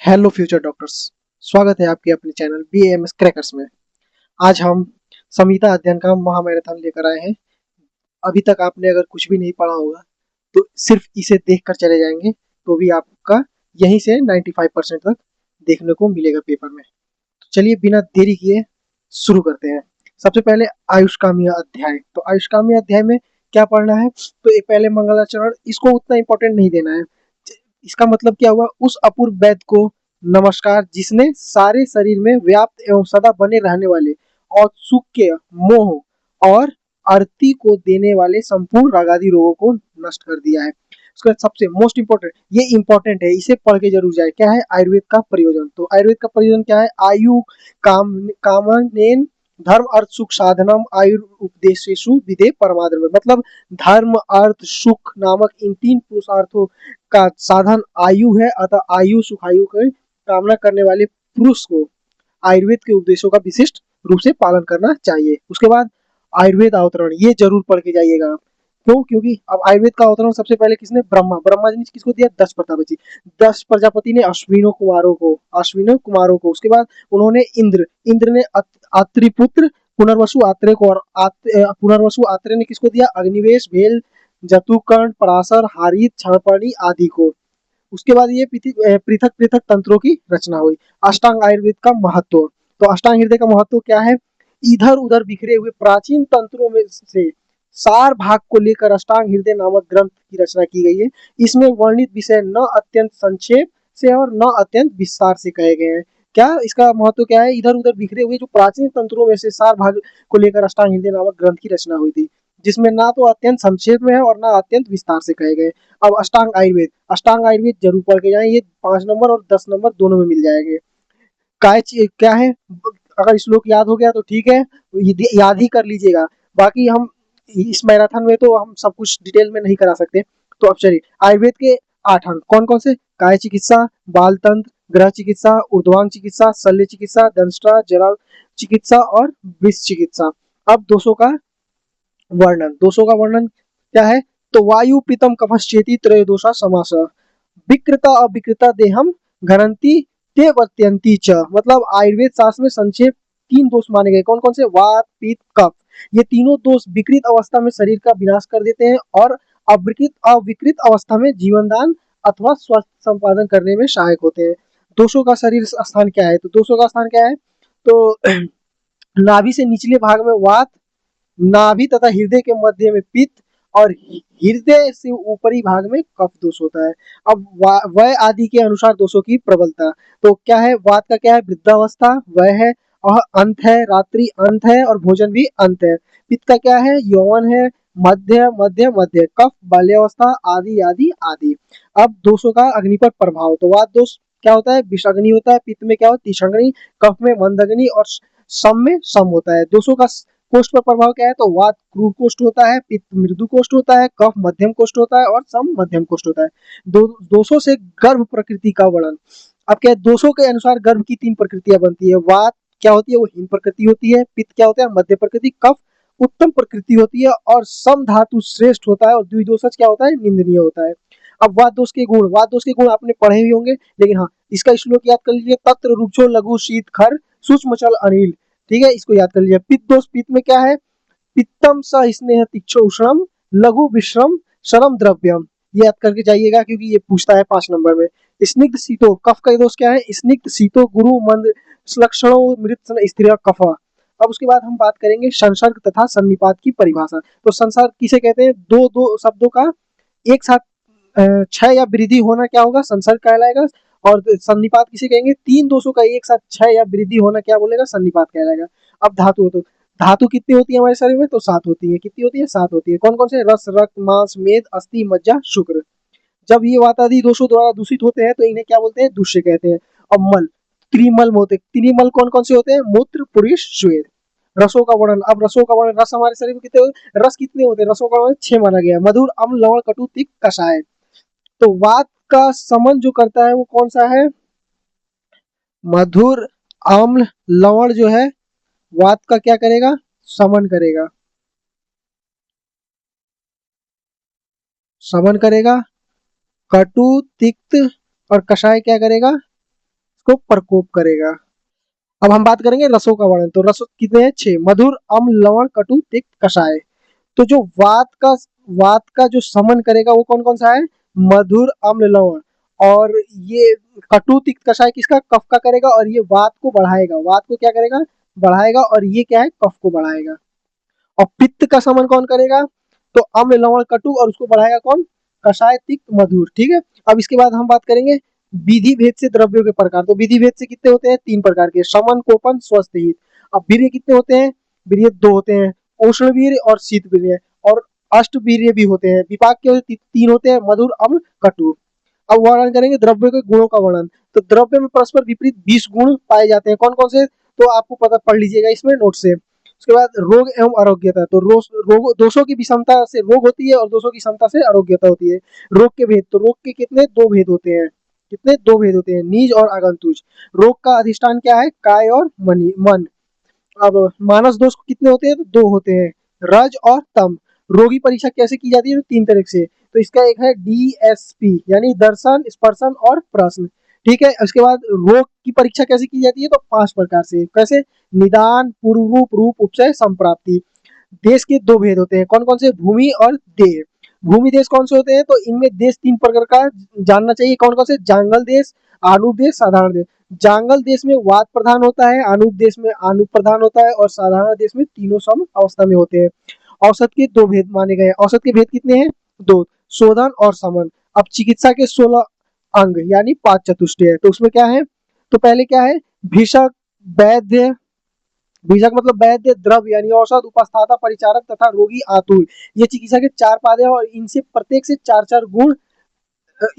Hello future doctors. स्वागत है आपके अपने चैनल BAMS क्रैकर्स में। आज हम संहिता अध्ययन का महामैराथन लेकर आए हैं। अभी तक आपने अगर कुछ भी नहीं पढ़ा होगा तो सिर्फ इसे देखकर चले जाएंगे तो भी आपका यहीं से 95% तक देखने को मिलेगा पेपर में। तो चलिए बिना देरी किए शुरू करते हैं। सबसे पहले आयुष्कामीय अध्याय। तो आयुष्कामीय अध्याय में क्या पढ़ना है? तो एक पहले मंगलाचरण, इसको उतना इंपॉर्टेंट नहीं देना है। इसका मतलब क्या हुआ? उस अपूर्व वैद्य को नमस्कार जिसने सारे शरीर में व्याप्त एवं सदा बने रहने वाले और सुख के मोह और आरती को देने वाले संपूर्ण रागादि रोगों को नष्ट कर दिया है। उसका सबसे मोस्ट इंपॉर्टेंट, ये इंपॉर्टेंट है, इसे पढ़ के जरूर जाए। क्या है? आयुर्वेद का प्रयोजन। तो आयुर्वेद का प्रयोजन क्या है? आयु काम कामनेन धर्म अर्थ सुख साधनम आयुर्उपदेशेषु विदे परमाद्रव्य। मतलब धर्म अर्थ सुख नामक इन तीन पुरुषार्थों का साधन आयु है, अतः आयु सुखायु की कामना करने वाले पुरुष को आयुर्वेद के उपदेशों का विशिष्ट रूप से पालन करना चाहिए। उसके बाद आयुर्वेद अवतरण, ये जरूर पढ़ के जाइएगा। क्यों? क्योंकि अब आयुर्वेद का अवतरण सबसे पहले किसने? ब्रह्मा जी ने किसको दिया? दस प्रजापति। 10 प्रजापति ने अश्विनों कुमारों को। उसके बाद उन्होंने इंद्र ने अत्रिपुत्र पुनर्वसु आत्रेय को, और पुनर्वसु आत्रेय ने किसको दिया? अग्निवेश भेल जतुकर्ण पराशर हारित क्षणपर्णी आदि को। उसके बाद ये पृथक पृथक तंत्रों की रचना हुई। अष्टांग आयुर्वेद का महत्व। तो अष्टांग हृदय का महत्व क्या है? इधर उधर बिखरे हुए प्राचीन तंत्रों में से सार भाग को लेकर अष्टांग हृदय नामक ग्रंथ की रचना की गई है। इसमें वर्णित विषय न अत्यंत संक्षेप से और न अत्यंत विस्तार से कहे गए हैं। क्या इसका महत्व क्या है? इधर उधर बिखरे हुए जो प्राचीन तंत्रों में से सार भाग को लेकर अष्टांग हृदय नामक ग्रंथ की रचना हुई थी, जिसमें ना तो अत्यंत संक्षेप में है और ना अत्यंत विस्तार से कहे गए। अब अष्टांग आयुर्वेद जरूर पढ़ के जाएं। ये 5 नंबर और 10 नंबर दोनों में मिल जाएंगे। काय क्या है? अगर श्लोक याद हो गया तो ठीक है, याद ही कर लीजिएगा। बाकी हम इस मैराथन में तो हम सब कुछ डिटेल में नहीं करा सकते। तो अब चलिए, आयुर्वेद के 8 अंग कौन कौन से? काय चिकित्सा, बाल तंत्र, ग्रह चिकित्सा, ऊर्ध्वांग चिकित्सा, शल्य चिकित्सा, दंष्ट्रा जरा चिकित्सा और विष चिकित्सा। अब दोषों का वर्णन क्या है? तो वायु पितम कफश्चेति त्रयोदोषा समास विकृता अविकृता देहम घनंती ते वर्त्यंती च। मतलब आयुर्वेद शास्त्र में संक्षेप 3 दोष माने गए। कौन कौन से? वात पित्त कफ। ये तीनों दोष विकृत अवस्था में शरीर का विनाश कर देते हैं और अविकृत अवस्था में जीवन दान अथवा स्वास्थ्य संपादन करने में सहायक होते हैं। दोषों का शरीर स्थान क्या है? तो दोषों का स्थान क्या है? तो नाभि से निचले भाग में वात, नाभि तथा हृदय के मध्य में पित्त और हृदय से ऊपरी भाग में कफ दोष होता है। अब वय आदि के अनुसार दोषों की प्रबलता। तो क्या है? वात का क्या है? वृद्धावस्था वय है, और अंत है, रात्रि अंत है, और भोजन भी अंत है। पित्त का क्या है? यौवन है, मध्य मध्य मध्य, कफ बाल्यावस्था आदि आदि आदि। अब दोषों का अग्नि पर प्रभाव। तो वात दोष क्या होता है? विषाग्नि होता है। पित्त में क्या होता है? तीक्ष्णाग्नि। कफ में मंदग्नि और सम में सम होता है। दोषों का कोष्ठ पर प्रभाव क्या है? तो वात क्रूर कोष्ठ होता है, पित्त मृदु कोष्ठ होता है, कफ मध्यम कोष्ठ होता है और सम मध्यम कोष्ठ होता है। दोषों से गर्भ प्रकृति का वर्णन। अब क्या है? दोषों के अनुसार गर्भ की 3 प्रकृतियां बनती है। वात क्या होती है? वो हीन प्रकृति होती है। पित्त क्या होता है? मध्य प्रकृति। कफ उत्तम प्रकृति होती है और सम धातु श्रेष्ठ होता है, और द्विदोषज क्या होता है? निंदनीय होता है। अब वात दोष के गुण आपने पढ़े ही होंगे, लेकिन हाँ, इसका श्लोक याद कर लीजिए। तत्र रुक्षो लघु शीत खर सूक्ष्म चल अनिल। ठीक है, इसको याद कर लीजिए। पित्त दोष, पित्त में क्या है? पित्तम स स्नेह तिक्षो उष्णम लघु विश्रम शरम द्रव्यम। ये याद करके जाइएगा क्योंकि ये पूछता है 5 नंबर में। स्निग्ध शीतो, कफ का दोष क्या है? स्निग्ध शीतो गुरु मंद लक्षणों मृत स्त्रिया कफ। अब उसके बाद हम बात करेंगे संसर्ग तथा सन्निपात की परिभाषा। तो संसर्ग किसे कहते हैं? दो दो शब्दों का एक साथ क्षय या वृद्धि होना क्या होगा? संसर्ग कहलाएगा। और सन्निपात किसे कहेंगे? 3 दोषों का एक साथ क्षय या वृद्धि होना क्या बोलेगा? सन्निपात कहलाएगा। अब धातु, तो धातु कितनी होती है हमारे शरीर में? तो 7 होती है। कितनी होती है? 7 होती है। कौन कौन से? रस, रक्त, मांस, मेद, अस्थि, मज्जा, शुक्र। जब ये वातादि दोषों द्वारा दूषित होते हैं तो इन्हें क्या बोलते हैं? दूष्य कहते हैं। अब मल, त्रिमल होते। त्रिमल कौन कौन से होते हैं? मूत्र, पुरुष, श्वेत। रसों का वर्णन। अब रसों का वर्णन, रस हमारे शरीर में कितने होते? रस कितने होते हैं? रसों का वर्णन 6 माना गया है। मधुर, अम्ल, लवण, कटु, तिक्त, कषाय। तो वात का समन जो करता है वो कौन सा है? मधुर, अम्ल, लवण जो है वात का क्या करेगा? समन करेगा। समन करेगा। कटु, तिक्त और कषाय क्या करेगा? को प्रकोप करेगा। अब हम बात करेंगे रसों का वर्णन। तो रस कितने हैं? 6। मधुर, अम्ल, लवण, कटु, तिक्त, कषाय। तो जो वात का जो समन करेगा वो कौन कौन सा है? मधुर, अम्ल, लवण। और ये कटु, तिक्त, कषाय किसका? कफ का करेगा। और ये वात को बढ़ाएगा। वात को क्या करेगा? बढ़ाएगा। और ये क्या है? कफ को बढ़ाएगा। और पित्त का समन कौन करेगा? तो अम्ल, लवण, कटु। और उसको बढ़ाएगा कौन? कषाय, तिक्त, मधुर। ठीक है। अब इसके बाद हम बात करेंगे विधि भेद से द्रव्यों के प्रकार। तो विधि भेद से कितने होते हैं? 3 प्रकार के, शमन, कोपन, स्वस्थ, हित। अब वीर्य कितने होते हैं? वीर्य 2 होते हैं, उष्ण वीर्य और शीत वीर्य। और अष्ट वीर्य भी होते हैं। विपाक के 3 होते हैं, मधुर, अम्ल, कटु। अब वर्णन करेंगे द्रव्यों के गुणों का वर्णन। तो द्रव्य में परस्पर विपरीत 20 गुण पाए जाते हैं। कौन कौन से? तो आपको पता, पढ़ लीजिएगा इसमें नोट से। उसके बाद रोग एवं आरोग्यता। तो रोग दोषों की विषमता से रोग होती है और दोषों की क्षमता से आरोग्यता होती है। रोग के भेद। तो रोग के कितने? 2 भेद होते हैं। कितने? 2 भेद होते हैं, निज और आगंतुज। रोग का अधिष्ठान क्या है? काय और मन। अब मानस दोष कितने होते हैं? तो 2 होते हैं, रज और तम। रोगी परीक्षा कैसे की जाती है? तो 3 तरह से। तो इसका एक है DSP, यानी दर्शन, स्पर्शन और प्रश्न। ठीक है। उसके बाद रोग की परीक्षा कैसे की जाती है? तो 5 प्रकार से। कैसे? निदान, पूर्व रूप, रूप, उपचय, संप्राप्ति। देश के 2 भेद होते हैं। कौन कौन से? भूमि और देह। भूमि देश कौन से होते हैं? तो इनमें देश 3 प्रकार का जानना चाहिए। कौन कौन से? जांगल देश, आनूप देश, साधारण देश। जांगल देश में वात प्रधान होता है, आनूप देश में आनूप प्रधान होता है, और साधारण देश में तीनों सम अवस्था में होते हैं। औसत के 2 भेद माने गए हैं। औसत के भेद कितने हैं? 2, शोधन और समन। अब चिकित्सा के 16 अंग यानी 5 चतुष्टय है। तो उसमें क्या है? तो पहले क्या है? भिषक, वैद्य। भिषक मतलब वैद्य, द्रव्य यानी औषध, उपस्थाता, परिचारक तथा रोगी आतुर। ये चिकित्सा के 4 पाद है। और इनसे प्रत्येक से 4-4 गुण,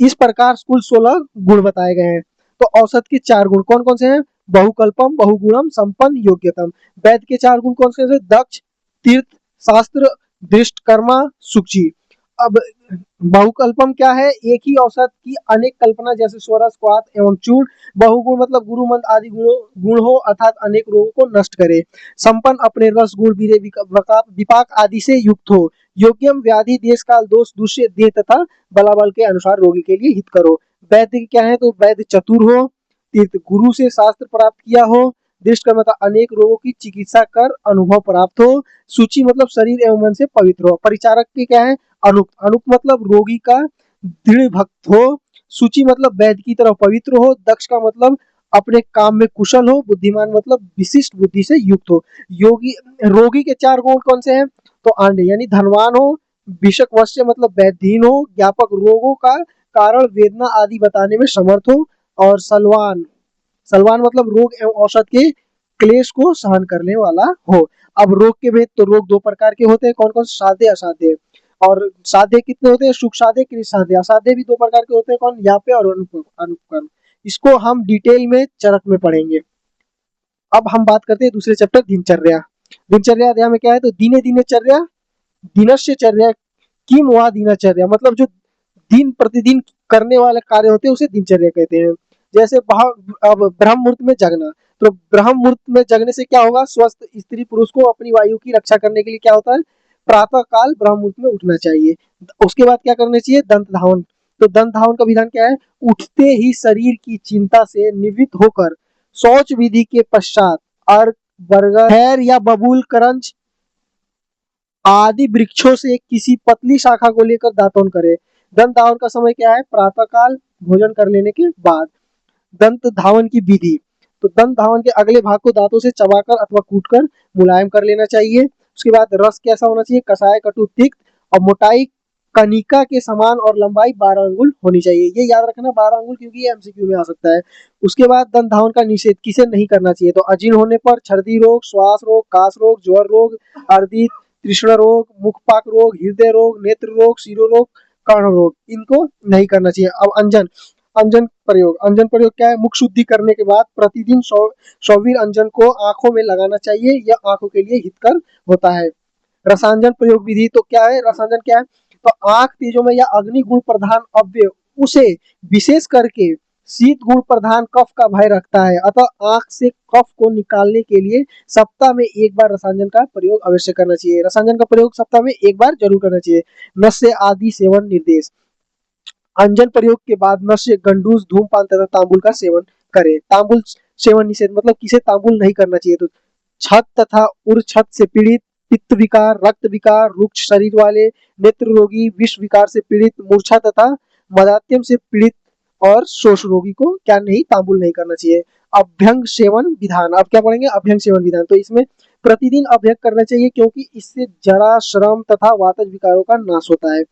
इस प्रकार कुल 16 गुण बताए गए हैं। तो औसत के 4 गुण कौन कौन से हैं? बहुकल्पम, बहुगुणम, संपन्न, योग्यतम। वैद्य के 4 गुण कौन से हैं? दक्ष, तीर्थ, शास्त्र, दृष्ट, कर्मा, सुचि। अब बहुकल्पम क्या है? एक ही औसत की अनेक कल्पना, जैसे स्वरस, क्वाथ एवं चूर्ण। बहुगुण मतलब गुरु मंत्र आदि गुण हो, अर्थात अनेक रोगों को नष्ट करे। संपन्न अपने रस, गुण, वीर्य, विपाक आदि से युक्त हो। योग्यम व्याधि, देश, काल, दोष, दूष्य, देह तथा बलाबल के अनुसार रोगी के लिए हित करो। वैद्य क्या है? तो वैद्य चतुर हो, तीर्थ गुरु से शास्त्र प्राप्त किया हो, दृष्ट कर्म तथा अनेक रोगों की चिकित्सा कर अनुभव प्राप्त हो, सूची मतलब शरीर एवं मन से पवित्र हो। परिचारक के क्या है? अनुप। अनुप मतलब रोगी का दृढ़ भक्त हो, सूची मतलब वैद्य की तरह पवित्र हो, दक्ष का मतलब अपने काम में कुशल हो, बुद्धिमान मतलब विशिष्ट बुद्धि से युक्त हो। योगी रोगी के 4 गुण कौन से हैं? तो आंड यानी धनवान हो, विषक वश्य मतलब वैधहीन हो, ज्ञापक रोगों का कारण, वेदना आदि बताने में समर्थ हो, और सलवान। सलवान मतलब रोग एवं औषध के क्लेश को सहन करने वाला हो। अब रोग के भेद। तो रोग 2 प्रकार के होते हैं। कौन कौन? साध्य, असाध्य। और साध्य कितने होते हैं? सुख साध्य, कृत साध्य। असाध्य भी 2 प्रकार के होते हैं। कौन? याप्य और अनुपकर्म। इसको हम डिटेल में चरक में पढ़ेंगे। अब हम बात करते हैं दूसरे चैप्टर, दिनचर्या। दिनचर्या अध्याय में क्या है? तो दिने दिनचर्या, दिनस्य चर्या, किम वा दिनचर्या मतलब जो दिन प्रतिदिन करने वाले कार्य होते हैं उसे दिनचर्या कहते हैं। जैसे अब ब्रह्म मुहूर्त में जगना। तो ब्रह्म मुहूर्त में जगने से क्या होगा? स्वस्थ स्त्री पुरुष को अपनी वायु की रक्षा करने के लिए क्या होता है? प्रातः काल ब्रह्म मुहूर्त में उठना चाहिए। उसके बाद क्या करना चाहिए? दंत धावन। तो दंत धावन का विधान क्या है? उठते ही शरीर की चिंता से निवृत्त होकर शौच विधि के पश्चात अर्क, बरगद, खैर या बबूल, करंज आदि वृक्षों से किसी पतली शाखा को लेकर दातुन करे। दंत धावन का समय क्या है? प्रातः काल भोजन कर लेने के बाद। दंत धावन की विधि। तो दंत धावन के अगले भाग को दांतों से चबाकर अथवा कूटकर मुलायम कर लेना चाहिए। उसके बाद रस कैसा होना चाहिए? कषाय, कटु, तिक्त। और मोटाई कनिका के समान और लंबाई 12 अंगुल होनी चाहिए। ये याद रखना 12 अंगुल, क्योंकि ये एमसीक्यू में आ सकता है। उसके बाद दंत धावन का निषेध किसे नहीं करना चाहिए? तो अजीर्ण होने पर, छर्दी रोग, श्वास रोग, काश रोग, ज्वर रोग, अर्दी, तृष्ण रोग, मुखपाक रोग, हृदय रोग, नेत्र रोग, शिरोरोग, कर्ण रोग, इनको नहीं करना चाहिए। अब अंजन। अंजन प्रयोग। अंजन प्रयोग क्या है? मुख शुद्धि करने के बाद प्रतिदिन सौवीर अंजन को आंखों में लगाना चाहिए। यह आंखों के लिए हितकर होता है। रसांजन प्रयोग विधि। तो क्या है रसांजन? क्या है? तो आंख तेजोमय या अग्नि गुण प्रधान अवयव उसे विशेष करके शीत गुण प्रधान कफ का भय रखता है, अतः आंख से कफ को निकालने के लिए सप्ताह में 1 बार रसांजन का प्रयोग अवश्य करना चाहिए। रसांजन का प्रयोग सप्ताह में 1 बार जरूर करना चाहिए। नस्य आदि सेवन निर्देश। अंजन प्रयोग के बाद नस्य, गंडूस, धूमपान तथा तांबुल का सेवन करे। तांबुल सेवन निषेध मतलब किसे तांबुल नहीं करना चाहिए, तो छत तथा उर्छत से पीड़ित, पित्त विकार, रक्त विकार, रुक्ष शरीर वाले, नेत्र रोगी, विष विकार से पीड़ित, मूर्छा तथा मदात्यम से पीड़ित और शोष रोगी को क्या नहीं, तांबुल नहीं करना चाहिए। अभ्यंग सेवन विधान, अब क्या पढ़ेंगे, अभ्यंग सेवन विधान। तो इसमें प्रतिदिन अभ्यंग करना चाहिए क्योंकि इससे जरा, श्रम तथा वातज विकारों का नाश होता है।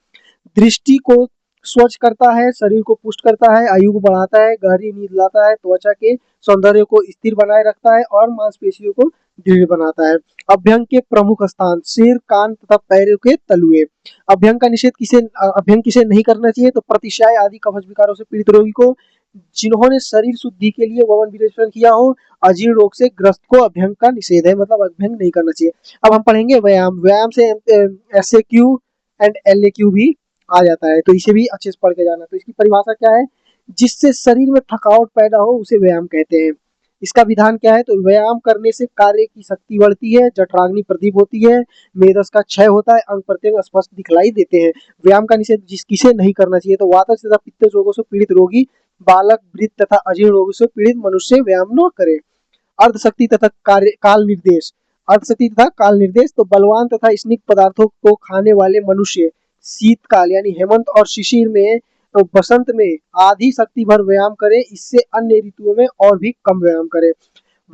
दृष्टि को स्वच्छ करता है, शरीर को पुष्ट करता है, आयु को बढ़ाता है, गहरी नींद लाता है, त्वचा के सौंदर्य को स्थिर बनाए रखता है और मांसपेशियों को दृढ़ बनाता है। अभ्यंग के प्रमुख स्थान सिर, कान तथा पैरों के तलुए। अभ्यंग का निषेध किसे, अभ्यंग किसे नहीं करना चाहिए, तो प्रतिशाय आदि कफज विकारों से पीड़ित रोगी को, जिन्होंने शरीर शुद्धि के लिए वमन विरेचन किया हो, अजीर्ण रोग से ग्रस्त को अभ्यंग का निषेध है, मतलब अभ्यंग नहीं करना चाहिए। अब हम पढ़ेंगे व्यायाम। व्यायाम से SAQ एंड LAQ भी आ जाता है, तो इसे भी अच्छे से पढ़ के जाना। तो इसकी परिभाषा क्या है, जिससे शरीर में थकावट पैदा हो उसे व्यायाम कहते हैं। इसका विधान क्या है, तो व्यायाम करने से कार्य की शक्ति बढ़ती है, जठराग्नि प्रदीप होती है, मेदस का क्षय होता है, अंग प्रत्यंग स्पष्ट दिखलाई देते हैं। व्यायाम का निषेध किसे नहीं करना चाहिए, तो वातज तथा पित्त रोगों से पीड़ित रोगी, बालक, वृद्ध तथा अजीर्ण रोगों से पीड़ित मनुष्य व्यायाम न करे। अर्धशक्ति तथा कार्य काल निर्देश। अर्धशक्ति तथा काल निर्देश, तो बलवान तथा स्निग्ध पदार्थों को खाने वाले मनुष्य शीतकाल यानी हेमंत और शिशिर में, तो बसंत में आधी शक्ति भर व्यायाम करे, इससे अन्य ऋतुओं में और भी कम व्यायाम करे।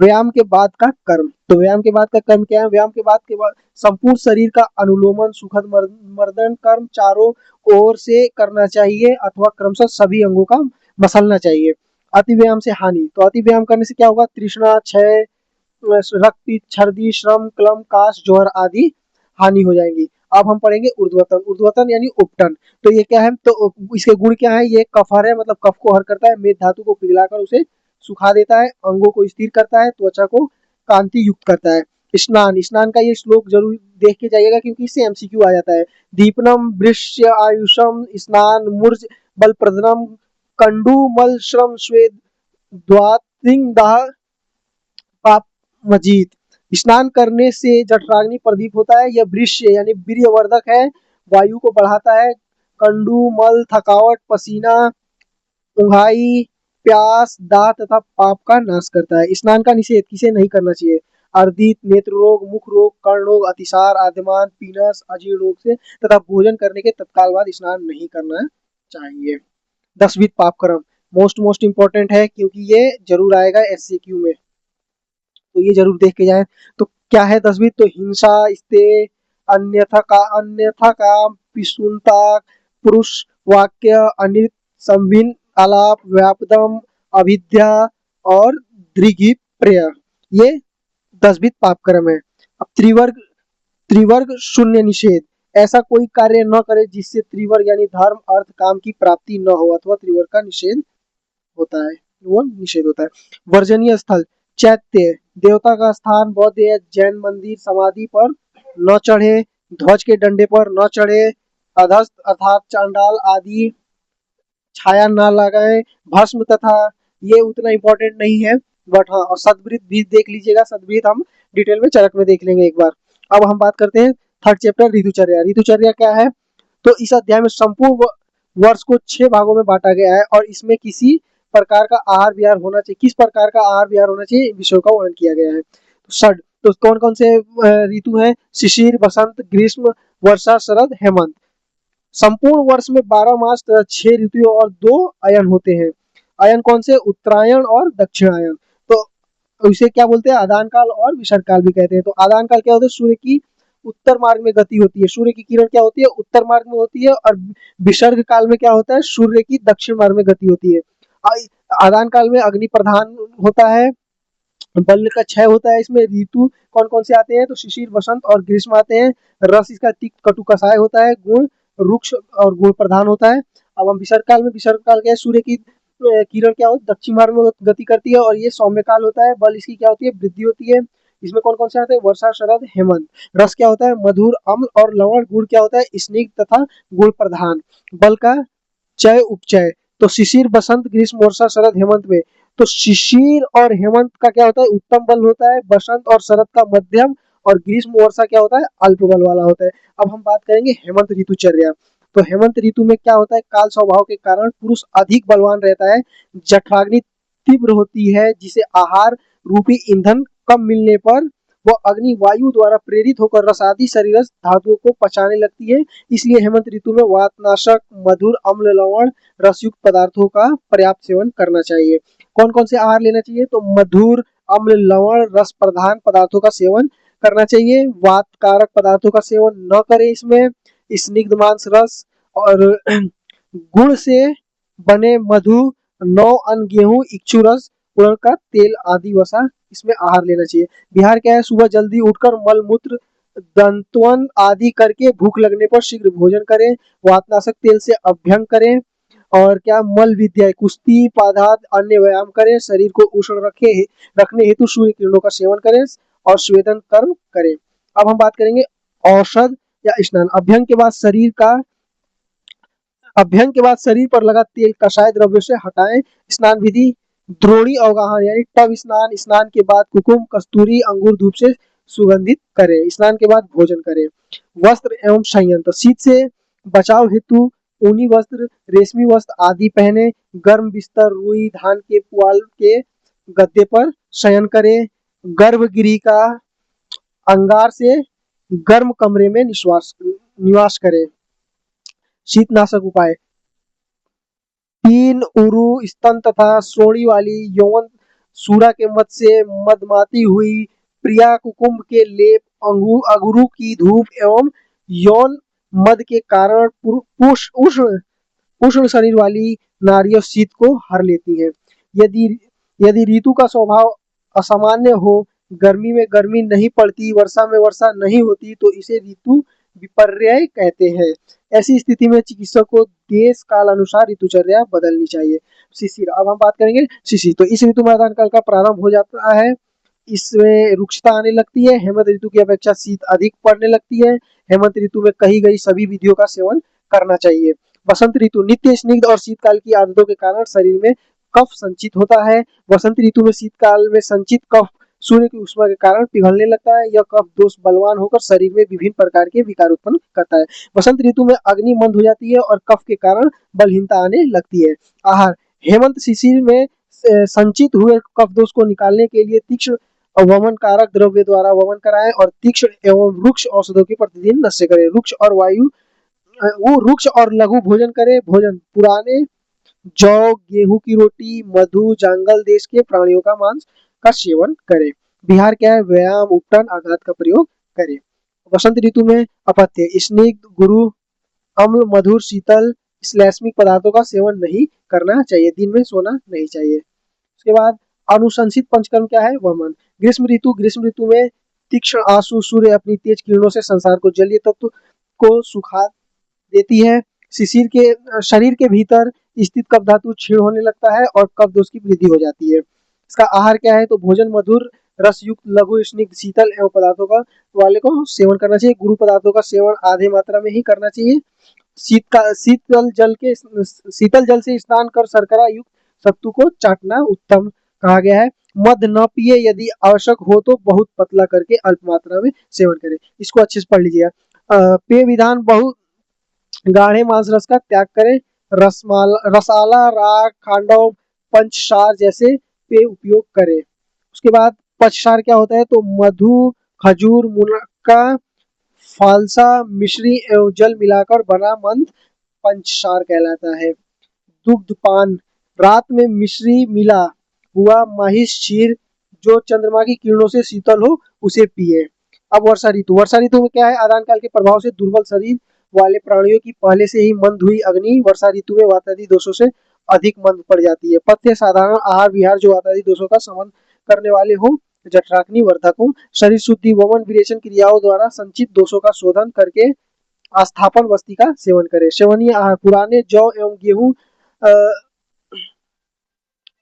व्यायाम के बाद का कर्म, तो व्यायाम के बाद का कर्म क्या है, व्यायाम के बाद संपूर्ण शरीर का अनुलोमन, सुखद मर्दन कर्म चारों ओर से करना चाहिए अथवा क्रमशः सभी अंगों का मसलना चाहिए। अति व्यायाम से हानि, तो अति व्यायाम करने से क्या होगा, तृष्णा, क्षय, रक्तपित्त, छर्दी, श्रम, क्लम, काश, जोहर आदि हानि हो जाएंगी। अब हम पढ़ेंगे ऊर्ध्वतन। ऊर्ध्वतन यानी उपटन, तो ये क्या है, तो इसके गुण क्या है, ये कफर है, मतलब कफ को हर करता है, मेद धातु को पिघलाकर उसे सुखा देता है, अंगों को स्थिर करता है, त्वचा को कांति युक्त करता है। स्नान, स्नान का ये श्लोक जरूर देख के जाइएगा क्योंकि इससे MCQ आ जाता है। दीपनम वृष्य आयुषम स्नान मूर्ज बल प्रदनम कंडू मल श्रम स्वेद द्वातिंग दाह पाप मजीद। स्नान करने से जठराग्नि प्रदीप होता है, यह वृष्य यानी वीर्यवर्धक है, वायु को बढ़ाता है, कंडू मल थकावट, पसीना, उंघाई, प्यास, दाह तथा पाप का नाश करता है। स्नान का निषेध किसे नहीं करना चाहिए, अर्दित, नेत्र रोग, मुख रोग, कर्ण रोग, अतिसार, आद्यमान, पीनस, अजीर्ण रोग से तथा भोजन करने के तत्काल बाद स्नान नहीं करना चाहिए। 10वीं पाप कर्म मोस्ट इंपॉर्टेंट है क्योंकि ये जरूर आएगा SAQ में, तो ये जरूर देख के जाए। तो क्या है 10वीं, तो हिंसा, स्ते, अन्यथा काम, पिशुनता, पुरुष वाक्य, अनित, संबिन, आलाप, व्यापदम, अविद्या और दृघि प्रिय, ये 10वीं पाप कर्म है। अब त्रिवर्ग, त्रिवर्ग शून्य निषेध, ऐसा कोई कार्य न करे जिससे त्रिवर्ग यानी धर्म, अर्थ, काम की प्राप्ति न हो अथवा त्रिवर्ग का निषेध होता है, वो निषेध होता है। वर्जनीय स्थल, चैत्य, देवता का स्थान, बौद्ध या जैन मंदिर, समाधि पर न चढ़े, ध्वज के डंडे पर न चढ़े, अधस्त अर्थात चांडाल आदि छाया न लगाए, भस्म तथा, ये उतना इंपॉर्टेंट नहीं है बट हाँ, और सदवृत भी देख लीजिएगा, सदवृत हम डिटेल में चरक में देख लेंगे एक बार। अब हम बात करते हैं 3rd चैप्टर ऋतुचर्या। ऋतुचर्या क्या है, तो इस अध्याय में संपूर्ण वर्ष को 6 भागों में बांटा गया है और इसमें किसी प्रकार का आहार विहार होना चाहिए, किस प्रकार का आहार विहार होना चाहिए विषयों का वर्णन किया गया है। षड, तो कौन कौन से ऋतु है, शिशिर, बसंत, ग्रीष्म, वर्षा, शरद, हेमंत। संपूर्ण वर्ष में 12 मास तथा 6 ऋतु और 2 अयन होते हैं। अयन कौन से, उत्तरायण और दक्षिणायन। तो इसे क्या बोलते हैं, आदान काल और विसर्ग काल भी कहते हैं। तो आदान काल क्या होता है, सूर्य की उत्तर मार्ग में गति होती है, सूर्य की किरण क्या होती है, उत्तर मार्ग में होती है, और विसर्ग काल में क्या होता है, सूर्य की दक्षिण मार्ग में गति होती है। आदान काल में अग्नि प्रधान होता है, बल का क्षय होता है। इसमें ऋतु कौन कौन से आते हैं, तो शिशिर, बसंत और ग्रीष्म आते हैं। रस इसका तिक्त, कटु, कषाय होता है। गुण रुक्ष और गुण प्रधान होता है। अब हम विसर्ग काल में, विसर्ग काल क्या है, सूर्य की किरण क्या होती है, दक्षिण मार्ग में गति करती है और ये सौम्य काल होता है। बल इसकी क्या होती है, वृद्धि होती है। इसमें कौन कौन से आते हैं, वर्षा, शरद, हेमंत। रस क्या होता है, मधुर, अम्ल और लवण। गुण क्या होता है, स्निग्ध तथा गुण प्रधान। बल का चय, उपचय। तो शिशिर, बसंत, ग्रीष्म, वर्षा, शरद, हेमंत में, तो शिशिर और हेमंत का क्या होता है, उत्तम बल होता है। बसंत और शरद का मध्यम, और ग्रीष्म वर्षा क्या होता है, अल्प बल वाला होता है। अब हम बात करेंगे हेमंत ऋतुचर्या। तो हेमंत ऋतु में क्या होता है, काल स्वभाव के कारण पुरुष अधिक बलवान रहता है, जठराग्नि तीव्र होती है, जिसे आहार रूपी ईंधन कम मिलने पर वह अग्नि वायु द्वारा प्रेरित होकर रसादी शरीरस्थ धातुओं को पचाने लगती है। इसलिए हेमंत ऋतु में वातनाशक, मधुर, अम्ल, लवण रसयुक्त पदार्थों का पर्याप्त सेवन करना चाहिए। कौन कौन से आहार लेना चाहिए? तो मधुर, अम्ल, लवण, रस प्रधान पदार्थों का सेवन करना चाहिए। वात कारक पदार्थों का सेवन न करें। इसमें स्निग्ध मांस रस और गुड़ से बने मधु, नौ अन्न गेहूं, इक्षु रस, उड़द का तेल आदि वसा इसमें आहार लेना चाहिए। बिहार क्या है? सुबह जल्दी उठकर मल मूत्र दंतवन आदि करके भूख लगने पर शीघ्र भोजन करें। वातनाशक तेल से अभ्यंग करें। और क्या? मल विद्या, कुश्ती, पादात, अन्य व्यायाम करें। शरीर को उष्ण रखने हेतु सूर्य किरणों का सेवन करें और स्वेदन कर्म करें। अब हम बात करेंगे औषध या स्नान। अभ्यंग के बाद शरीर पर लगा तेल कषाय द्रव्यों से हटाएं। स्नान विधि: द्रोणी अवगाहन यानी टब स्नान। स्नान के बाद कुकुम, कस्तूरी, अंगूर धूप से सुगंधित करें। स्नान के बाद भोजन करें। वस्त्र एवं संयंत्र: शीत से बचाव हेतु ऊनी वस्त्र, रेशमी वस्त्र आदि पहने। गर्म बिस्तर, रुई, धान के पुआल के गद्दे पर शयन करें। गर्भगृह का अंगार से गर्म कमरे में निवास करें। शीतनाशक उपाय: तीन उरु, स्तन तथा श्रोणी वाली यौवन सूरा के मत से मदमाती हुई प्रिया, कुकुम्भ के लेप, अगुरु की धूप एवं यौन मद के कारण उष्ण उष्ण शरीर वाली नारियों शीत को हर लेती है। यदि यदि ऋतु का स्वभाव असामान्य हो, गर्मी में गर्मी नहीं पड़ती, वर्षा में वर्षा नहीं होती, तो इसे ऋतु विपर्य कहते हैं। ऐसी स्थिति में चिकित्सक को देश काल अनुसार ऋतुचर्या बदलनी चाहिए। शिशिर: अब हम बात करेंगे शिशिर। तो इस ऋतु में आदान काल का प्रारंभ हो जाता है। इसमें रुक्षता आने लगती है। हेमंत ऋतु की अपेक्षा शीत अधिक पड़ने लगती है। हेमंत ऋतु में कही गई सभी विधियों का सेवन करना चाहिए। वसंत ऋतु: नित्य स्निग्ध और शीतकाल की आदतों के कारण शरीर में कफ संचित होता है। वसंत ऋतु में शीतकाल में संचित कफ सूर्य की उष्मा के कारण पिघलने लगता है। यह कफ दोष बलवान होकर शरीर में विभिन्न प्रकार के विकार उत्पन्न करता है। वसंत ऋतु में अग्नि मंद हो जाती है और कफ के कारण बलहीनता आने लगती है। आहार: हेमंत शिशिर में संचित हुए कफ दोष को निकालने के लिए तीक्ष्ण वमन कारक द्रव्य द्वारा वमन कराएं और तीक्ष्ण एवं वृक्ष औषधों की प्रतिदिन नश्य करें। वृक्ष और लघु भोजन करें। भोजन: पुराने जौ, गेहूं की रोटी, मधु, जंगल देश के प्राणियों का मांस का सेवन करें। बिहार क्या है? व्यायाम, उपटन, आघात का प्रयोग करें। वसंत ऋतु में अपत्य: स्निग्ध, गुरु, अम्ल, मधुर, शीतल, श्लेष्मिक पदार्थों का सेवन नहीं करना चाहिए। दिन में सोना नहीं चाहिए। उसके बाद अनुशंसित पंचकर्म क्या है? वमन। ग्रीष्म ऋतु में तीक्ष्ण आंसू सूर्य अपनी तेज किरणों से संसार को जलीय तत्व को सुखा देती है। शिशिर के शरीर के भीतर स्थित कफ धातु क्षीण होने लगता है और कफ दोष की वृद्धि हो जाती है। इसका आहार क्या है? तो भोजन मधुर रस युक्त, लघु, स्निग्ध, शीतल एवं पदार्थों का वाले को सेवन करना चाहिए। गुरु पदार्थों का सेवन आधे मात्रा में ही करना चाहिए। शीतल जल से स्नान कर शर्करा युक्त सत्तू को चाटना उत्तम कहा गया है। मद न पिए, यदि आवश्यक हो तो बहुत पतला करके अल्प मात्रा में सेवन करें। इसको अच्छे से पढ़ लीजिएगा। पेय विधान: बहुत गाढ़े मांस रस का त्याग करें। रसाला, राग, खांडव, पंचसार जैसे पेय उपयोग करें। उसके बाद पचसार क्या होता है? तो मधु, खजूर, मुनक्का, फालसा, मिश्री एवं जल मिलाकर बना मंद पंचसार कहलाता है। दुग्धपान: रात में मिश्री मिला हुआ महिष क्षीर जो चंद्रमा की किरणों से शीतल हो उसे पिए। अब वर्षा ऋतु में क्या है? आदान काल के प्रभाव से दुर्बल शरीर वाले प्राणियों की पहले से ही मंद हुई अग्नि वर्षा ऋतु में वातादि दोषों से अधिक मंद पड़ जाती है। पथ्य: साधारण आहार विहार जो वातादि दोषों का शमन करने वाले हो, जठराग्नि वर्धक हो। शरीर शुद्धि वमन विरेचन क्रियाओं द्वारा संचित दोषों का शोधन करके आस्थापन वस्ती का सेवन करें। सेवनीय आहार: पुराने जौ एवं गेहूं,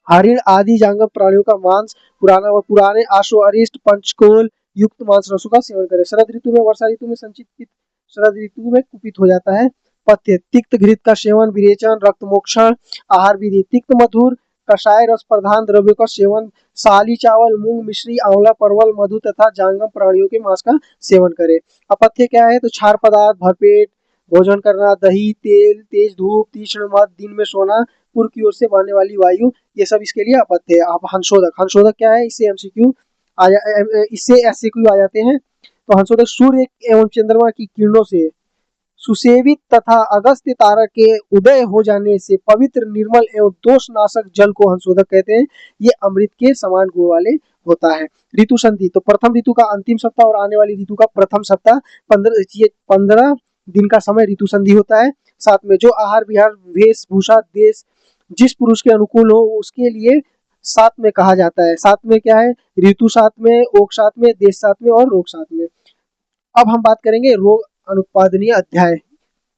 हरिण आदि जांगम प्राणियों का मांस, पुराने आशु अरिष्ट पंचकोल युक्त मांस रसों का सेवन करें। शरद ऋतु में वर्षा ऋतु में संचित पित्त शरद ऋतु में कुपित हो जाता है। पथ्य: तिक्त घृत का सेवन, विरेचन, रक्त मोक्षण। आहार विधि: तिक्त मधुर कषाय रस प्रधान द्रव्यों का सेवन, साली चावल, मूंग, मिश्री, आंवला, परवल, मधु तथा जांगम प्राणियों के मांस का सेवन करें। अपथ्य क्या है? तो क्षार पदार्थ, भरपेट भोजन करना, दही, तेल, तेज धूप, तीक्ष्ण मद, दिन में सोना, पूर्व की ओर से बहने वाली वायु, ये सब इसके लिए अपत्य है। अब हंसोदक, हंसोदक क्या है, इससे एमसीक्यू इससे एससीक्यू आ जाते हैं। तो हंसोदक सूर्य एवं चंद्रमा की किरणों से सुसेवित तथा अगस्त्य तारा के उदय हो जाने से पवित्र, निर्मल एवं दोषनाशक जल को हंसोदक कहते हैं। ये अमृत के समान गुण वाले होता है। ऋतु संधि, तो प्रथम ऋतु का अंतिम सप्ताह और आने वाली ऋतु का प्रथम सप्ताह, 15 दिन का समय ऋतु संधि होता है। साथ में जो आहार विहार वेशभूषा देश जिस पुरुष के अनुकूल हो उसके लिए साथ में कहा जाता है। साथ में क्या है, ऋतु साथ में, ओक साथ में, देश साथ में और रोग साथ में। अब हम बात करेंगे रोग अनुत्पादनीय अध्याय।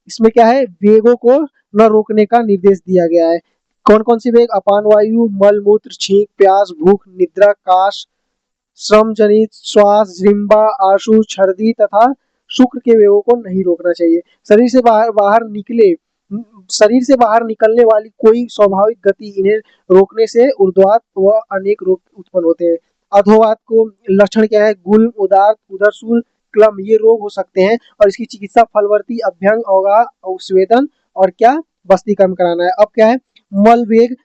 इसमें क्या है, वेगों को न रोकने का निर्देश दिया गया है। कौन कौन सी वेग, अपान वायु, मल मूत्र, छींक, प्यास, भूख, निद्रा, काश, श्रम जनित, श्वास, जिह्वा, आशु, छर्दी तथा शुक्र के वेगों को नहीं रोकना चाहिए। शरीर से बाहर बाहर निकले शरीर से बाहर निकलने वाली कोई स्वाभाविक गति इन्हें रोकने से ऊर्ध्वात व अनेक रोग उत्पन्न होते हैं। अधोवात को लक्षण क्या है, गुल्म, उदार, उदरशूल, क्लम, ये रोग हो सकते हैं और इसकी चिकित्सा फलवर्ती, अभ्यंग, अवगाह, स्वेदन और क्या, बस्तीकर्म कराना है। अब क्या है, मल वेग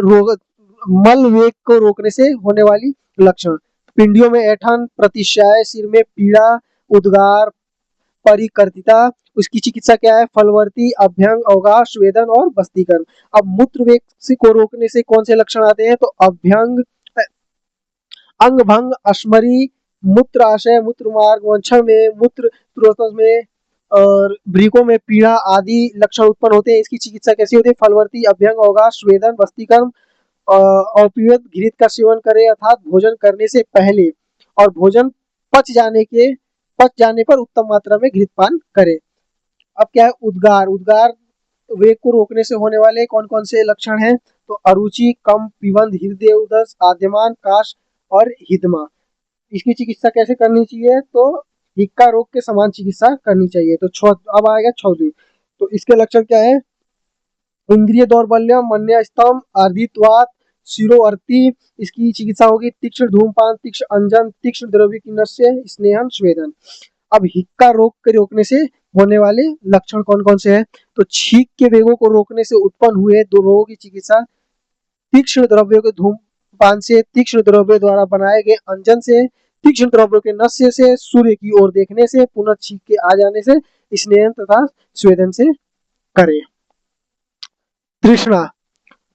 रोग, मल वेग को रोकने से होने वाली लक्षण, पिंडियों में ऐठन, प्रतिशय, सिर में पीड़ा, उद्गार, परिकर्तिता। उसकी चिकित्सा क्या है, फलवर्ती, अभ्यंग, अवगाह, स्वेदन और बस्तीकर्म। अब मूत्र वेग से को रोकने से कौन से लक्षण आते हैं, तो अभ्यंग, अंग भंग, अश्मरी, मूत्र आशय, मूत्र मार्ग, वंशा में, मूत्र त्रोतस में और भ्रीकों में पीड़ा आदि लक्षण उत्पन्न होते हैं। इसकी चिकित्सा कैसी होती है, फलवर्ती, अभ्यंग, अवगाह, स्वेदन, बस्तीकर्म। औपीयत घृत का सेवन करें अर्थात भोजन करने से पहले, और भोजन पच जाने के पच जाने पर उत्तम मात्रा में घृत पान करें। अब क्या है, उद्गार, उद्गार वेग को रोकने से होने वाले कौन कौन से लक्षण हैं, तो अरुचि, कम, पिबंध, हृदय उदस, आद्यमान, काश और हिदमा। इसकी चिकित्सा कैसे करनी चाहिए, तो हिक्का रोग के समान चिकित्सा करनी चाहिए। तो अब आएगा छौदी, तो इसके लक्षण क्या है, इंद्रिय दौर्बल्य, मन्य स्तंभ, अर्धित्वात, शिरोअर्ती। इसकी चिकित्सा होगी तीक्ष्ण धूमपान, तीक्ष्ण अंजन, तीक्ष्ण द्रव्य की नस्य, स्नेहन, स्वेदन। अब हिक्का रोग के रोकने से होने वाले लक्षण कौन कौन से हैं, तो छींक के वेगों को रोकने से उत्पन्न हुए दो रोगों की चिकित्सा तीक्ष्ण द्रव्यों के धूमपान से, तीक्ष्ण द्रव्य द्वारा बनाए गए अंजन से, तीक्ष्ण द्रव्यों के नस्य से, सूर्य की ओर देखने से, पुनः छींक के आ जाने से, स्नेहन तथा स्वेदन से करें। तृष्णा,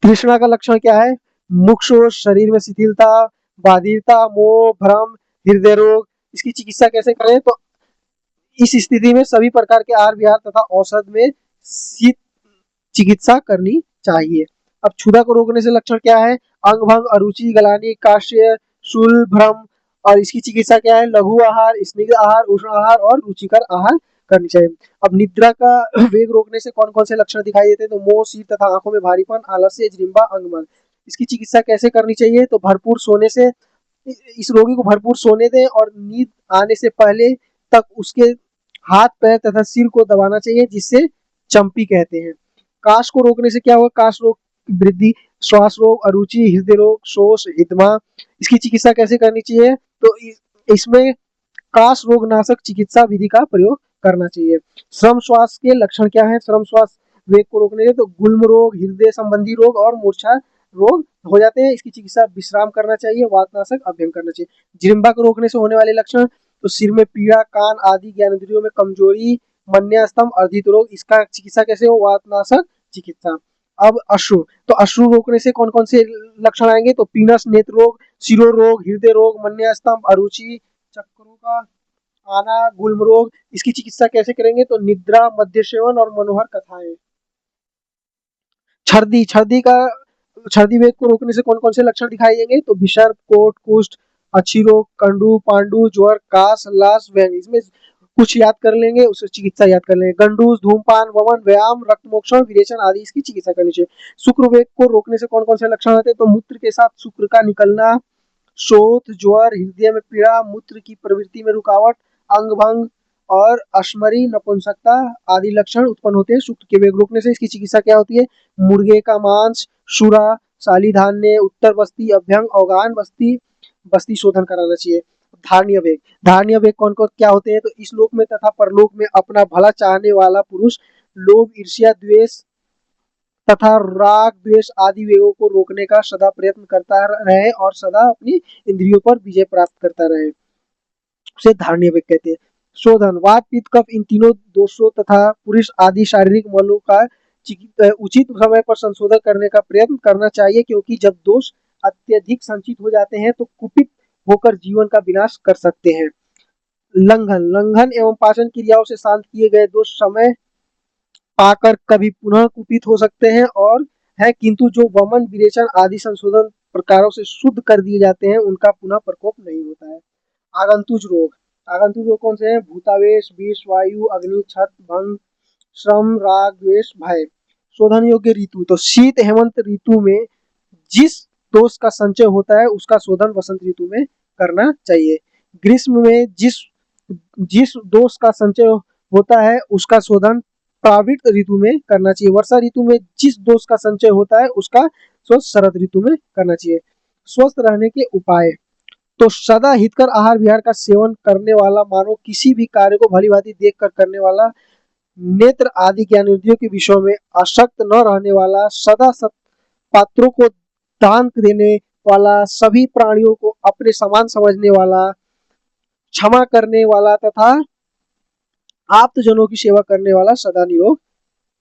तृष्णा का लक्षण क्या है, मुक्षु, शरीर में शिथिलता, बाधिरता, मोह, भ्रम, हृदय रोग। इसकी चिकित्सा कैसे करें, तो इस स्थिति में सभी प्रकार के आहार विहार तथा औषध में शीत चिकित्सा करनी चाहिए। अब क्षुधा को रोकने से लक्षण क्या है, अंग भंग, अरुचि, गलानी, काश्य, शूल, भ्रम। और इसकी चिकित्सा क्या है, लघु आहार, स्निग्ध आहार, उष्ण आहार और रुचिकर आहार करनी चाहिए। अब निद्रा का वेग रोकने से कौन कौन से लक्षण दिखाई देते हैं, तो मोह, शीत तथा आंखों में भारीपन, आलस्य, जिह्वा, अंगमन। इसकी चिकित्सा कैसे करनी चाहिए, तो भरपूर सोने से, इस रोगी को भरपूर सोने दें और नींद आने से पहले तक उसके हाथ पैर तथा सिर को दबाना चाहिए, जिससे चंपी कहते हैं। काश को रोकने से क्या होगा, काश रोग की वृद्धि, श्वास रोग, अरुचि, हृदय रोग, शोष, हिदमा। इसकी चिकित्सा कैसे करनी चाहिए, तो इसमें काश रोग नाशक चिकित्सा विधि का प्रयोग करना चाहिए। श्रम श्वास के लक्षण क्या है, श्रम श्वास वेग को रोकने के, तो गुल्म रोग, हृदय संबंधी रोग और मूर्छा रोग हो जाते हैं। इसकी चिकित्सा विश्राम करना चाहिए, वातनाशक अभ्यंग करना चाहिए। जिह्वा को रोकने से होने वाले लक्षण, तो सिर में पीड़ा, कान आदि ज्ञानेंद्रियों में कमजोरी, मन्य स्तंभ, अर्धित रोग। इसका चिकित्सा कैसे हो, वातनाशक चिकित्सा। अब अश्रु, तो अश्रु रोकने से कौन कौन से लक्षण आएंगे, तो पीनस, नेत्र रोग, शिरो रोग, हृदय रोग, मन्य स्तंभ, अरुचि, चक्करों का आना, गुल्म रोग। इसकी चिकित्सा कैसे करेंगे, तो निद्रा, मद्य सेवन और मनोहर कथाएं। छर्दी, छर्दी वेग को रोकने से कौन कौन से लक्षण दिखाई देंगे, तो विसर्प, कोट, कुष्ठ, अच्छी रोग, कंडू, पांडु, ज्वर, काश, लाश, व्यंग। इसमें कुछ याद कर लेंगे, उससे चिकित्सा याद कर लेंगे। गंडूस, धूमपान, वमन, व्यायाम, रक्त मोक्षण, विरेचन आदि इसकी चिकित्सा करनी चाहिए। शुक्र वेग को रोकने से कौन कौन से लक्षण आते हैं, तो मूत्र के साथ शुक्र का निकलना, शोथ, ज्वर, हृदय में पीड़ा, मूत्र की प्रवृत्ति में रुकावट, अंग भंग और अश्मरी, नपुंसकता आदि लक्षण उत्पन्न होते हैं शुक्र के वेग रोकने से। इसकी चिकित्सा क्या होती है, मुर्गे का मांस, शुरा, साली धान्य, उत्तर बस्ती, अभ्यंग, अवगाहन बस्ती, बस्ती शोधन कराना चाहिए। धार्य वेग, धार्य वेग कौन कौन क्या होते हैं, तो इस लोक में तथा परलोक में अपना भला चाहने वाला पुरुष लोभ, ईर्ष्या, द्वेष तथा राग द्वेष आदि वेगों को रोकने का सदा प्रयत्न करता रहे और सदा अपनी इंद्रियों पर विजय प्राप्त करता रहे, उसे धारणीय वेग कहते हैं। शोधन वात पित्त कफ इन तीनों दोषों तथा पुरुष आदि शारीरिक मलों का उचित समय पर संशोधन करने का प्रयत्न करना चाहिए, क्योंकि जब दोष अत्यधिक संचित हो जाते हैं तो कुपित होकर जीवन का विनाश कर सकते हैं। लंघन लंघन एवं पाचन क्रियाओं से शांत किए गए दोष समय पाकर कभी पुनः कुपित हो सकते हैं और है, किंतु जो वमन विरेचन आदि संशोधन प्रकारों से शुद्ध कर दिए जाते हैं उनका पुनः प्रकोप नहीं होता है। आगंतुज रोग, आगंतुक रोग कौन से हैं? भूतावेश, विष, वायु, अग्नि, छत, भंग, श्रम, राग, द्वेष, भय। शोधन योग्य ऋतु, तो शीत हेमंत ऋतु में जिस दोष का संचय होता है उसका शोधन वसंत ऋतु में करना चाहिए। ग्रीष्म में जिस जिस दोष का संचय होता है उसका शोधन प्रावृत ऋतु में करना चाहिए। वर्षा ऋतु में जिस दोष का संचय होता है उसका शोध शरद ऋतु में करना चाहिए। स्वस्थ रहने के उपाय, तो सदा हितकर आहार विहार का सेवन करने वाला मानव किसी भी कार्य को भली भांति देख कर करने वाला, नेत्र आदि ज्ञानेंद्रियों के विषयों में आसक्त न रहने वाला, सदा पात्रों को दान देने वाला, सभी प्राणियों को अपने समान समझने वाला, क्षमा करने वाला तथा आप्तजनों की सेवा करने वाला सदा निरोग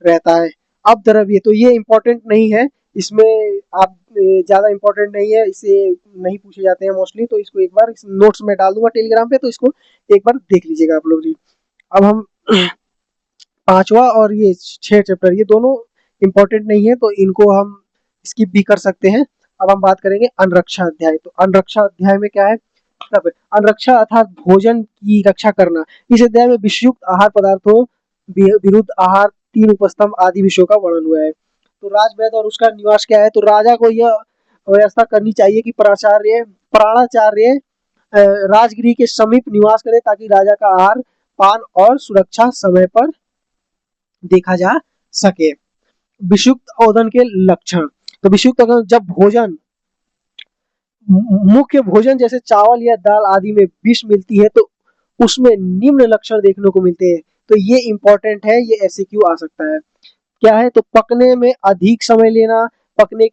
रहता है। अब द्रव्य, तो ये इंपॉर्टेंट नहीं है, इसमें आप ज्यादा इंपॉर्टेंट नहीं है, इसे नहीं पूछे जाते हैं मोस्टली, तो इसको एक बार नोट्स में डाल दूंगा टेलीग्राम पे, तो इसको एक बार देख लीजिएगा आप लोग जी। अब हम पांचवा और ये 6 चैप्टर ये दोनों इंपॉर्टेंट नहीं है तो इनको हम स्किप भी कर सकते हैं। अब हम बात करेंगे अनरक्षा अध्याय। तो अनरक्षा अध्याय में क्या है? अनरक्षा अर्थात भोजन की रक्षा करना। इस अध्याय में विषयुक्त आहार पदार्थों विरुद्ध आहार, तीन उपस्तंभ आदि विषयों का वर्णन हुआ है। तो राजवैद्य और उसका निवास क्या है? तो राजा को यह व्यवस्था करनी चाहिए कि प्राणाचार्य राजगृह के समीप निवास करे ताकि राजा का आहार पान और सुरक्षा समय पर देखा जा सके। विषुक्त औदन के लक्षण, तो विषुक्त औदन जब भोजन मुख्य भोजन जैसे चावल या दाल आदि में विष मिलती है तो उसमें निम्न लक्षण देखने को मिलते हैं। तो ये इंपॉर्टेंट है, ये ऐसे क्यों आ सकता है? क्या है? तो पकने में अधिक समय लेना, पकने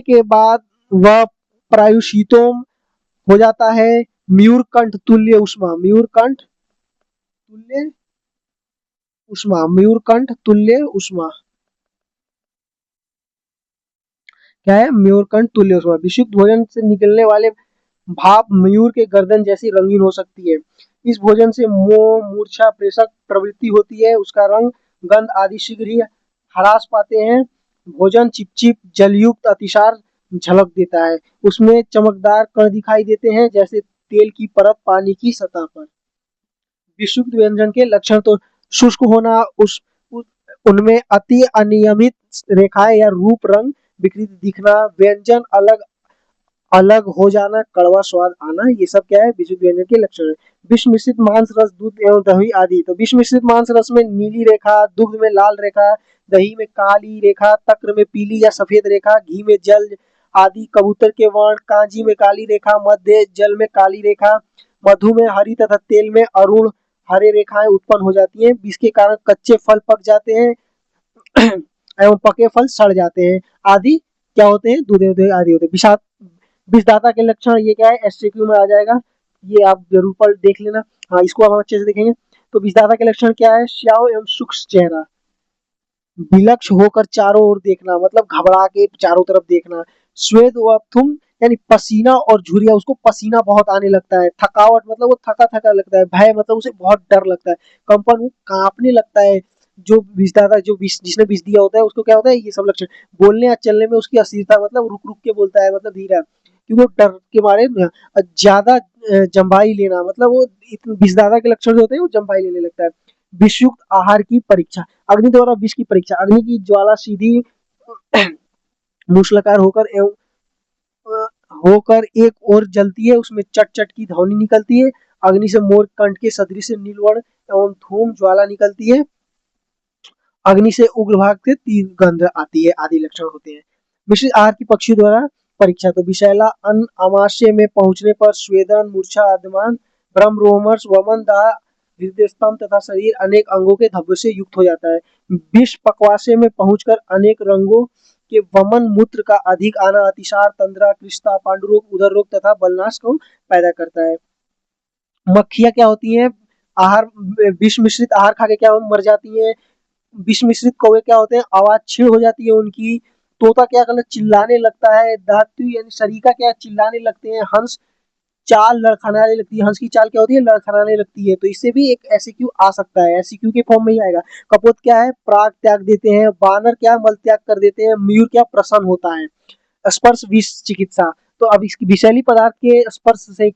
के बाद वह प्रायुशीतोम हो जाता है, म्यूरकंठ तुल्य उष्मा, म्यूरकंठ तुल्य उष्मा क्या है? म्यूरकंठ तुल्य उष्मा। विशुद्ध भोजन से निकलने वाले भाप मयूर के गर्दन जैसी रंगीन हो सकती है। इस भोजन से मोह, मूर्छा, प्रेषक प्रवृत्ति होती है। उसका रंग, गंध आदि शीघ्र ही ह्रास पाते हैं। भोजन चिपचिप जलयुक्त अतिसार झलक देता है। उसमें चमकदार कण दिखाई देते हैं जैसे तेल की परत पानी की सतह पर। विशुद्ध व्यंजन के लक्षण, तो शुष्क होना, उनमें अति अनियमित रेखाएं या रूप रंग विकृत दिखना, व्यंजन अलग अलग हो जाना, कड़वा स्वाद आना, ये सब क्या है? विशुद्ध व्यंजन के लक्षण है। विष मिश्रित मांस रस, दूध एवं दही आदि, तो विष मिश्रित मांस रस में नीली रेखा, दुग्ध में लाल रेखा, दही में काली रेखा, तक्र में पीली या सफेद रेखा, घी में जल आदि, कबूतर के वर्ण, कांजी में काली रेखा, मध्य जल में काली रेखा, मधु में हरी तथा तेल में अरुण हरे रेखाएं उत्पन्न हो जाती हैं। विष के कारण कच्चे फल पक जाते हैं एवं पके फल सड़ जाते हैं आदि क्या होते हैं? दूधे आदि होते हैं। विषदाता के लक्षण, ये क्या है? एससीक्यू में आ जाएगा, ये आप जरूर पर देख लेना। हाँ, इसको हम अच्छे से देखेंगे। तो विषदाता के लक्षण क्या है? श्याव एवं सूक्ष्म चेहरा, विलक्ष होकर चारों ओर देखना, मतलब घबरा के चारों तरफ देखना, श्वेत व थुम यानी पसीना और झुर्रियां, उसको पसीना बहुत आने लगता है, थकावट मतलब वो थका थका लगता है, भय मतलब उसे बहुत डर लगता है, कंपन वो कांपने लगता है। जो विषदाता जो विष जिसने विष दिया होता है उसको क्या होता है? ये सब लक्षण। बोलने या चलने में उसकी अस्थिरता, मतलब रुक रुक के बोलता है, मतलब धीरा, क्योंकि वो डर के मारे ज्यादा जम्भाई लेना, मतलब वो विषदाता के लक्षण जो होते हैं वो जम्भाई लेने लगता है। विषयुक्त आहार की परीक्षा, अग्नि द्वारा विष की परीक्षा। अग्नि की ज्वाला सीधी मूसलाकार होकर एक और जलती है, उसमें चट चट की ध्वनि निकलती है। अग्नि से मोर कंठ के सदृश नीलवर्ण एवं धूम ज्वाला निकलती है। अग्नि से उग्र भाग से तीव्र गंध आती है आदि लक्षण होते हैं। मिश्रित आहार की पक्षियों द्वारा परीक्षा, तो विषैला अन्न अमाशय में पहुंचने पर स्वेदन, मूर्छा, आदमान, भ्रम, रोमहर्ष, वमन, दाह हृदय स्तंभ तथा शरीर अनेक अंगों के धब्बों से युक्त हो जाता है। विष पक्वाशय में पहुंचकर अनेक रंगों के वमन मूत्र का अधिक आना अतिसार, तंद्रा, कृष्णा, पांडुरोग, उदर रोग तथा बलनाश को पैदा करता है। मक्खियां क्या होती हैं, आहार विष मिश्रित आहार खा के क्या मर जाती हैं। विष मिश्रित कौवे क्या होते हैं, आवाज छीड़ हो जाती है उनकी। तोता क्या करना चिल्लाने लगता है। धातु यानी सरीका क्या चिल्लाने लगते हैं। हंस चाल लड़खड़ाने लगती है। हंस की चाल क्या होती है, लड़खड़ाने लगती है। तो इससे भी एक एसक्यू आ सकता है, एसक्यू के फॉर्म में ही आएगा। कपोत क्या है, प्राग त्याग देते हैं। बानर क्या मल त्याग कर देते हैं। मयूर क्या प्रसन्न होता है। स्पर्श विष चिकित्सा, तो अब इसकी विषैली पदार्थ के स्पर्श से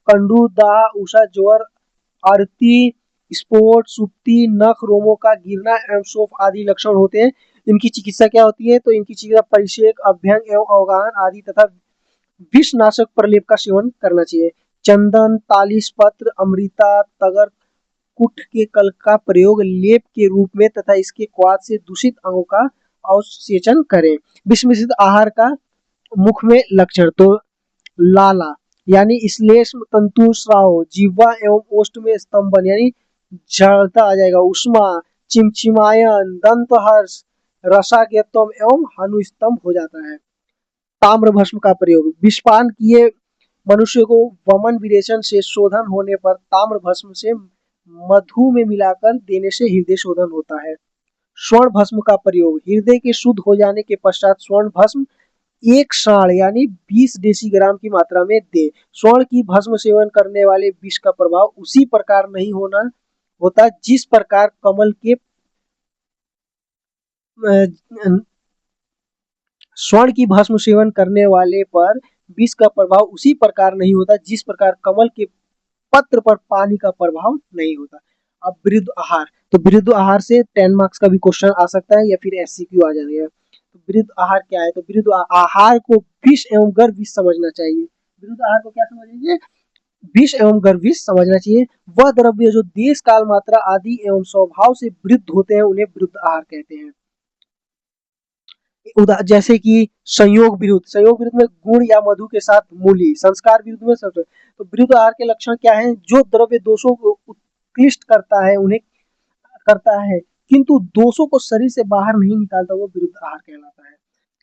कंडू, दाह, उषा, ज्वर, आरती, स्फोट, सुप्ति, नख, रोमों का गिरना एवं शोफ आदि लक्षण होते हैं। इनकी चिकित्सा क्या होती है, तो इनकी चिकित्सा परिषेक, अभ्यंग एवं अवगाहन आदि तथा विषनाशक प्रलेप का सेवन करना चाहिए। चंदन, तालिस पत्र, अमृता, तगर, कुट के कल का प्रयोग लेप के रूप में तथा इसके क्वाथ से दूषित अंगों का अवसेचन करें। विष मिश्रित आहार का मुख में लक्षण, तो लाला यानी श्लेष्म तंतु स्राव, जिह्वा एवं ओष्ठ में स्तंभन यानी जड़ता आ जाएगा। उष्मा, चिमचिमायन, दंत हर्ष, रसाज्ञत्वम एवं हनुस्तंभ हो जाता है। ताम्र भस्म का प्रयोग, विषपान किए मनुष्य को वमन विरेचन से शोधन होने पर ताम्र भस्म से मधु में मिलाकर देने से हृदय शोधन होता है। स्वर्ण भस्म का प्रयोग, हृदय के शुद्ध हो जाने के पश्चात स्वर्ण भस्म एक साढ़ यानी 20 डेसीग्राम की मात्रा में दे। स्वर्ण की भस्म सेवन करने वाले विष का प्रभाव उसी प्रकार नहीं होता जिस प्रकार कमल के स्वर्ण की भस्म सेवन करने वाले पर विष का प्रभाव उसी प्रकार नहीं होता जिस प्रकार कमल के पत्र पर पानी का प्रभाव नहीं होता। अब विरुद्ध आहार, तो विरुद्ध आहार से 10 मार्क्स का भी क्वेश्चन आ सकता है या फिर एससीक्यू आ जाएगा। तो विरुद्ध आहार क्या है, तो विरुद्ध आहार को विष एवं गर्भ विष समझना चाहिए। विरुद्ध आहार को क्या समझेंगे, विष एवं गर्भ विष समझना चाहिए। वह द्रव्य जो देश काल मात्रा आदि एवं स्वभाव से विरुद्ध होते हैं उन्हें विरुद्ध आहार कहते हैं। जैसे कि संयोग विरुद्ध में गुण या मधु के साथ मूली, संस्कार विरुद्ध में सत्व। तो विरुद्ध आहार के लक्षण क्या हैं, जो द्रव्य दोषों को उत्कृष्ट करता है उन्हें करता है किंतु दोषों को शरीर से बाहर नहीं निकालता, वो विरुद्ध आहार कहलाता है।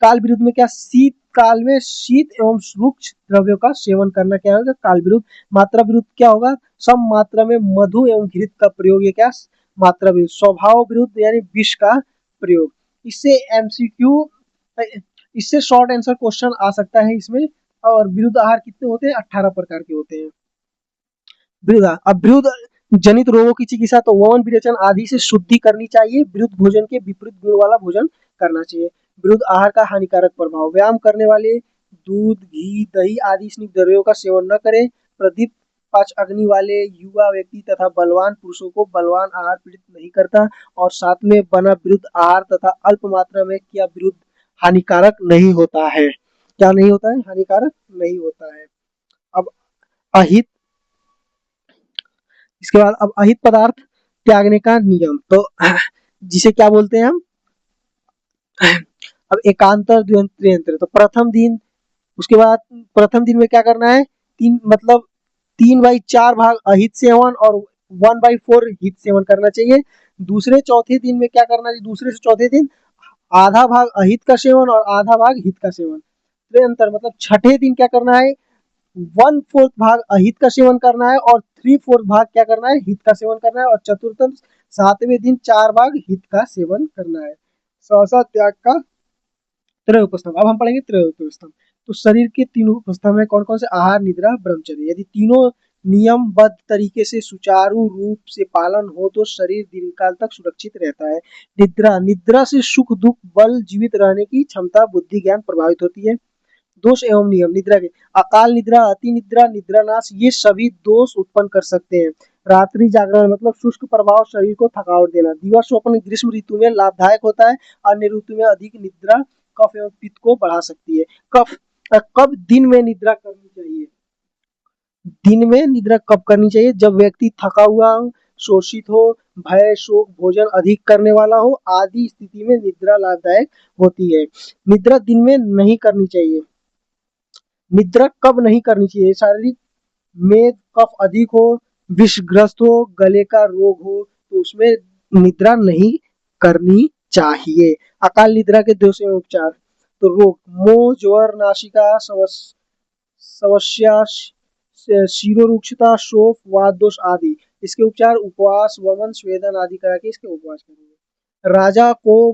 काल विरुद्ध में क्या, शीत काल में शीत एवं सूक्ष्म द्रव्यों का सेवन करना क्या होगा, काल विरुद्ध। मात्रा विरुद्ध क्या होगा, सम मात्रा में मधु एवं घृत का प्रयोग, ये क्या मात्रा विरुद्ध। स्वभाव विरुद्ध यानी विष का प्रयोग। इससे एमसीक्यू, इससे शॉर्ट आंसर क्वेश्चन आ सकता है इसमें। और विरुद्ध आहार कितने होते हैं, 18 प्रकार के होते हैं। विरुद्ध, अब विरुद्ध जनित रोगों की चिकित्सा, तो वमन विरेचन आदि से शुद्धि करनी चाहिए। विरुद्ध भोजन के विपरीत गुण वाला भोजन करना चाहिए। विरुद्ध आहार का हानिकारक प्रभाव, व्यायाम करने वाले दूध, घी, दही आदि स्निग्ध द्रव्यों का सेवन न करें। प्रदीप पांच अग्नि वाले युवा व्यक्ति तथा बलवान पुरुषों को बलवान आहार पीड़ित नहीं करता। और साथ में बना विरुद्ध आहार तथा अल्प मात्रा में किया विरुद्ध हानिकारक नहीं होता है। क्या नहीं होता है, हानिकारक नहीं होता है। अब अहित, इसके बाद अब अहित पदार्थ त्यागने का नियम, तो जिसे क्या बोलते हैं हम, अब एकांतर द्वयंत्र। तो प्रथम दिन, उसके बाद प्रथम दिन में क्या करना है, तीन मतलब 3/4 भाग अहित सेवन और 1/4 हित सेवन करना चाहिए। दूसरे चौथे दिन में क्या करना चाहिए, दूसरे से चौथे दिन आधा भाग अहित का सेवन और आधा भाग हित का सेवन। अंतर मतलब छठे दिन क्या करना है, 1/4 भाग अहित का सेवन करना है और 3/4 भाग क्या करना है, हित का सेवन करना है। और चतुर्थम सातवें दिन 4 भाग हित का सेवन करना है। सहसा त्याग का त्रय उपस्तंभ। अब हम पढ़ेंगे त्रय उपस्तंभ। तो शरीर के तीनों उपस्तंभ में कौन कौन से, आहार, निद्रा, ब्रह्मचर्य। यदि तीनों नियमबद्ध तरीके से सुचारू रूप से पालन हो तो शरीर दीर्घकाल तक सुरक्षित रहता है। निद्रा, निद्रा से सुख दुख बल जीवित रहने की क्षमता बुद्धि ज्ञान प्रभावित होती है। दोष एवं नियम निद्रा के, अकाल निद्रा, अति निद्रा, निद्रानाश, ये सभी दोष उत्पन्न कर सकते हैं। रात्रि जागरण मतलब शुष्क प्रभाव, शरीर को थकावट देना। दिवस स्वप्न ग्रीष्म ऋतु में लाभदायक होता है, अन्य ऋतु में अधिक निद्रा कफ एवं पित्त को बढ़ा सकती है। कब दिन में निद्रा करनी चाहिए, दिन में निद्रा कब करनी चाहिए, जब व्यक्ति थका हुआ हो, शोषित हो, भय शोक भोजन अधिक करने वाला हो आदि स्थिति में निद्रा लाभदायक होती है। निद्रा दिन में नहीं करनी चाहिए। निद्रा कब नहीं करनी चाहिए, शारीरिक में कफ अधिक हो, विषग्रस्त हो, गले का रोग हो तो उसमें निद्रा नहीं करनी चाहिए। अकाल निद्रा के दोष एवं उपचार। तो रोग मोह, ज्वर, नासिका समस्या, शिरोरुक्षता, शोफ, वात दोष आदि। इसके उपचार उपवास, वमन, स्वेदन आदि करा के इसके उपवास करेंगे। राजा को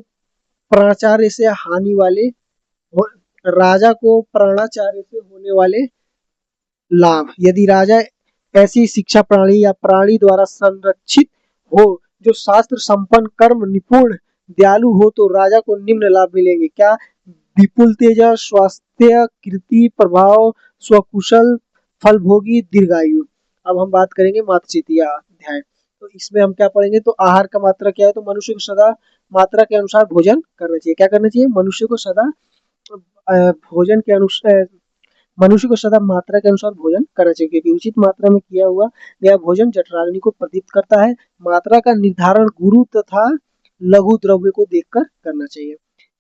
प्राणाचार्य से हानि वाले राजा को प्राणाचार्य से होने वाले लाभ। यदि राजा ऐसी शिक्षा प्रणाली या प्राणी द्वारा संरक्षित हो जो शास्त्र संपन्न, कर्म निपुण, दयालु हो तो राजा को निम्न लाभ मिलेंगे। क्या? विपुल तेजस, स्वास्थ्य, कीर्ति, प्रभाव, स्वकुशल, फलभोगी, दीर्घायु। अब हम बात करेंगे मातृचितिया अध्याय। तो इसमें हम क्या पढ़ेंगे? तो आहार का मात्रा क्या है? तो मनुष्य को सदा मात्रा के अनुसार भोजन करना चाहिए। क्या करना चाहिए? मनुष्य को सदा भोजन के अनुसार मनुष्य को सदा मात्रा के अनुसार भोजन करना चाहिए, क्योंकि उचित मात्रा में किया हुआ यह भोजन जठराग्नि को प्रदीप्त करता है। मात्रा का निर्धारण गुरु तथा लघु द्रव्य को देखकर करना चाहिए।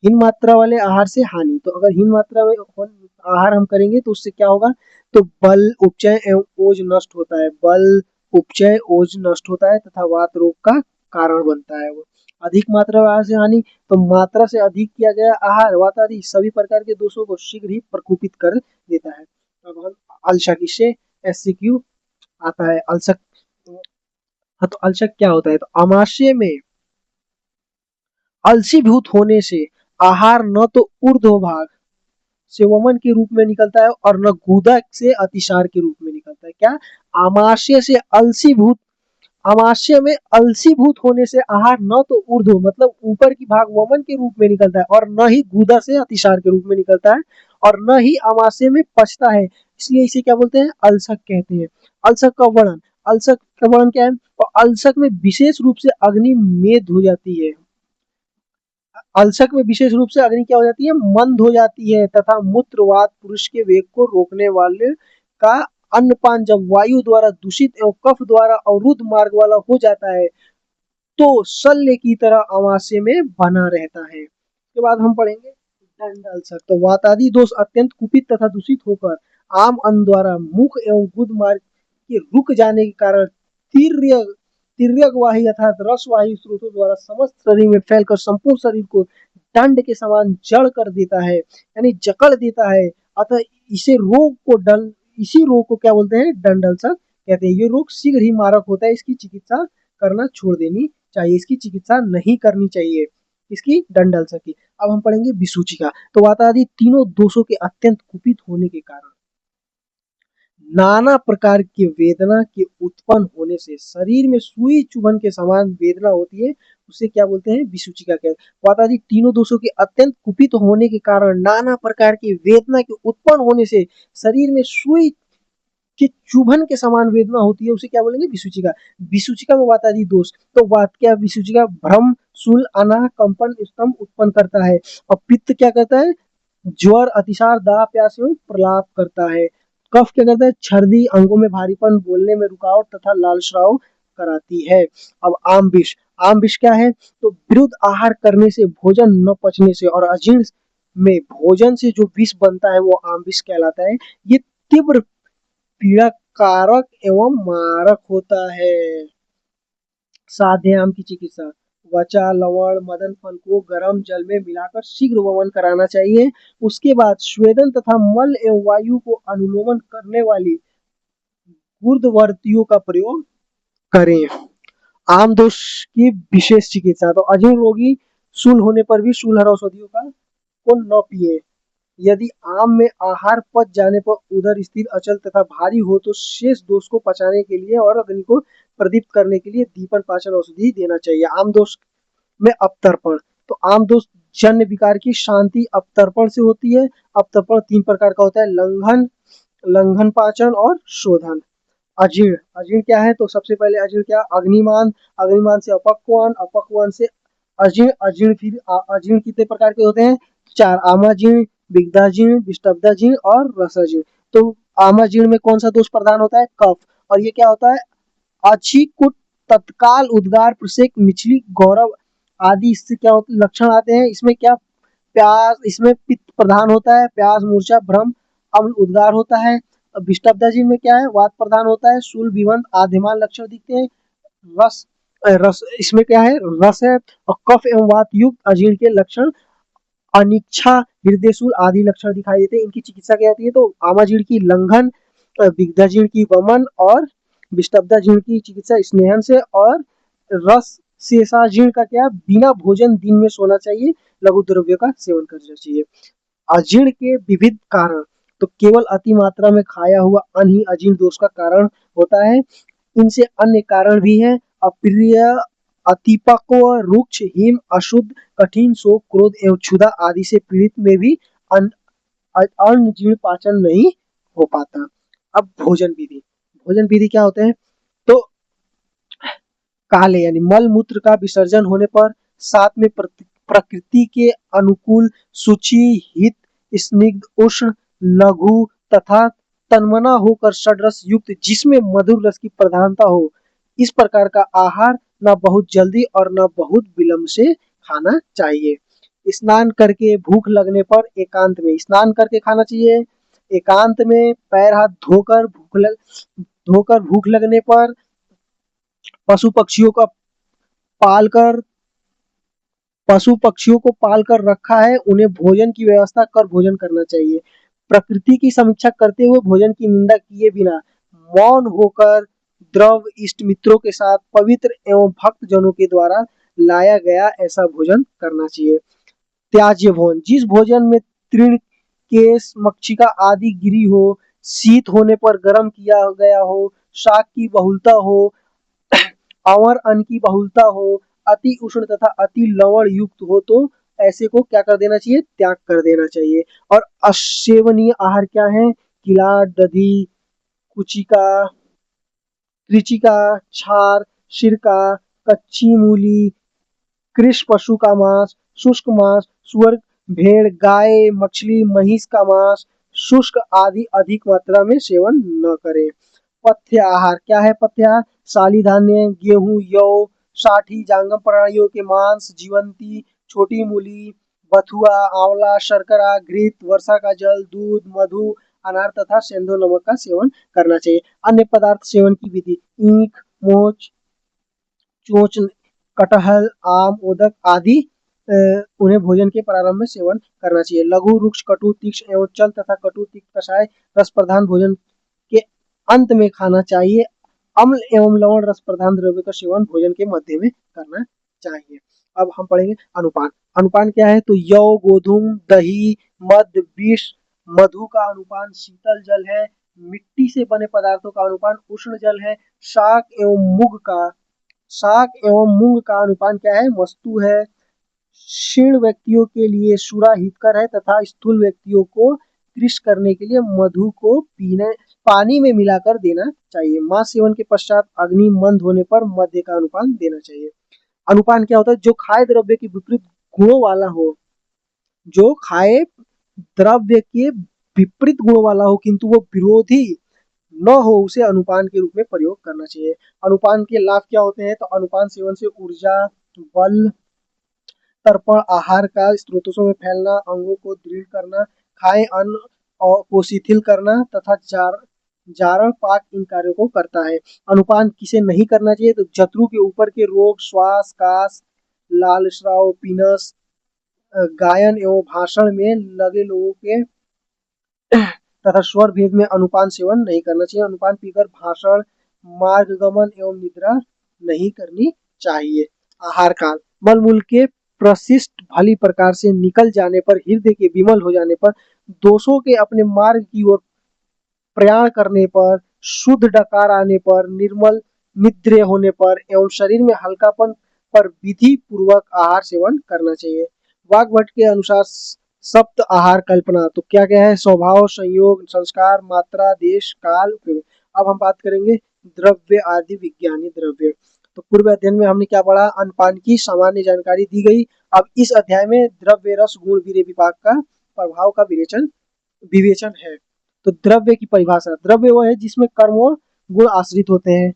हीन मात्रा वाले आहार से हानि। तो अगर हीन मात्रा में आहार हम करेंगे तो उससे क्या होगा? तो बल, उपचय एवं ओज नष्ट होता है। बल, उपचय, ओज नष्ट होता है तथा वात रोग का कारण बनता है वो। अधिक मात्रा आहार से हानि। तो मात्रा से अधिक किया गया आहार वात आदि सभी प्रकार के दोषों को शीघ्र ही प्रकोपित कर देता है। अब हम अल्शक, इससे एससीक्यू आता है। अल्शक, हाँ तो अल्शक क्या होता है? तो आमाशय में अलसीभूत होने से आहार न तो ऊर्ध्व भाग से वमन के रूप में निकलता है और न गुदा से अतिसार के रूप में निकलता है। क्या? आमाशय से अलसीभूत आमाशय में अलसीभूत होने से आहार न तो ऊर्ध्व मतलब ऊपर की भाग वमन के रूप में निकलता है और न ही गुदा से अतिसार के रूप में निकलता है और न ही आमाशय में पचता है। इसलिए इसे क्या बोलते हैं? अल्सक कहते हैं। अल्सक का वर्णन। अल्सक का वर्णन क्या है? और अल्सक में विशेष रूप से अग्नि मेद हो जाती है। अल्सक में विशेष रूप से अग्नि क्या हो जाती है? मंद हो जाती है तथा मूत्रवात पुरुष के वेग को रोकने वाले का अन्नपान जब वायु द्वारा दूषित एवं कफ द्वारा अवरुद्ध मार्ग वाला हो जाता है तो शल्य की तरह आमाशय में बना रहता है। उसके बाद हम पढ़ेंगे दंड अल्सर। तो वातादि दोष अत्यंत कुपित तथा दूषित होकर आम अन्न द्वारा मुख एवं गुद मार्ग के रुक जाने के कारण तीर्य तिर्यकवाही अर्थात रसवाही स्रोतों द्वारा समस्त शरीर में फैलकर संपूर्ण शरीर को दंड के समान जड़ कर देता है, यानी जकड़ देता है। अतः इसे रोग को दंड इसी रोग को क्या बोलते हैं? दंड अल्सर कहते हैं। ये रोग शीघ्र ही मारक होता है। इसकी चिकित्सा करना छोड़ देनी चाहिए। इसकी चिकित्सा नहीं करनी चाहिए। इसकी दंड अल्सर की। अब हम पढ़ेंगे विसूचिका। तो वातादि तीनों दोषों के अत्यंत कुपित होने के कारण नाना प्रकार की वेदना के उत्पन्न होने से शरीर में सुई चुभन के समान वेदना होती है, उसे क्या बोलते हैं? विसूचिका कहते हैं। वातादि तीनों दोषों के अत्यंत कुपित होने के कारण नाना प्रकार की वेदना के उत्पन्न होने से शरीर में सुई के चुभन के समान वेदना होती है, उसे क्या बोलेंगे? विसूचिका। विसूचिका में वातादि दोष। तो वात क्या? विसूचिका भ्रम, शूल, अनाह, कंपन, स्तंभ उत्पन्न करता है। और पित्त क्या करता है? ज्वर, अतिसार, दाह, प्यास एवं प्रलाप करता है। कफ क्या करता है? छर्दी, अंगों में भारीपन, बोलने में रुकावट तथा लालस्राव कराती है। अब आम विष। आम विष क्या है? तो विरुद्ध आहार करने से, भोजन न पचने से और अजीर्ण में भोजन से जो विष बनता है वो आम विष कहलाता है। ये तीव्र पीड़ा कारक एवं मारक होता है। साध्य आम की चिकित्सा। वचा, लवण, मदन फल को गर्म जल में मिलाकर शीघ्र वमन कराना चाहिए। उसके बाद स्वेदन तथा मल एवं वायु को अनुलोमन करने वाली ऊर्ध्ववर्तियों का प्रयोग करें। आम दोष की विशेष चिकित्सा। तो अजीर्ण रोगी शूल होने पर भी शूलहर औषधियों का को न पिए। यदि आम में आहार पच जाने पर उदर स्थिर, अचल तथा भारी हो तो शेष दोष को पचाने के लिए और अग्नि को प्रदीप्त करने के लिए दीपन पाचन औषधि देना चाहिए। आम दोष में अपतर्पण। तो आम दोष जन्य विकार की शांति अपतर्पण से होती है। अपतर्पण तीन प्रकार का होता है: लंघन, लंघन पाचन और शोधन। अजीर्ण। अजीर्ण क्या है? तो सबसे पहले अजीर्ण क्या? अग्निमान, अग्निमान से अपक्वान, अपक्वान से अजीर्ण, अजीर्ण फिर अजीर्ण कितने प्रकार के होते हैं? चार: आमाजीर्ण, विगदाजीर्ण, विष्टब्दाजीर्ण और रसाजीर्ण। तो आमाजीर्ण में कौन सा दोष प्रधान होता है? कफ। और ये क्या होता है? अछीकुट, तत्काल उद्गार, प्रसेक, मिचली, गौरव आदि इससे क्या होते लक्षण आते हैं। इसमें क्या? प्यास, इसमें पित्त प्रधान होता है। प्यास, मूर्छा, भ्रम, अम्ल उद्गार होता है। विष्टब्दाजीन में क्या है, वात प्रधान होता है, शूल विबंध आद्यमान लक्षण दिखते हैं। रस रस इसमें क्या है, रस है, और कफ एवं वात युक्त अजीर्ण के लक्षण अनिच्छा हृदयशूल आदि लक्षण दिखाई देते हैं। इनकी चिकित्सा क्या होती है, तो आमाजीर्ण की लंघन, विग्धाजीर्ण की वमन और विष्टब्दाजीर्ण की चिकित्सा स्नेहन से, और रस शेषाजीर्ण का क्या, बिना भोजन दिन में सोना चाहिए, लघु द्रव्यों का सेवन करना चाहिए। अजीर्ण के विविध कारण, तो केवल अति मात्रा में खाया हुआ अन्न ही अजीर्ण दोष का कारण होता है। इनसे अन्य कारण भी हैं, अप्रिय, अतिपक्व, रुक्ष, हिम, अशुद्ध, कठिन, शोक, क्रोध एवं क्षुधा आदि से पीड़ित में भी अन्न जीर्ण पाचन नहीं हो पाता। अब भोजन विधि, भोजन विधि क्या होते हैं, तो काले यानी मल मूत्र का विसर्जन होने पर, साथ में प्रकृति के अनुकूल शुचि, हित, स्निग्ध, उष्ण, लघु तथा तन्मना होकर षड्रस युक्त, जिसमें मधुर रस की प्रधानता हो, इस प्रकार का आहार न बहुत जल्दी और न बहुत विलंब से खाना चाहिए। स्नान करके भूख लगने पर एकांत में स्नान करके खाना चाहिए। एकांत में पैर हाथ धोकर भूख लगने पर, पशु पक्षियों का पालकर पशु पक्षियों को पाल कर रखा है, उन्हें भोजन की व्यवस्था कर भोजन करना चाहिए। प्रकृति की समीक्षा करते हुए भोजन की निंदा किए बिना मौन होकर द्रव इष्ट मित्रों के साथ पवित्र एवं भक्त जनों के द्वारा लाया गया ऐसा भोजन करना चाहिए। त्याज्य भोजन, जिस भोजन में तृण, केश, मक्षिका आदि गिरी हो, शीत होने पर गर्म किया गया हो, शाक की बहुलता हो, अवर अन्न की बहुलता हो, अति उष्ण तथा अति लवण युक्त हो, तो ऐसे को क्या कर देना चाहिए, त्याग कर देना चाहिए। और असेवनीय आहार क्या है, किलाट, दधी, कुचिका, त्रिचिका, छार, सिरका, कच्ची मूली, कृष पशु का मांस, शुष्क मांस, सुअर, भेड़, गाय, मछली, महिष का मांस, शुष्क आदि अधिक मात्रा में सेवन न करें। पथ्य आहार क्या है, पथ्य आहार साली धान्य, गेहूं, यौ, साठी, जांगम प्राणियों के मांस, जीवंती, छोटी मूली, बथुआ, आंवला, शर्करा, घृत, वर्षा का जल, दूध, मधु, अनार तथा सेंधो नमक का सेवन करना चाहिए। अन्य पदार्थ सेवन की विधि, ईख, मोच, चोंच, कटहल, आम, उदक आदि उन्हें भोजन के प्रारंभ में सेवन करना चाहिए। लघु, रुक्ष, कटु, तीक्ष्ण एवं चल तथा कटु तिक्त कषाय रस प्रधान भोजन के अंत में खाना चाहिए। अम्ल एवं लवण रस प्रधान द्रव्य का सेवन भोजन के मध्य में करना चाहिए। अब हम पढ़ेंगे अनुपान। अनुपान क्या है, तो यौ, गोधूम, दही, मध, विष, मधु का अनुपान शीतल जल है। मिट्टी से बने पदार्थों का अनुपान उष्ण जल है। शाक एवं मूंग का शाक एवं मूंग का अनुपान क्या है, वस्तु है। क्षीण व्यक्तियों के लिए सूरा हितकर है तथा स्थूल व्यक्तियों को कृष करने के लिए मधु को पीने पानी में मिलाकर देना चाहिए। मांस सेवन के पश्चात अग्नि मंद होने पर मध्य का अनुपान देना चाहिए। अनुपान क्या होता है, जो खाए द्रव्य के विपरीत गुणों वाला हो, जो खाए द्रव्य के विपरीत गुणों वाला हो किंतु वो विरोधी न हो, उसे अनुपान के रूप में प्रयोग करना चाहिए। अनुपान के लाभ क्या होते हैं, तो अनुपान सेवन से ऊर्जा, बल, तर्पण, आहार का स्रोतों में फैलना, अंगों को दृढ़ करना, खाए अन्न और को शिथिल करना तथा जारण पाक इन कार्यों को करता है। अनुपान किसे नहीं करना चाहिए, तो जत्रु के ऊपर के रोग, श्वास, कास, लाल स्राव, पीनस, गायन एवं भाषण में लगे लोगों के तथा स्वर भेद में अनुपान सेवन नहीं करना चाहिए। अनुपान पीकर भाषण, मार्गगमन एवं निद्रा नहीं करनी चाहिए। आहार काल, मल मूल के प्रशिष्ट भली प्रकार से निकल जाने पर, हृदय के विमल हो जाने पर, दोषों के अपने मार्ग की ओर प्रयाण करने पर, शुद्ध डकार आने पर, निर्मल निद्र होने पर एवं शरीर में हल्कापन पर विधि पूर्वक आहार सेवन करना चाहिए। वाग्भट के अनुसार सप्त आहार कल्पना, तो क्या क्या है, स्वभाव, संयोग, संस्कार, मात्रा, देश, काल, उपयोग। अब हम बात करेंगे द्रव्य आदि विज्ञानी द्रव्य। तो पूर्व अध्ययन में हमने क्या पढ़ा, अन्नपान की सामान्य जानकारी दी गई। अब इस अध्याय में द्रव्य रस गुण वीर्य विभाग का प्रभाव का विवेचन है। तो द्रव्य की परिभाषा, द्रव्य वह है जिसमें कर्म और गुण आश्रित होते हैं।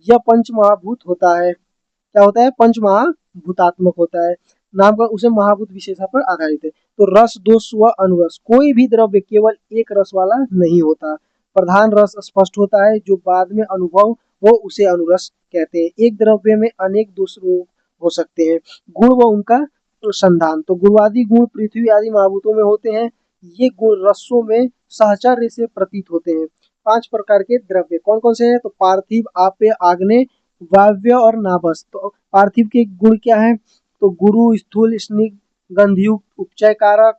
यह पंच महाभूत होता है, क्या होता है, पंच महाभूतात्मक होता है। नाम का उसे महाभूत विशेषता पर आधारित है। तो रस, दोष व अनुरस, कोई भी द्रव्य केवल एक रस वाला नहीं होता, प्रधान रस स्पष्ट होता है, जो बाद में अनुभव हो उसे अनुरस कहते हैं। एक द्रव्य में अनेक दूसरे हो सकते हैं। गुण व उनका संधान, तो गुणादि गुण पृथ्वी आदि महाभूतों में होते हैं। ये गुण रसों में सहचर्य से प्रतीत होते हैं। 5 प्रकार के द्रव्य कौन कौन से हैं? तो पार्थिव, आप्य, आग्नेय, वायव्य और नाभस। तो पार्थिव के गुण क्या है? तो गुरु, स्थूल, स्निग्ध, गंधयुक्त, उपचय कारक।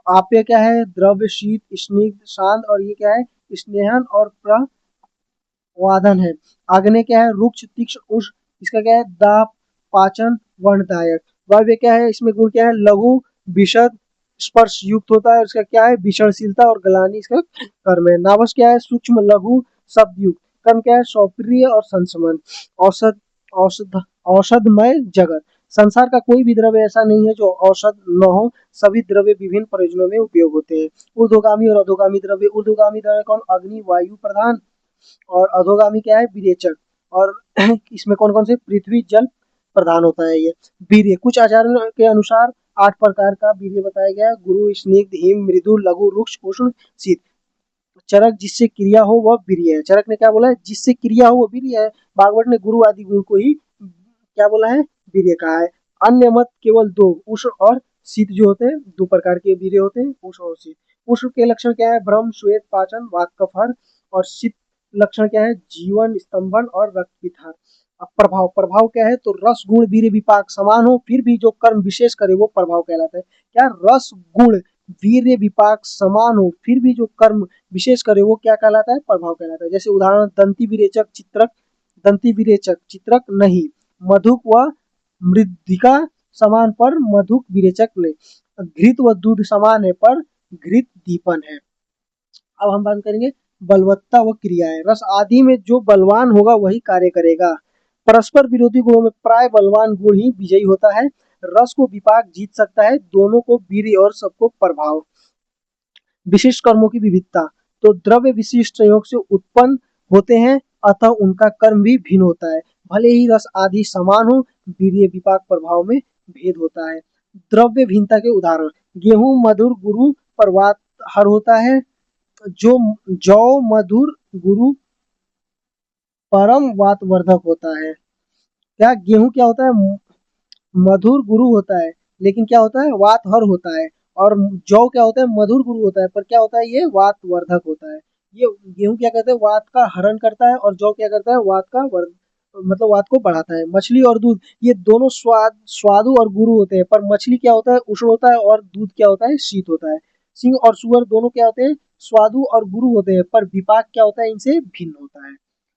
आप्य क्या है? द्रव्य, शीत, स्निग्ध, शांत, और ये क्या है? स्नेहन और प्रवादन है। आग्नेय क्या है? रुक्ष, तीक्ष्ण, उष्ण। इसका क्या है? दाह, पाचन, वर्णदायक। वायव्य क्या है? इसमें गुण क्या है? लघु, विशद, स्पर्श युक्त होता है। इसका क्या है? विषणशीलता और गलानी इसका कर्म है। नाभस क्या है? सूक्ष्म, लघु, शब्द युक्त। कर्म क्या है? स्वप्रिय और संशमन। औषध, औषध, औषधमय जगत। संसार का कोई भी द्रव्य ऐसा नहीं है जो औषध न हो। सभी द्रव्य विभिन्न प्रयोजनों में उपयोग होते हैं। ऊर्ध्वगामी और अधोगामी द्रव्य। ऊर्ध्वगामी द्रव्य कौन? अग्नि, वायु प्रधान। और अधोगामी क्या है? विरेचक। और इसमें कौन कौन से? पृथ्वी, जल प्रधान होता है ये। वीर्य, कुछ आचार्यों के अनुसार 8 प्रकार का वीर्य बताया गया है। गुरु, स्निग्ध, हिम, मृदु, लघु, रुक्ष, उष्ण, शीत। चरक, जिससे क्रिया हो वह वीर्य है। चरक ने क्या बोला है? जिससे क्रिया हो वो वीर्य है। भागवत ने गुरु आदि गुण को ही क्या बोला है? वीर्य कहा है। अन्य मत केवल 2, उष्ण और शीत जो होते हैं, 2 प्रकार के वीर्य होते हैं, उष्ण और शीत। उष्ण के लक्षण क्या है? भ्रम, श्वेत, पाचन, वात, कफर। और शीत लक्षण क्या है? जीवन, स्तंभन और रक्त पित्त। अब प्रभाव, प्रभाव क्या है? तो रस गुण वीर्य विपाक समान हो फिर भी जो कर्म विशेष करे वो प्रभाव कहलाता है। क्या? रस गुण वीर्य विपाक समान हो फिर भी जो कर्म विशेष करे वो क्या कहलाता है? प्रभाव कहलाता है। जैसे उदाहरण, दंती विरेचक चित्रक, दंती विरेचक चित्रक नहीं। मधुक व मृद्दिका समान पर मधुक विरेचक नहीं। घृत व दूध समान है पर घृत दीपन है। अब हम बात करेंगे बलवत्ता व क्रियाएं। रस आदि में जो बलवान होगा वही कार्य करेगा। परस्पर विरोधी गुणों में प्राय बलवान गुण ही विजयी होता है। रस को विपाक जीत सकता है, दोनों को वीर्य और सबको प्रभाव। विशिष्ट कर्मों की विविधता, तो द्रव्य विशिष्ट संयोग से उत्पन्न होते हैं, अतः उनका कर्म भी भिन्न होता है। भले ही रस आदि समान हो, वीर्य विपाक प्रभाव में भेद होता है। द्रव्य भिन्नता के उदाहरण, गेहूं मधुर गुरु पर वात हर होता है। जो जौ मधुर गुरु परम वातवर्धक होता है। क्या? गेहूं क्या होता है? मधुर गुरु होता है, लेकिन क्या होता है? वात हर होता है। और जौ क्या होता है? मधुर गुरु होता है, पर क्या होता है? ये वात वर्धक होता है। ये गेहूं क्या करता है? वात का हरण करता है, और जौ क्या करता है? वात का वर्ध मतलब वात को बढ़ाता है। मछली और दूध, ये दोनों स्वादु और गुरु होते हैं, पर मछली क्या होता है? उष्ण होता है, और दूध क्या होता है? शीत होता है। सिंह और सुअर दोनों क्या होते हैं? स्वादु और गुरु होते हैं, पर विपाक क्या होता है? इनसे भिन्न होता है।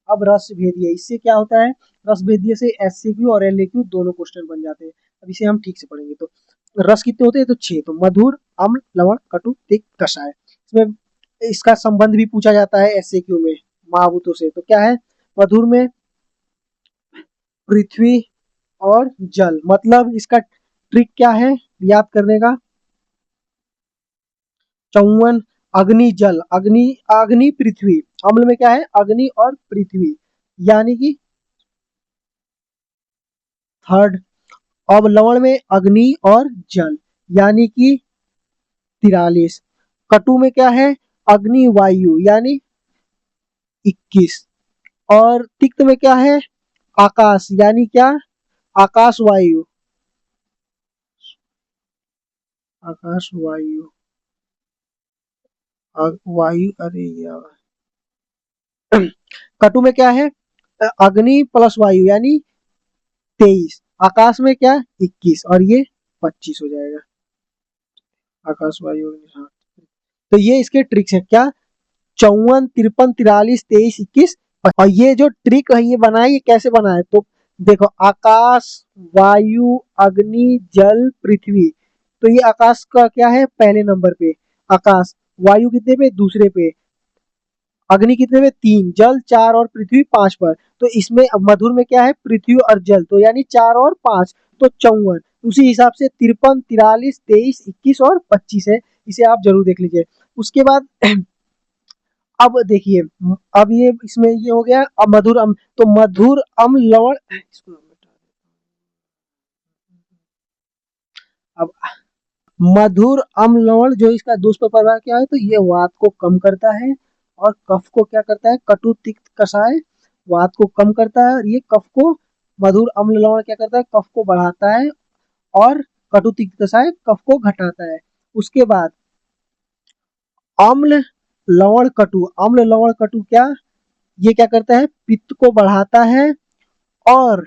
अब रस भेदिए, इससे क्या होता है? रस भेदिए से एससीक्यू और एलएक्यू दोनों क्वेश्चन बन जाते हैं। अब इसे हम ठीक से पढ़ेंगे। तो रस कितने होते हैं? तो 6। तो मधुर, अम्ल, लवण, कटु, तिक्त, कषाय। इसमें इसका संबंध भी पूछा जाता है एससीक्यू में महाभूतों से। तो क्या है? मधुर में पृथ्वी और जल, मतलब इसका ट्रिक क्या है याद करने का? 54 अग्नि जल, अग्नि, अग्नि पृथ्वी। अम्ल में क्या है? अग्नि और पृथ्वी, यानी कि थर्ड। अब लवण में अग्नि और जल, यानी कि 43। कटु में क्या है? अग्नि वायु, यानी 21। और तिक्त में क्या है? आकाश, यानी क्या? आकाश वायु, आकाश वायु, वायु, अरे यार। कटु में क्या है? अग्नि प्लस वायु, यानी 23। आकाश में क्या? 21, और ये 25 हो जाएगा। आकाश वायु अग्नि, हाँ। तो ये इसके ट्रिक्स है क्या? 54, 53, 43, 23, 21। और ये जो ट्रिक है ये बना है, ये कैसे बना है? तो देखो, आकाश, वायु, अग्नि, जल, पृथ्वी। तो ये आकाश का क्या है? पहले नंबर पे आकाश। वायु कितने पे? दूसरे पे। अग्नि कितने पे? 3। जल 4 और पृथ्वी 5 पर। तो इसमें मधुर में क्या है? पृथ्वी और जल, तो यानी 4 और 5, तो 54। उसी हिसाब से 53, 43, 23, 21 और 25 है। इसे आप जरूर देख लीजिए। उसके बाद अब देखिए, अब ये इसमें ये हो गया। अब मधुर अम, तो मधुर अम्ल लवण, अब मधुर अम्ल लवण जो इसका दुष्प्रभाव क्या है? तो ये वात को कम करता है, और कफ को क्या करता है, कटु तिक्त कषाय वात को कम करता है, और ये कफ को मधुर अम्ल लवण क्या करता है, कफ को बढ़ाता है, और कटु तिक्त कषाय कफ को घटाता है। उसके बाद अम्ल लवण कटु, अम्ल लवण कटु क्या, ये क्या करता है, पित्त को बढ़ाता है, और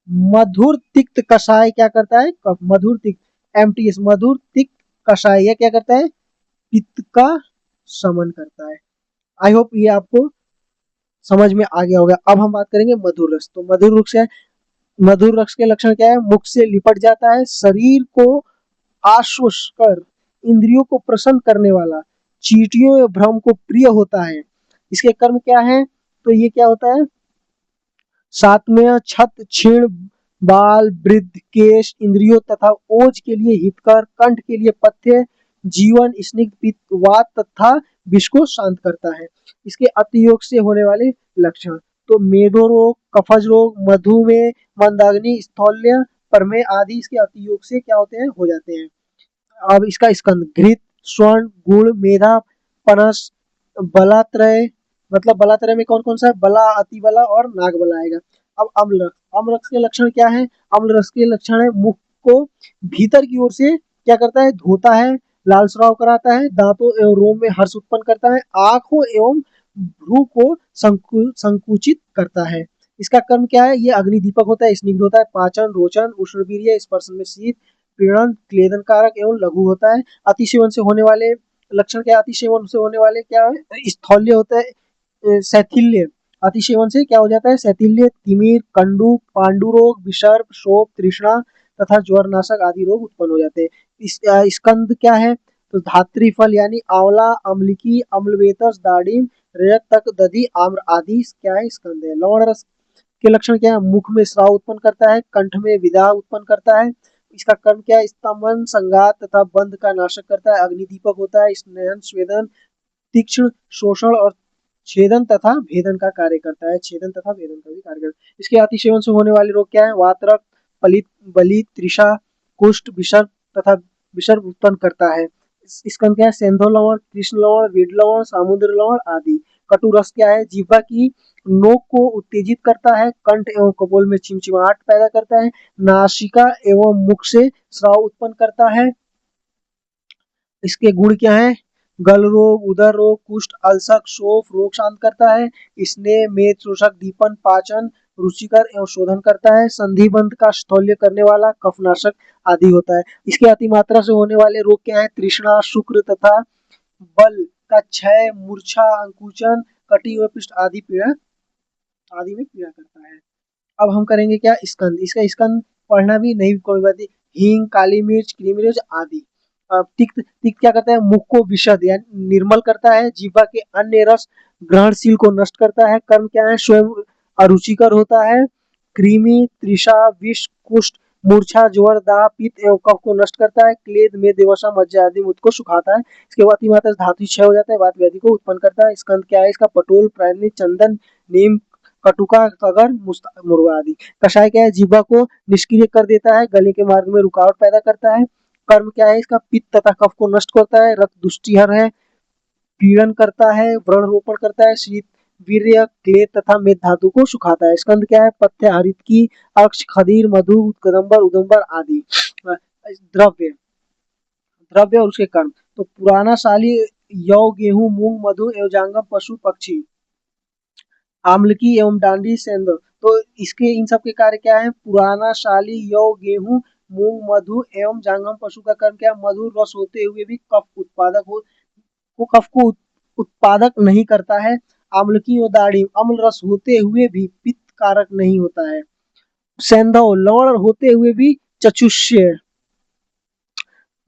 मधुर तिक्त कषाय क्या करता है, मधुर तिक्त एमटीएस मधुर तिक्त कषाय ये क्या करता है, पित्त का शमन करता है। आई होप ये आपको समझ में आ गया होगा। अब हम बात करेंगे मधुर रस। तो मधुर रस है, मधुर रस के लक्षण क्या है, मुख से लिपट जाता है, शरीर को आश्वस्त कर, इंद्रियों को प्रसन्न करने वाला, चींटियों या भ्रम को प्रिय होता है। इसके कर्म क्या है, तो ये क्या होता है, सातवें छत क्षीण बाल वृद्ध केश इंद्रियों तथा ओज के लिए हितकर, कंठ के लिए पथ्य, जीवन स्निग्ध पित्त वात तथा विष को शांत करता है। इसके अतियोग से होने वाले लक्षण, तो मेदो रोग, कफज रोग, मधुमेह, मंदाग्नि, स्थौल्य, प्रमेह आदि इसके अतियोग से क्या होते हैं, हो जाते हैं। अब इसका स्कंद घृत, स्वर्ण, गुड़, मेधा, पनस, बलात्रय, मतलब बलात्रय में कौन कौन सा है, बला, अति बला और नाग बला आएगा। अब अम्ल, अम्ल रस के लक्षण क्या है, अम्ल रस के लक्षण है मुख को भीतर की ओर से क्या करता है, धोता है, लाल स्राव कराता है, दांतों एवं रोम में हर्ष उत्पन्न करता है, आंखों एवं भ्रू को संकुचित करता है। इसका कर्म क्या है, ये अग्निदीपक होता है, स्निग्ध होता है, पाचन, रोचन, उष्णवीर्य, स्पर्शन में शीत, पीड़न, क्लेदन कारक एवं लघु होता है। अतिसेवन से होने वाले लक्षण क्या, अतिसेवन से होने वाले क्या है, स्थौल्य होता है, शैथिल्य, अतिसेवन से क्या हो जाता है, शैथिल्य, तिमिर, कंडू, पांडु रोग, विसर्प, शोक, तृष्णा तथा ज्वर नाशक आदि रोग उत्पन्न हो जाते हैं। इस स्कंद क्या है, तो धात्री फल यानी आंवला, अम्लिकी, अम्लवेतस, दाड़िम, रजत तक, दधि, आम्र आदि क्या है, स्कंद है। लवण रस के लक्षण क्या है, मुख में स्राव उत्पन्न करता है, कंठ में विदा उत्पन्न करता है। इसका कर्म क्या है, स्तमन, संघात तथा बंध का नाशक करता है, अग्निदीपक होता है, स्नेहन, स्वेदन, तीक्ष्ण, शोषण और छेदन तथा भेदन का कार्य करता है, छेदन तथा भेदन का भी कार्य करता है। इसके अतिसेवन से होने वाले रोग क्या है, वातरक, पलित, बलि, त्रिषा, कुष्ठ, विषर्प तथा विषर्प उत्पन्न करता है। इसका क्या है, सेंधो लवण, कृष्ण लवण, वीड लवण, सामुद्र लवण आदि। कटु रस क्या है, जीवा की नोक को उत्तेजित करता है, कंठ एवं कपोल में चिमचिमाहट पैदा करता है, नासिका एवं मुख से स्राव उत्पन्न करता है। इसके गुण क्या है, गल रोग, उदर रोग, कुष्ठ, अल्सर, शोफ रोग शांत करता है, स्नेह, मेद, शोषक, दीपन, पाचन, रुचिकर एवं शोधन करता है, संधि बंध का स्थौल्य करने वाला, कफनाशक आदि होता है। इसके अतिमात्रा से होने वाले रोग क्या है, तृष्णा, शुक्र तथा बल का क्षय, मूर्छा, अंकुचन, कटी व पृष्ठ आदि पीड़ा आदि में पीड़ा करता है। अब हम करेंगे क्या, स्कंद, इसका स्कंद पढ़ना भी नहीं कोई बात नहीं, हींग, काली मिर्च, कृमि मिर्च आदि। तिक्त, तिक्त क्या करता है, मुख को विशद यानी निर्मल करता है, जीवा के अन्य रस ग्रहणशील को नष्ट करता है, कर्म क्या है, स्वयं अरुचिकर होता है, कृमि, त्रिषा, विष, कुष्ठ, मूर्छा, ज्वर, दाह, पित्त एवं कफ को नष्ट करता है, क्लेद, मेद, देवसा, मज्जा आदि मुद को सुखाता है। इसके बाद मात्रा धातु क्षय हो जाता है, वात व्याधि को उत्पन्न करता है। स्कंद क्या है, इसका पटोल, प्राणी, चंदन, नीम, कटुका, कगर, मुर्गा आदि। कषाय क्या है, जीवा को निष्क्रिय कर देता है, गले के मार्ग में रुकावट पैदा करता है। कर्म क्या है, इसका पित्त तथा कफ को नष्ट करता है, रक्त दुष्टिहर है, पीड़न करता है, व्रण रोपण करता है, शीत, वीर्य, क्लेद तथा मेद धातु को सुखाता है। स्कंद क्या है, पथ्य, हरित की, अक्ष, खदीर, मधु, कदम्बर, उदम्बर आदि। द्रव्य, द्रव्य और उसके कर्म, तो पुराना साली, यौ, गेहूं, मूंग, मधु एवं जांगम, पशु पक्षी, आम्लकी एवं डांडी सेंध। तो इसके इन सब के कार्य क्या है, पुराना शाली, यौ, गेहूं, मूंग, मधु एवं जांगम पशु का कर्म क्या है, मधुर रस होते हुए भी कफ उत्पादक हो, वो कफ को उत्पादक नहीं करता है। आम्लकी और दाढ़ी, अम्ल रस होते हुए भी पित्त कारक नहीं होता है। सेंधव, लवण होते हुए भी चक्षुष्य,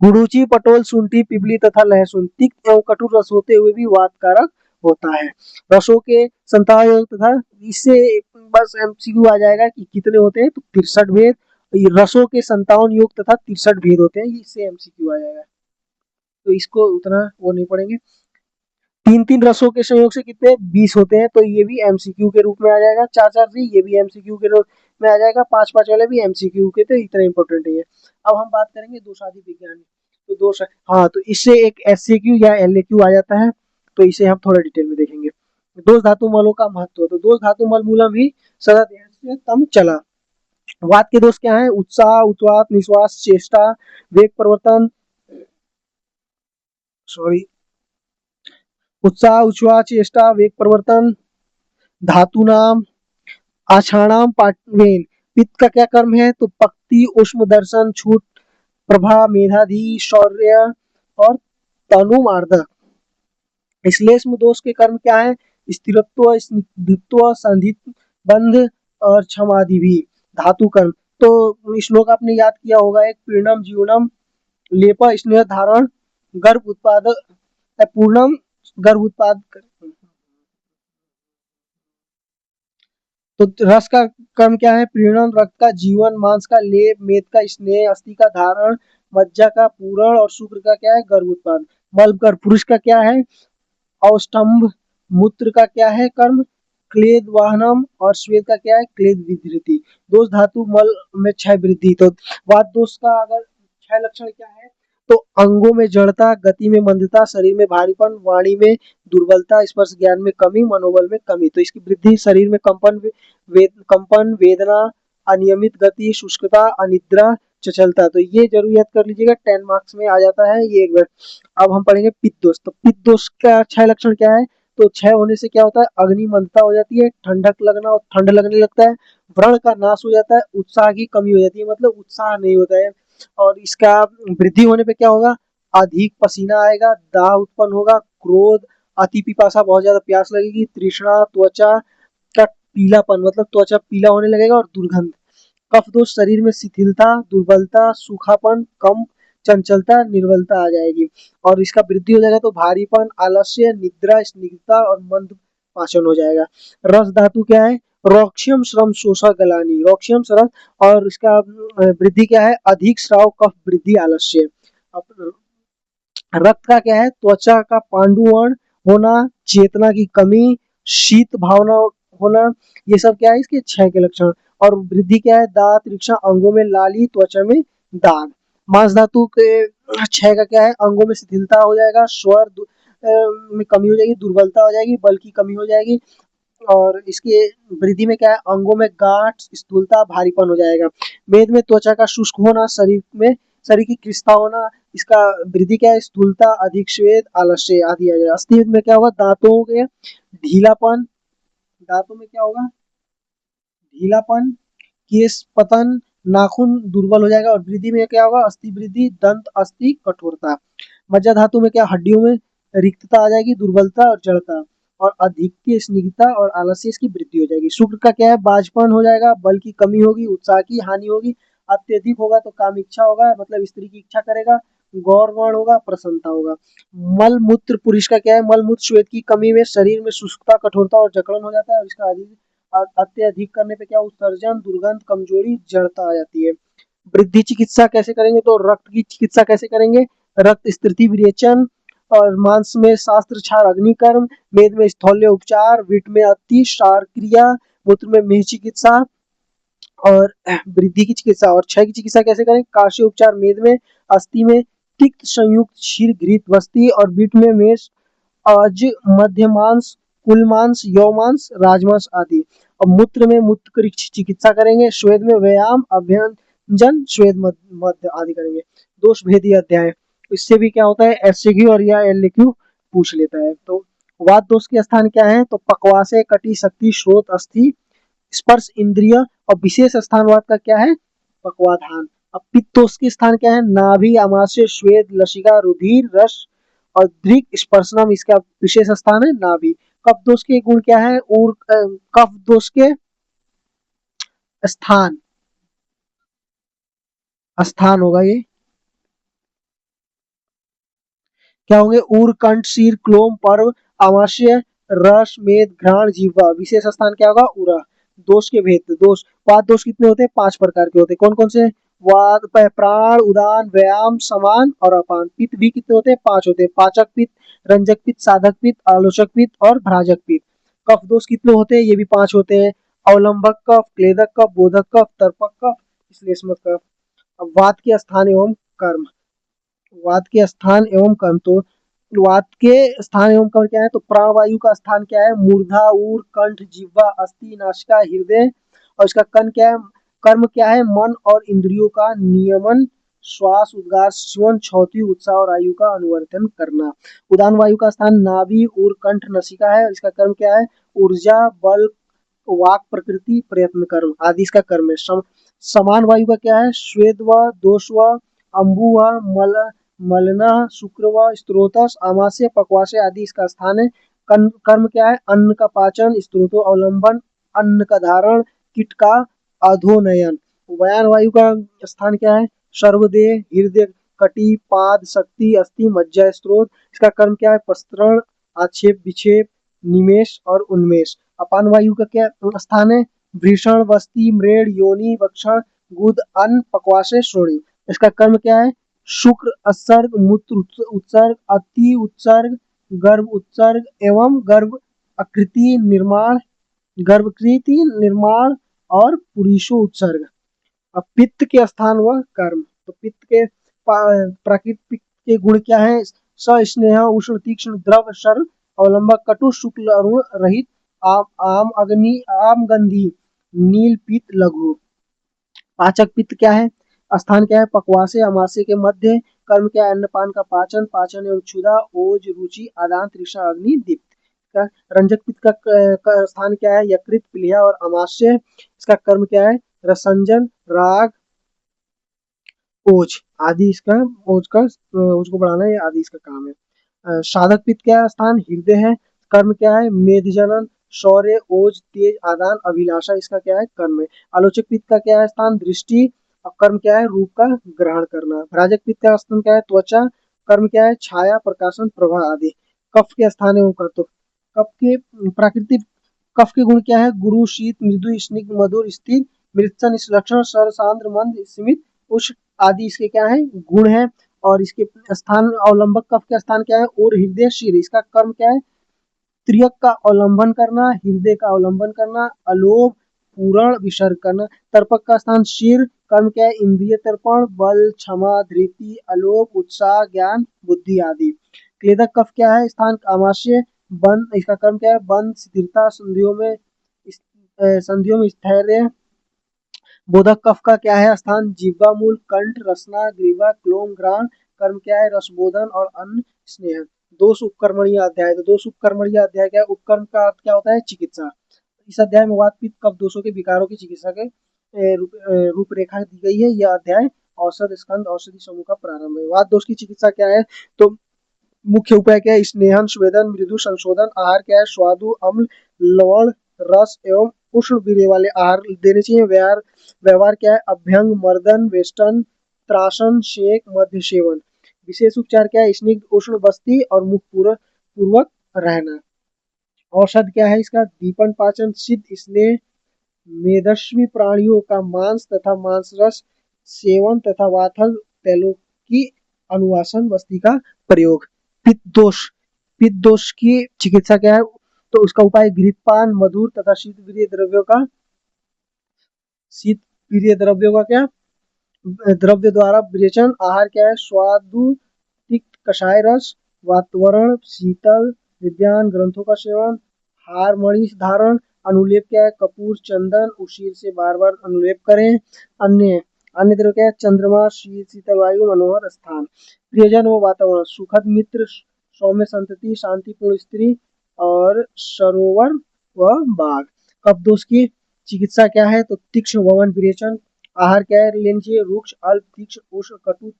गुड़ूची, पटोल, शुंठी, पिपली तथा लहसुन तिक्त एवं कटु रस होते हुए भी वात कारक होता है। रसों के संतान तथा इससे बस एमसीक्यू आ जाएगा कि कितने होते हैं, तो 63 भेद, रसों के संतान योग तथा 63 भेद होते हैं, इससे एमसीक्यू आ जाएगा, तो इसको उतना वो नहीं पढ़ेंगे। तीन तीन रसों के संयोग से कितने 20 होते हैं, तो ये भी एमसीक्यू के रूप में आ जाएगा। चार चार से ये भी एमसीक्यू के रूप में आ जाएगा, पांच पांच वाले भी एमसीक्यू के, तो इतना इंपॉर्टेंट है। अब हम बात करेंगे दोषादि विज्ञान, तो दोष, हाँ, तो इससे एक एससीक्यू या एलएक्यू आ जाता है। तो इसे हम थोड़ा डिटेल में देखेंगे। दोष धातु मलों का महत्व, तो दोष धातु मल मूलम ही सदा देह से तम चला। वात के दोष क्या है? उत्साह, उच्चाट, निश्वास, चेष्टा, वेग परिवर्तन, सॉरी, उत्साह, उच्छ्वास, चेष्टा, वेग परिवर्तन, धातु नाम, आषाणाम पाठवेन। पित्त का क्या कर्म है? तो पक्ति, उष्म, दर्शन, छूट, प्रभा, मेधाधि, शौर्य और तनुमार्दक। श्लेष्म दोष के कर्म क्या है? स्थिरत्व, स्निग्धत्व, संधित्व, बंध और क्षमादि भी। धातु कर्म, तो श्लोक आपने याद किया होगा, एक पीर्णम, जीवनम, लेप, स्नेह धारण, गर्भ उत्पाद, पूर्णम गर्भ उत्पाद। तो रस का कर्म क्या है? प्रीणन, रक्त का जीवन, मांस का लेप, मेद का स्नेह, अस्थि का धारण, मज्जा का पूरण और शुक्र का क्या है? गर्भ उत्पाद। मल कर पुरुष का क्या है? औष्टम्भ। मूत्र का क्या है कर्म? क्लेद वाहनम। और श्वेत का क्या है? क्लेद विधृति। दोष धातु मल में क्षय वृद्धि। तो वात दोष का अगर क्षय लक्षण क्या है? तो अंगों में जड़ता, गति में मंदता, शरीर में भारीपन, वाणी में दुर्बलता, स्पर्श ज्ञान में कमी, मनोबल में कमी। तो इसकी वृद्धि शरीर में कंपन, वेदना, अनियमित गति, शुष्कता, अनिद्रा, चंचलता। तो ये जरूर याद कर लीजिएगा, 10 मार्क्स में आ जाता है ये एक बार। अब हम पढ़ेंगे पित्त दोष। तो पित्त दोष का क्षय लक्षण क्या है? तो क्षय होने से क्या होता है? अग्नि मंदता हो जाती है, ठंडक लगना और ठंड लगने लगता है, व्रण का नाश हो जाता है, उत्साह की कमी हो जाती है, मतलब उत्साह नहीं होता है। और इसका वृद्धि होने पे क्या होगा? अधिक पसीना आएगा, दाह उत्पन्न होगा, क्रोध, अति पिपासा, बहुत ज्यादा प्यास लगेगी, तृष्णा, त्वचा का पीलापन, मतलब त्वचा पीला होने लगेगा, और दुर्गंध। कफ दोष, शरीर में शिथिलता, दुर्बलता, सूखापन, कंप, चंचलता, निर्बलता आ जाएगी। और इसका वृद्धि हो जाएगा तो भारीपन, आलस्य, निद्रा, स्निग्धता और मंद पाचन हो जाएगा। रस धातु क्या है? रोक्शियम, श्रम, शोषा, गलानी। रोक्शियम रस, और इसका वृद्धि क्या है? अधिक स्राव, कफ वृद्धि, आलस्य। रक्त का क्या है? त्वचा का पांडुवर्ण होना, चेतना की कमी, शीत भावना होना, ये सब क्या है? इसके क्षय के लक्षण। और वृद्धि क्या है? दांत, रिक्षा, अंगों में लाली, त्वचा में दाग। मांस धातु के क्षय का क्या है? अंगों में शिथिलता हो जाएगा, स्वर में कमी हो जाएगी, दुर्बलता हो जाएगी, बल की कमी हो जाएगी। और इसके वृद्धि में क्या है? अंगों में गांठ, स्थूलता, भारीपन हो जाएगा। मेद में त्वचा का शुष्क होना, शरीर की कृष्णता होना। इसका वृद्धि क्या है? स्थूलता, अधिक श्वेत, आलस्य आदि आ जाएगा। अस्थि में क्या होगा? दांतों के ढीलापन, दांतों में क्या होगा? ढीलापन, केश पतन, नाखून दुर्बल हो जाएगा। और वृद्धि में क्या होगा? अस्थि वृद्धि, दंत अस्थि कठोरता। मज्जा धातु में क्या? हड्डियों में रिक्तता आ जाएगी, दुर्बलता और जड़ता। और अधिक स्निग्धता और आलस्य की वृद्धि हो जाएगी। शुक्र का क्या है? बाजपन हो जाएगा, बल की कमी होगी, उत्साह की हानि होगी, अत्यधिक होगा तो काम इच्छा होगा, मतलब स्त्री की इच्छा करेगा, गौरवर्ण होगा, प्रसन्नता होगा। मल मूत्र पुरुष का क्या है? मल मूत्र श्वेत की कमी में शरीर में शुष्कता, कठोरता और जकड़न हो जाता है। और इसका अत्यधिक करने पे क्या? उत्सर्जन, दुर्गंध, कमजोरी, जड़ता आ जाती है। वृद्धि चिकित्सा कैसे करेंगे? तो रक्त की चिकित्सा कैसे करेंगे? रक्त स्थिति विरेचन, और मांस में शास्त्र क्षार अग्निकर्म, मेद में स्थौल्य उपचार, विट में अति क्षार क्रिया, मूत्र में मेह चिकित्सा। और वृद्धि की चिकित्सा और क्षय की चिकित्सा कैसे करें? काशी उपचार मेद में, अस्थि में तिक्त संयुक्त क्षीर घृत वस्ती, और बीट में मेष, अज, मध्यमांस, कुलमांस, यौमांस, राजमांस आदि। और मूत्र में मूत्र की चिकित्सा करेंगे। श्वेद में व्यायाम, अभ्यंजन, श्वेद मध्य आदि करेंगे। दोष भेदी अध्याय, इससे भी क्या होता है? एससीक्यू और या एलक्यू पूछ लेता है। तो वात दोष के स्थान क्या है? तो पकवासे, कटी, शक्ति, श्रोत, अस्थि, स्पर्श इंद्रिय। और विशेष स्थान वात का क्या है? पक्वाधान। अब पित्त दोष के स्थान क्या है? नाभि, आमाशय, श्वेद, लसिका, रुधिर, रस और दृक, स्पर्शनम, इसका विशेष स्थान है नाभि। कफ दोष के गुण क्या है? और कफ दोष के स्थान, स्थान होगा ये, क्या होंगे? उर, कंठ, शीर, क्लोम, पर्व, आमाशय, रस, मेद, घ्राण, जीवा। विशेष स्थान क्या होगा? उरा। दोष के भेद। दोष, वात दोष कितने होते हैं? 5 प्रकार के होते हैं। कौन कौन से? वात, प्राण, उदान, व्यायाम, समान और अपान। पित्त भी कितने होते हैं? 5 होते हैं। पाचक पित्त, रंजक पित्त, साधक पित्त, आलोचक पित्त और भ्राजक पित्त। कफ दोष कितने होते हैं? ये भी 5 होते हैं। अवलंबक कफ, क्लेदक कफ, बोधक कफ, तर्पक कफ, श्लेष्मक कफ। अब वात के स्थान एवं कर्म, वात के स्थान एवं कर्म। तो वात के स्थान एवं कर्म क्या है, तो प्राणवायु का स्थान क्या है, मूर्धा, ऊर, कंठ, जिह्वा, अस्थि, नासिका, हृदय। और इसका कर्म क्या है, कर्म क्या है, मन और इंद्रियों का नियमन, श्वास, उद्गार, श्वसन, छौती, उत्साह और आयु का अनुवर्तन करना। उदान वायु का स्थान नाभि, ऊर, कंठ, नसिका है। इसका कर्म क्या है, ऊर्जा, बल, वाक, प्रकृति, प्रयत्न, कर्म आदि इसका कर्म है। समान वायु का क्या है, श्वेत व दोष व अम्बु व मल मलना, शुक्र व स्त्रोतस, आमाशय, पक्वाशय आदि इसका स्थान है। कर्म क्या है, अन्न का पाचन, स्त्रोतो अवलंबन, अन्न का धारण, कीट का अधोनयन। व्यान वायु का स्थान क्या है, सर्वदेह, हृदय, कटी, पाद, शक्ति, अस्थि, मज्जा, स्त्रोत। इसका कर्म क्या है, पस्तरण, आक्षेप, विक्षेप, निमेष और उन्मेष। अपान वायु का क्या स्थान है, भीषण, वस्ती, मृड, योनि, वक्षण, गुद, अन्न, पक्वाशय, श्रोणी। इसका कर्म क्या है, शुक्र, असर्ग, मूत्र उत्सर्ग, अति उत्सर्ग, गर्भ उत्सर्ग एवं गर्भ आकृति निर्माण, गर्भकृति निर्माण और पुरीषो उत्सर्ग। अब पित्त के स्थान व कर्म, तो पित्त के प्राकृतिक के गुण क्या है, सस्नेह, उष्ण, तीक्ष्ण, द्रव, शर, अवलंबक, कटु, शुक्ल, अरुण, रहित, आम, आम, अग्नि, आम, गंधी, नील, पीत, लघु। पाचक पित्त क्या है, स्थान क्या है, पक्वाशय, अमाशय के मध्य। कर्म क्या है, अन्नपान का पाचन, पाचन एवं क्षुधा, ओज, रुचि, आदान, तृष्णा, अग्नि, दीप्त। रंजक पित्त का स्थान क्या है, यकृत, प्लीहा और अमाशय। इसका कर्म क्या है, रसंजन, राग, ओज आदि इसका, ओज को बढ़ाना है आदि इसका काम है। साधक पित्त क्या स्थान, हृदय है। कर्म क्या है, मेध जनन, शौर्य, ओज, तेज, आदान, अभिलाषा इसका क्या है, कर्म है। आलोचक पित्त का क्या है स्थान, दृष्टि। और कर्म क्या है, रूप का ग्रहण करना। राजक पित्त का स्थान क्या है, त्वचा। कर्म क्या है, छाया, प्रकाशन, प्रभा आदि। कफ के स्थान एवं कर्तव्य, कफ के प्राकृतिक कफ के गुण क्या है, गुरु, शीत, मृदु, स्निग्ध, मधुर, स्थिर, मृत्सन, लक्षण, सर, सांद्र, मंद, सीमित, उष्ण आदि इसके क्या है, गुण है। और इसके स्थान अवलंबक कफ का स्थान क्या है, और हृदय, शीर। इसका कर्म क्या है, त्रियक का अवलंबन करना, हृदय का अवलंबन करना, अलोभ, पूरण, विसर्ग करना। तर्पक का स्थान शीर। कर्म क्या है, इंद्रिय तर्पण, बल, क्षमा, धृति, अलोभ, उत्साह, ज्ञान, बुद्धि आदि। क्लेदक कफ क्या है, स्थान आमाशय। बंद, इसका कर्म क्या है, बंद, स्थिरता, संधियों में स्थैर्य। बोधक कफ का क्या है स्थान, जिह्वा, मूल, कंठ, रसना, ग्रीवा, क्लोम, घ्राण। कर्म क्या है, रसबोधन और अन्न स्नेह। दोष उपकर्मणीय अध्याय, तो दोष उपकर्मणीय अध्याय क्या है, उपकर्म का अर्थ क्या होता है, चिकित्सा। इस अध्याय में वात, पित्त, कफ दोषों के विकारों की चिकित्सा के रूपरेखा दी गई है। यह अध्याय औषध स्कंद औषधि समूह का प्रारंभ है। वात दोष की चिकित्सा क्या है, तो मुख्य उपाय क्या है, स्नेहन, स्वेदन, मृदु संशोधन। आहार क्या है, स्वादु, अम्ल, लवण, रस एवं उष्ण वीर्य वाले आहार देने चाहिए। व्यवहार व्यवहार क्या है, अभ्यंग, मर्दन, वेष्टन, त्रासन, शेक, मध्य सेवन। विशेष उपचार क्या है, स्निग्ध उष्ण बस्ती और मुख पूर्वक रहना। औषध क्या है इसका, दीपन, पाचन, सिद्ध, स्नेह, मेदस्वी प्राणियों का मांस तथा मांस रस सेवन तथा वाथल तैलों की अनुवासन बस्ती का प्रयोग। पित्त दोष, पित्त दोष की चिकित्सा क्या है, तो उसका उपाय घृतपान, मधुर तथा शीत प्रिय द्रव्यों का क्या, द्रव्य द्वारा विरेचन। आहार क्या है, स्वादु तिक्त कषाय रस, वातावरण शीतल, विज्ञान ग्रंथों का सेवन, हार मणि धारण। अनुलेप क्या है, कपूर, चंदन, उसीर से बार बार अनुलेप करें। अन्य अन्य द्रव्य क्या है, चंद्रमा, शीतल वायु, मनोहर स्थान। प्रियजन व वातावरण, सुखद मित्र, सौम्य संतति, शांतिपूर्ण स्त्री और सरोवर व बाग। कफ दोष की चिकित्सा क्या है, तो तीक्ष्ण वमन विरेचन। आहार क्या है, लेना चाहिए रुक्ष, अल्प, तीक्ष्ण, उष्ण, कटु,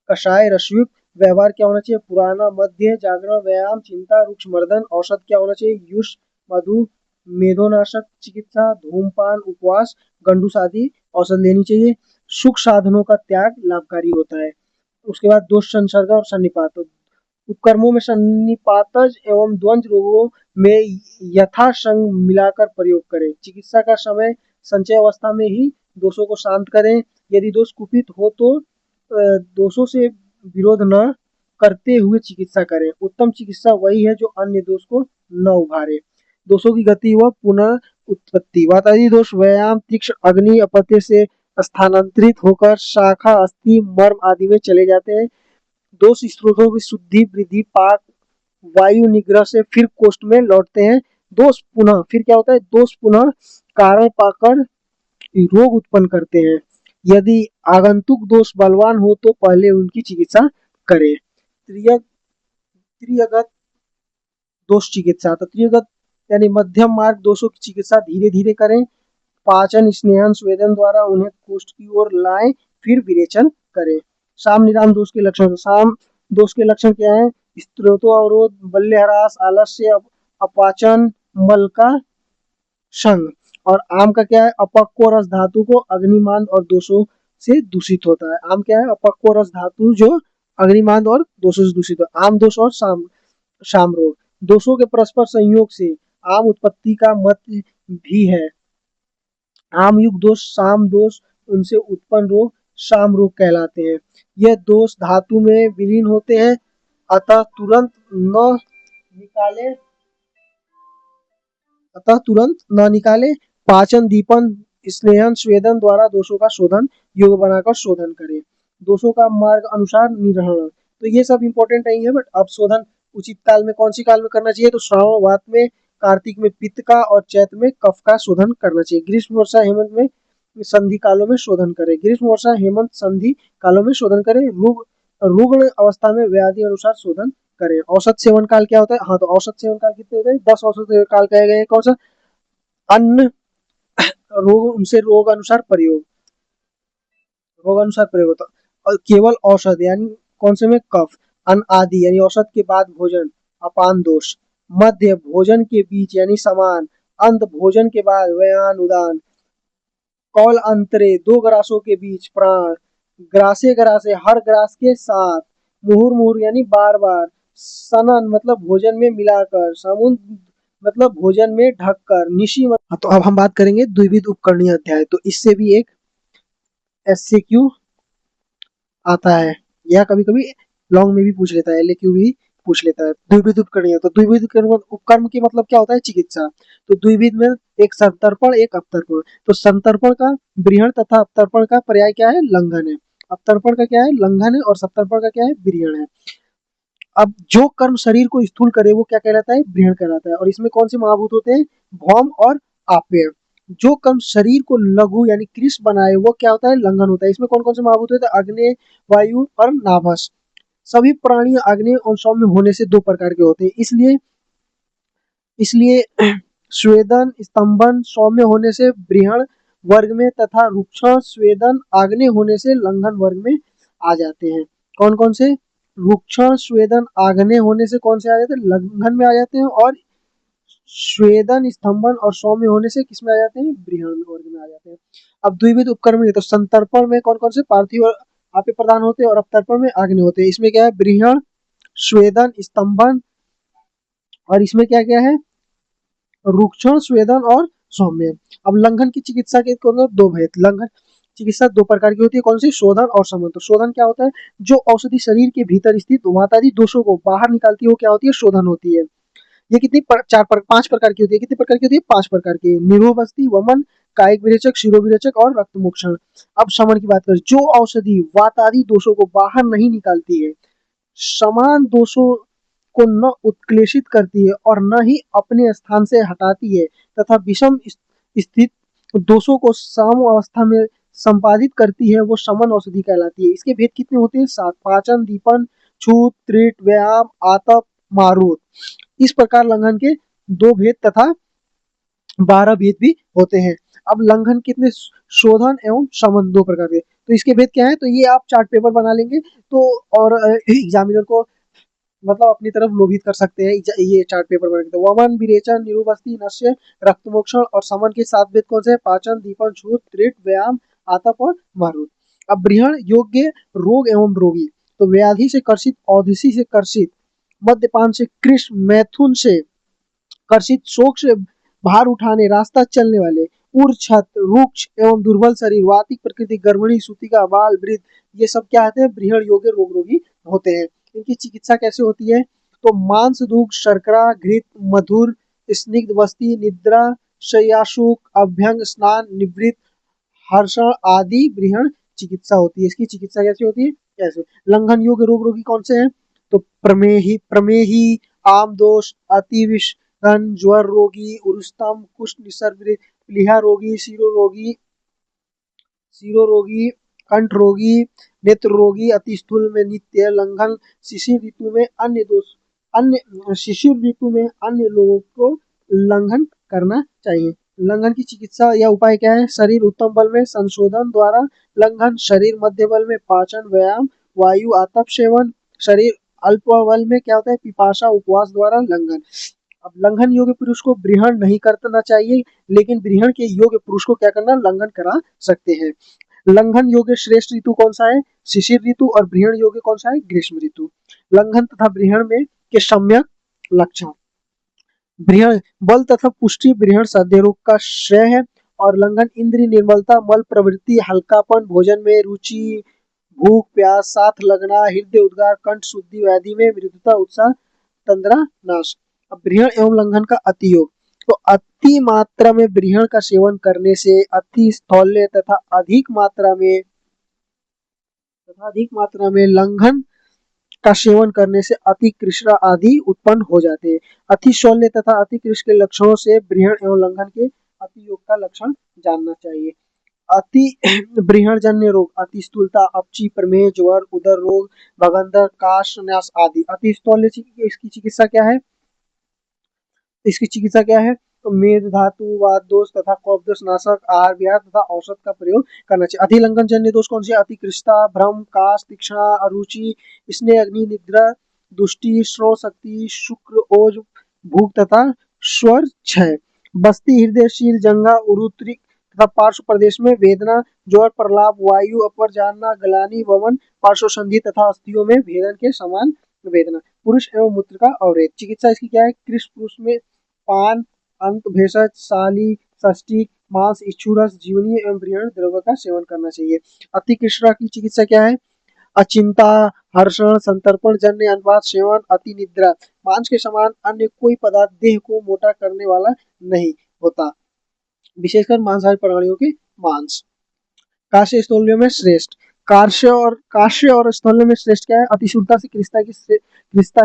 कषाय, रसयुक्त। व्यवहार क्या होना चाहिए, पुराना, मध्य, जागरण, व्यायाम, चिंता, रुक्ष मर्दन। औषध क्या होना चाहिए, युष, मधु, मेधोनाशक चिकित्सा, धूमपान, उपवास, गंडूस आदि औषध लेनी चाहिए। सुख साधनों का त्याग लाभकारी होता है। उसके बाद दोष संसर्ग और सन्निपात, तो उपकर्मों में सन्निपातज एवं द्वंद्व रोगों में यथासंग मिलाकर प्रयोग करें। चिकित्सा का समय संचय अवस्था में ही दोषों को शांत करें। यदि दोष कुपित हो तो दोषों से विरोध न करते हुए चिकित्सा करें। उत्तम चिकित्सा वही है जो अन्य दोष को न उभारे। दोषों की गति व पुनः उत्पत्ति, वातादि दोष व्यायाम, तीक्ष्ण अग्नि अपत्य से स्थानांतरित होकर शाखा, अस्थि, मर्म आदि में चले जाते हैं। दोष स्रोतों की शुद्धि वृद्धि पाक वायु निग्रह से फिर कोष्ठ में लौटते हैं। दोष पुनः फिर क्या होता है, दोष पुनः कारण पाकर रोग उत्पन्न करते हैं। यदि आगंतुक दोष बलवान हो तो पहले उनकी चिकित्सा करें। त्रियगत दोष चिकित्सा, तो त्रियगत यानी मध्यम मार्ग दोषों की चिकित्सा धीरे धीरे करें। पाचन स्नेहन स्वेदन द्वारा उन्हें कोष्ठ की ओर लाएं, फिर विरेचन करें। साम निराम दोष के लक्षण, साम दोष के लक्षण क्या है, स्त्रोतो अवरोध, बल्यहरास, आलस्य, अपाचन, मल का संग। और आम का क्या है, अपक्व रस धातु को अग्निमांद और दोषों से दूषित होता है। आम क्या है, अपक्व रस धातु जो अग्निमांद और दोषों से दूषित है। आम दोष और शाम रोग, दोषों के परस्पर संयोग से आम उत्पत्ति का मत भी है। आम युग दोष, शाम दोष, उनसे उत्पन्न रोग शाम रोग कहलाते हैं। यह दोष धातु में विलीन होते हैं, अतः तुरंत न निकाले अतः तुरंत न निकाले। पाचन दीपन स्नेहन स्वेदन द्वारा दोषों का शोधन योग बनाकर शोधन करें। दोषों का मार्ग अनुसार निग्रहण, तो ये सब इंपॉर्टेंट नहीं है, बट अब शोधन उचित काल में कौन सी काल में करना चाहिए, तो श्रावण वात में, कार्तिक में पित्त का और चैत में कफ का शोधन करना चाहिए। ग्रीष्म वर्षा हेमंत में संधि कालों में शोधन करें। ग्रीष्म वर्षा हेमंत संधि कालों में शोधन करें। रुग्ण अवस्था में व्याधि अनुसार शोधन करें। औसत सेवन काल क्या होता है, हाँ, तो औसत सेवन काल कितने होते हैं, 10 औसत सेवन काल कहे गए हैं। कौन सा, अन्न रोग, उनसे रोग अनुसार प्रयोग, रोग अनुसार प्रयोग होता है। और केवल औषध यानी कौन से में, कफ, अन्न आदि यानी औषध के बाद भोजन, अपान दोष, मध्य भोजन के बीच यानी समान, अंत भोजन के बाद व्यान उदान, कौल अंतरे दो ग्रासों के बीच प्राण, ग्रासे ग्रासे हर ग्रास के साथ, मुहुर मुहुर यानी बार बार, सनन मतलब भोजन में मिलाकर, समुद्र मतलब भोजन में ढककर, निशी मतलब। तो अब हम बात करेंगे द्विविध उपकरणीय अध्याय, तो इससे भी एक एससीक्यू आता है, या कभी कभी लॉन्ग में भी पूछ लेता है, एलएक्यू भी पूछ लेता है। द्विविध उपकरणीय, तो द्विविध उपकर्म की मतलब क्या होता है, चिकित्सा। तो द्विविध में एक संतर्पण एक अवतर्पण। तो संतर्पण का ब्रीहण तथा अवतर्पण का पर्याय क्या है, लंघन है। अवतर्पण का क्या है, लंघन है, और सप्तर्पण का क्या है, ब्रीहण है। अब जो कर्म शरीर को स्थूल करे वो क्या कहलाता है, ब्रीहण कहलाता है। और इसमें कौन से महाभूत होते हैं, भौम और आपेय। जो कर्म शरीर को लघु यानी कृष बनाए वो क्या होता है, लंघन होता है। इसमें कौन कौन से महाभूत होते हैं, अग्नि, वायु और नाभस। सभी प्राणी अग्नि और सौम्य होने से दो प्रकार के होते हैं, इसलिए इसलिए स्वेदन स्तंभन सौम्य होने से ब्रीहण वर्ग में तथा रुक्षण स्वेदन आग्नेय होने से लंघन वर्ग में आ जाते हैं। कौन कौन से, रुक्षण स्वेदन आग्नेय होने से कौन से आ जाते हैं, लंघन में आ जाते हैं, और स्वेदन स्तंभन और सौम्य होने से किसमें आ जाते हैं, ब्रीहण वर्ग में आ जाते हैं। अब द्विविध उपकर्म में, तो संतर्पण में कौन कौन से पार्थिव और आपे प्रदान होते हैं, और अवतर्पण में आग्नेय होते हैं। इसमें क्या है, ब्रीहण, स्वेदन, स्तंभन, और इसमें क्या क्या है, रुक्षण स्वेदन और सौम्य। अब लंघन की चिकित्सा के दो भेद, लंघन चिकित्सा दो प्रकार की होती है, कौन सी, शोधन और शमन। तो शोधन क्या होता है, जो औषधि शरीर के भीतर स्थित वातादि दोषों को बाहर निकालती है वो क्या होती है, शोधन होती है। ये पांच प्रकार की होती है, कितनी प्रकार की होती है, पांच प्रकार की, निरोबस्ती, वमन, कायिक विरेचक, शिरोविरेचक और रक्त मोक्षण। अब शमन की बात करें, जो औषधि वातादि दोषों को बाहर नहीं निकालती है, समान दोषों को न उत्क्लेशित करती है और न ही अपने स्थान से हटाती है, तथा विषम स्थित दोषों को सम अवस्था में संपादित करती है, वो शमन औषधि कहलाती है। इसके भेद कितने होते हैं, सात, पाचन, दीपन, छूत, त्रिट, व्यायाम, आतप, मारूत। इस प्रकार लंघन के दो भेद तथा 12 भेद भी होते हैं। अब लंघन कितने, शोधन एवं शमन दो प्रकार के, तो इसके भेद क्या है, तो ये आप चार्ट पेपर बना लेंगे तो, और एग्जामिनर को मतलब अपनी तरफ लोभित कर सकते हैं। ये चार्ट पेपर बना के, वमन, विरेचन, निरुबस्ती, नश्य, रक्तमोक्षण और समन के सात भेद कौन से हैं, पाचन, दीपन, छूत, त्रिट, व्यायाम, आतप और मारुत। अब ब्रीहण योग्य रोग एवं रोगी, तो व्याधि से कर्षित, औधसी से कर्षित, मद्यपान से कृष, मैथुन से कर्षित, शोक से भार उठाने रास्ता चलने वाले, उर्छत, रुक्ष एवं दुर्बल शरीर, वातिक प्रकृति, गर्भिणी, सूतिका, बाल, वृद्ध, ये सब क्या होते हैं, ब्रीहण योग्य रोग रोगी होते हैं। इनकी चिकित्सा कैसे होती है, तो मांस, दूध, शर्करा, घृत, मधुर, स्निग्ध वस्ती, निद्रा, शय्यासुख, अभ्यंग, स्नान, निवृत्त, हर्षण आदि ब्रीहण चिकित्सा होती है। इसकी चिकित्सा कैसी होती है, कैसे लंघन योग्य रोग रोगी कौन से हैं? तो प्रमेही, आमदोष, अतिविषण, ज्वर रोगी, उरुस्तम, कुष्ठ निसर्ग, प्लीहा रोगी, शिरो रोगी, कंठ रोगी, नेत्र रोगी, अति स्थूल में नित्य लंघन, शिशिर ऋतु में शिशिर ऋतु में अन्य लोगों को लंघन करना चाहिए। लंघन की चिकित्सा या उपाय क्या है? शरीर उत्तम बल में संशोधन द्वारा लंघन, शरीर मध्य बल में पाचन व्यायाम, वायु आतप सेवन, शरीर अल्प बल में क्या होता है? पिपाशा उपवास द्वारा लंघन। अब लंघन योग्य पुरुष को ग्रहण नहीं करना चाहिए, लेकिन ग्रहण के योग्य पुरुष को क्या करना? लंघन करा सकते हैं। लंघन योग्य श्रेष्ठ ऋतु कौन सा है? शिशिर ऋतु। और ग्रहण योग्य कौन सा है? ग्रीष्म ऋतु। लंघन तथा ग्रहण में के सम्यक लक्षण। ग्रहण बल तथा पुष्टि ग्रहण साध्य रोग का श्रेय है। और लंघन इंद्रिय निर्मलता, मल प्रवृत्ति, हल्कापन, भोजन में रुचि, भूख प्यास, साथ लगना, हृदय उद्गार, कंठ शुद्धि, व्याधि में मृदुता, उत्साह, तंद्रा नाश। अब ग्रहण एवं लंघन का अति योग। तो अति मात्रा में ग्रहण का सेवन करने से अति स्थौल्य तथा अधिक मात्रा में लंघन का सेवन करने से अति कृष्ण आदि उत्पन्न हो जाते हैं। अति शौल्य तथा अति कृष्ण के लक्षणों से ग्रहण एवं लंघन के अति योग का लक्षण जानना चाहिए। अति ग्रहण जन्य रोग, अति स्थूलता, अपची, प्रमेह, ज्वर, उदर रोग, भगंदर, काश, न्यास आदि। अति स्थौल्य इसकी चिकित्सा क्या है? इसकी चिकित्सा क्या है? तो मेद धातु, वात दोष तथा कफ दोष नाशक, आहार विहार तथा औषध का प्रयोग करना चाहिए। अधिलंघन जन्य दोष कौन से? अतिकृष्टता, भ्रम, काश, तीक्ष्णा, अरुचि, स्नेह, अग्नि, निद्रा, दुष्टि, श्रोत शक्ति, शुक्र, ओज, भूख तथा स्वर क्षय। बस्ती, हृदय, शील, जंघा, उरुत्रिक तथा पार्श्व प्रदेश में वेदना, ज्वर, प्रलाप, वायु अपर जानना, गलानी, वमन, पार्श्व संधि तथा अस्थियों में भेदन के समान वेदना। पुरुष एवं मूत्र का अवरेध। चिकित्सा इसकी क्या है? कृष्ण पुरुष में पान, अंत, भेषज, साली, षष्ठी, मांस, इच्छुरस, जीवनी एवं ग्रहण द्रव्य का सेवन करना चाहिए। अति कृष्णा की चिकित्सा क्या है? अचिंता, हर्षण, संतर्पण जन्य अनुपात सेवन, अति निद्रा। मांस के समान अन्य कोई पदार्थ देह को मोटा करने वाला नहीं होता, विशेषकर मांसाहारी प्राणियों के मांस। काश्य स्थूल्यों में श्रेष्ठ। काश्य और स्थूल्य में श्रेष्ठ क्या है? अति स्थूलता से क्रिस्ता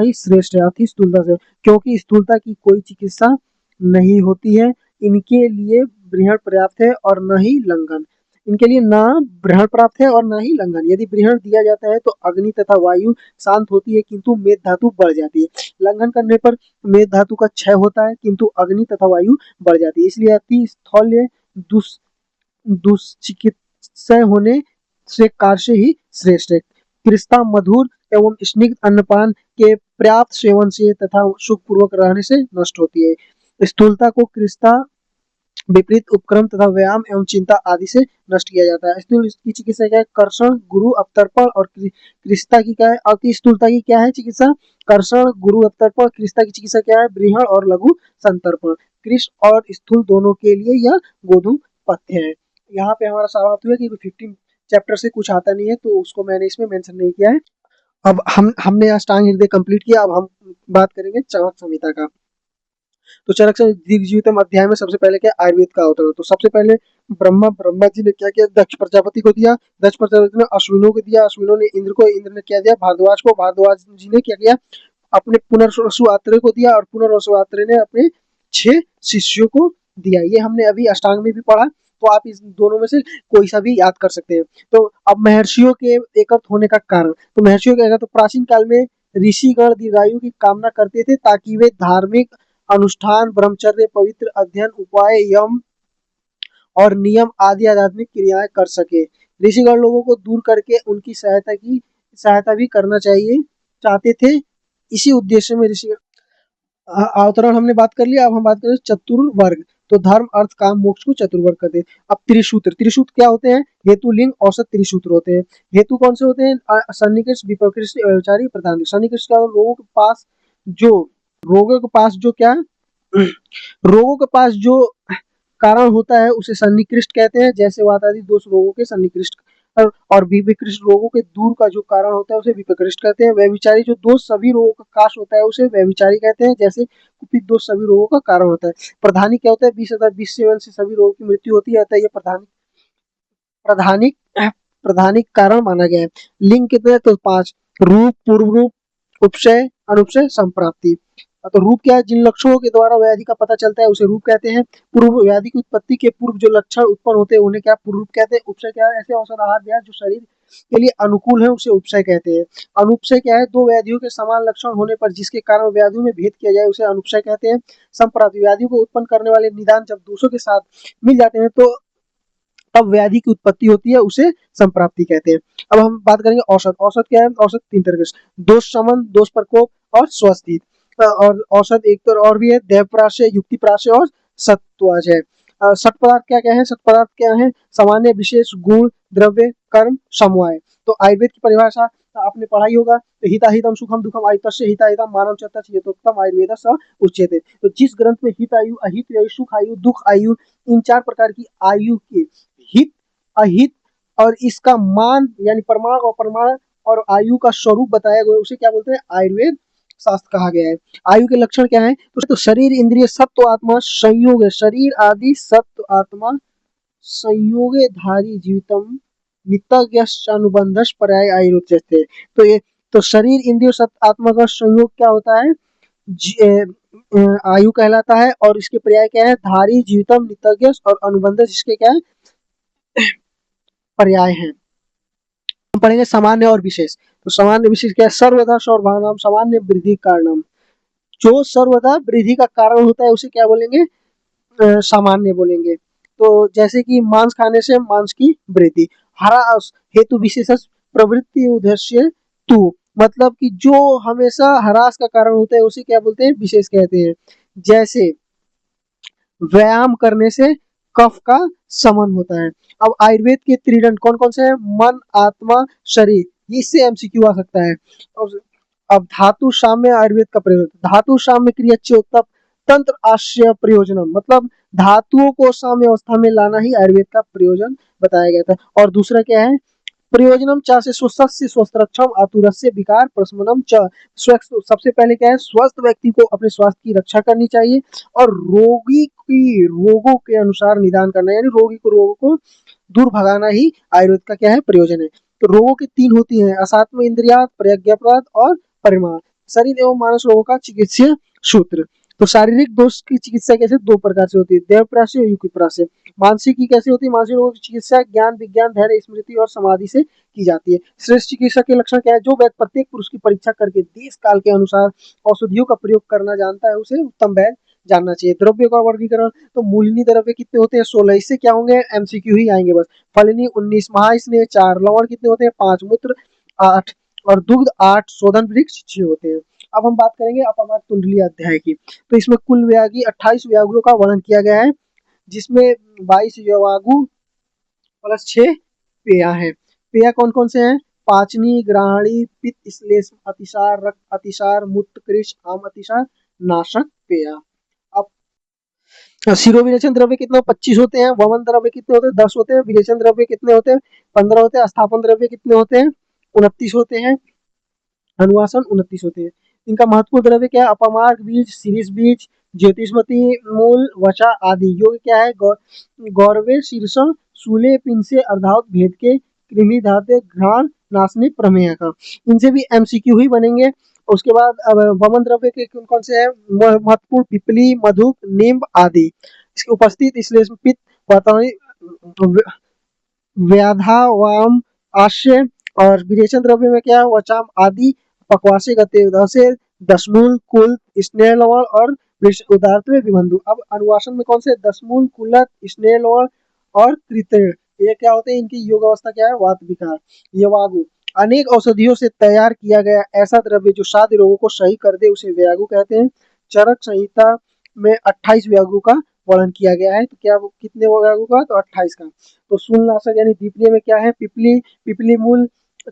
ही श्रेष्ठ है, अति स्थूलता से, क्योंकि स्थूलता की कोई चिकित्सा नहीं होती है। इनके लिए ग्रहण पर्याप्त है और न ही लंघन। इनके लिए ना ग्रहण प्राप्त है और न ही लंघन। यदि ग्रहण दिया जाता है तो अग्नि तथा वायु शांत होती है, किंतु मेद धातु बढ़ जाती है। लंघन करने पर मेद धातु का क्षय होता है, किंतु अग्नि तथा वायु बढ़ जाती है। इसलिए अति स्थौल्य दुष्चिकित्सय होने से कार्य ही श्रेष्ठ है। क्रिस्ता मधुर एवं स्निग्ध अन्नपान के पर्याप्त सेवन से तथा सुखपूर्वक रहने से नष्ट होती है। स्थूलता को क्रिस्ता विपरीत उपक्रम तथा व्यायाम एवं चिंता आदि से नष्ट किया जाता है। स्थूल की चिकित्सा क्या है? कर्षण, गुरु, अवतर्पण। और क्रिस्ता की क्या है? अति स्थूलता की क्या है चिकित्सा? कर्षण, गुरु, अवतर्पण। क्रिस्ता की चिकित्सा क्या है? बृहण और लघु संतर्पण। कृष्ण और स्थूल दोनों के लिए यह गोधूम पथ्य है। यहाँ पे हमारा समाप्त हुआ कि 15 चैप्टर से कुछ आता नहीं है, तो उसको मैंने इसमें मेंशन नहीं किया है। अब हमने अष्टांग हृदय कंप्लीट किया। अब हम बात करेंगे चरक संहिता का। तो चरक दीर्घजीवितम अध्याय में सबसे पहले क्या? आयुर्वेद का अवतरण। तो सबसे पहले ब्रह्मा जी ने क्या किया? दक्ष प्रजापति को दिया, दक्ष प्रजापति ने अश्विनों को दिया, अश्विनों ने इंद्र को, इंद्र ने क्या दिया? भारद्वाज को, भारद्वाज जी ने क्या किया? अपने पुनर्वसु आत्रेय को दिया, और पुनर्वसु आत्रेय ने अपने 6 शिष्यों को दिया। ये हमने अभी अष्टांग में भी पढ़ा, तो आप इस दोनों में से कोई सा भी याद कर सकते हैं। तो अब महर्षियों के एकत्र होने का कारण। तो महर्षियों के एकत्र, प्राचीन काल में ऋषिगण दीर्घायु की कामना करते थे, ताकि वे धार्मिक अनुष्ठान, ब्रह्मचर्य, पवित्र अध्ययन, उपाय, यम और नियम आदि आध्यात्मिक क्रियाएं कर सके। ऋषिगण लोगों को दूर करके उनकी सहायता भी करना चाहिए चाहते थे। इसी उद्देश्य में ऋषि अवतरण हमने बात कर लिया। अब हम बात करें चतुर्वर्ग। तो धर्म, अर्थ, काम, मोक्ष को चतुर्वर्ग करते हैं। अब त्रिसूत्र। त्रिसूत्र क्या होते हैं? हेतु, लिंग, औसत त्रिसूत्र होते हैं। हेतु कौन से होते हैं? सन्निकृष्ट, विपकृष्ट, व्यभिचारी, प्रधान। सन्निकृष्ट क्या? जो रोगों के पास जो क्या रोगों के पास जो कारण होता है उसे सन्निकृष्ट कहते हैं, जैसे वात आदि दोष रोगों के सन्निकृष्ट। और विकृष्ट रोगों के दूर का जो कारण होता है उसे विपकृष्ट कहते हैं। व्यभिचारी जो दोष सभी रोगों का काश होता है उसे व्यभिचारी कहते हैं, जैसे कुपित दोष सभी रोगों का कारण होता है। प्रधानी क्या होता है? 20 सेवन से सभी रोगों की मृत्यु होती है, अतः ये प्रधानिक प्रधानिक कारण माना गया है। लिंग कितने तो 5, रूप, पूर्व रूप, उपशय, अनुपशय, संप्राप्ति। तो रूप क्या है, जिन लक्षणों के द्वारा व्याधि का पता चलता है उसे रूप कहते हैं। पूर्व, व्याधि की उत्पत्ति के पूर्व जो लक्षण उत्पन्न होते हैं उन्हें क्या पूर्व रूप कहते हैं। उपशय क्या है, ऐसे औषध आहार दिया जो शरीर के लिए अनुकूल है उसे उपशय कहते हैं। अनुपशय क्या है, दो व्याधियों के समान लक्षण होने पर जिसके कारण व्याधियों में भेद किया जाए उसे अनुपशय कहते हैं। संप्राप्ति, व्याधियों को उत्पन्न करने वाले निदान जब दोषों के साथ मिल जाते हैं तो तब व्याधि की उत्पत्ति होती है, उसे संप्राप्ति कहते हैं। अब हम बात करेंगे औषध। औषध क्या है, औषध 3 तरह के, दोष शमन, दोष प्रकोप और स्वस्थित। और औषध एक तो और भी है, दैवप्राशय, युक्तिप्राशय और सत्वजय। सट पदार्थ क्या क्या है, सट पदार्थ क्या है, सामान्य, विशेष, गुण, द्रव्य, कर्म, समवाय। तो आयुर्वेद की परिभाषा आपने पढ़ाई होगा, तो हिता हितम सुखम दुखम आयुतस्य हिता हितम मानव चतुर्थ यथोक्तम आयुर्वेद स उच्यते। तो जिस ग्रंथ में हित आयु, अहित आयु, सुख आयु, दुख आयु, इन 4 प्रकार की आयु के हित, अहित और इसका मान यानी प्रमाण और प्रमाण और आयु का स्वरूप बताया गया, उसे क्या बोलते हैं, आयुर्वेद शास्त्र कहा गया है। आयु के लक्षण क्या है, तो शरीर, इंद्रिय, सत्व, आत्मा संयोग है, शरीर आदि सत्व आत्मा संयोगे धारी जीवितम नित्यज्ञानुबंधस पर्याय आयुर्उच्यते। तो ये, तो शरीर, इंद्रिय, सत्व, आत्मा का संयोग क्या होता है, आयु कहलाता है। और इसके पर्याय क्या है, धारी, जीवितम, नित्यज्ञ और अनुबंध इसके क्या है, पर्याय हैं। हम पढ़ेंगे सामान्य और विशेष। तो सामान्य विशेष क्या है, सर्वदा सौर्भावनाम सामान्य वृद्धि कारणम। जो सर्वदा वृद्धि का कारण होता है उसे क्या बोलेंगे, सामान्य बोलेंगे। तो जैसे कि मांस खाने से मांस की वृद्धि। ह्रास हेतु विशेष प्रवृत्ति उद्देश्य तू, मतलब कि जो हमेशा ह्रास का कारण होता है उसे क्या बोलते हैं, विशेष कहते हैं। जैसे व्यायाम करने से कफ का शमन होता है। अब आयुर्वेद के त्रिदंड कौन कौन से हैं, मन, आत्मा, शरीर, इससे एमसीक्यू आ सकता है। और अब धातु साम्य आयुर्वेद का प्रयोग, धातु साम्य क्रिया चोत्तप तंत्र आश्रय प्रयोजनम, मतलब धातुओं को साम्य अवस्था में लाना ही आयुर्वेद का प्रयोजन बताया गया था। और दूसरा क्या है, प्रयोजनम च से स्वस्थस्य स्वस्थरक्षम आतुरस्य विकार प्रशमनम च। स्वस्थ, सबसे पहले क्या है, स्वस्थ व्यक्ति को अपने स्वास्थ्य की रक्षा करनी चाहिए और रोगी की रोगों के अनुसार निदान करना, यानी रोगी को रोगों को दूर भगाना ही आयुर्वेद का क्या है, प्रयोजन है। तो रोगों की 3 होती हैं, असात्म इंद्रियात, प्रज्ञाप्रद और परिमाण। शरीर एवं मानस रोगों का चिकित्सीय सूत्र। तो शारीरिक दोष की चिकित्सा कैसे, 2 प्रकार से होती है, देवप्राशय और युक्तिप्राशय। मानसिक की कैसे होती है, मानसिक रोगों की चिकित्सा ज्ञान, विज्ञान, धैर्य, स्मृति और समाधि से की जाती है। श्रेष्ठ चिकित्सा के लक्षण क्या है, जो वैद्य प्रत्येक पुरुष की परीक्षा करके देश काल के अनुसार औषधियों का प्रयोग करना जानता है उसे उत्तम वैद्य जानना चाहिए। द्रव्य का वर्गीकरण, तो मूलिनी द्रव्य कितने होते हैं, 16। इससे क्या होंगे, एमसीक्यू ही आएंगे बस। फलिनी 19, महास्नेह 4, लवण कितने होते हैं, 5, मूत्र 8 और दुग्ध 8, शोधन वृक्ष 6 होते हैं। अब हम बात करेंगे अपवाद कुंडली अध्याय की। तो इसमें कुल व्याधि 28 व्याधुओं का वर्णन किया गया है, जिसमें 22 यवागु प्लस 6 पेया है। पेया कौन कौन से हैं, पाचनी, ग्राहणी, पित्त, श्लेष्म अतिसार, रक्त अतिसार, मूत्र कृश, आम अतिसार, नाशक पेया। अब शिरो विरेचन द्रव्य कितने, 25 होते हैं। वमन द्रव्य कितने होते हैं, 10 होते हैं। विरेचन द्रव्य कितने होते हैं, 15 होते हैं। स्थापन द्रव्य कितने होते हैं, 29 होते हैं। अनुवासन 29 होते हैं। इनका महत्वपूर्ण द्रव्य क्या है, अपमार्ग बीज, शीर्ष बीज, ज्योतिषमती मूल, वचा आदि। योग क्या है, गौरवे शीर्षण, शूले, पिंसे, अर्धाउत, भेद के, कृमि धाते, घ्राण, नाशनी, प्रमेय का। इनसे भी एमसीक्यू ही बनेंगे। उसके बाद अब वमन द्रव्य के कौन कौन से हैं, महत्वपूर्ण पिपली, मधुक, नींब आदि। इसकी उपस्थित इसलिए पित्त, वातावरण, व्याधा, वाम, आश्य। और विरेचन द्रव्य में क्या है, वचाम आदि, पकवासे, गते, दसे, दशमूल, कुल, स्नेह लवण और उदारत में विबंधु। अब अनुवासन में कौन से, दशमूल, कुलत, स्नेह लवण और कृतृण, ये क्या होते हैं, इनकी योग अवस्था क्या है, वात विकार। यवागु, अनेक औषधियों से तैयार किया गया ऐसा द्रव्य जो साध्य रोगों को सही कर दे उसे व्यागु कहते हैं। चरक संहिता में 28 व्यागु का वर्णन किया गया है। तो क्या कितने व्यागु का, तो 28 का। तो शूलनाशक यानी दीपनीय में क्या है, पिपली, पिपली मूल,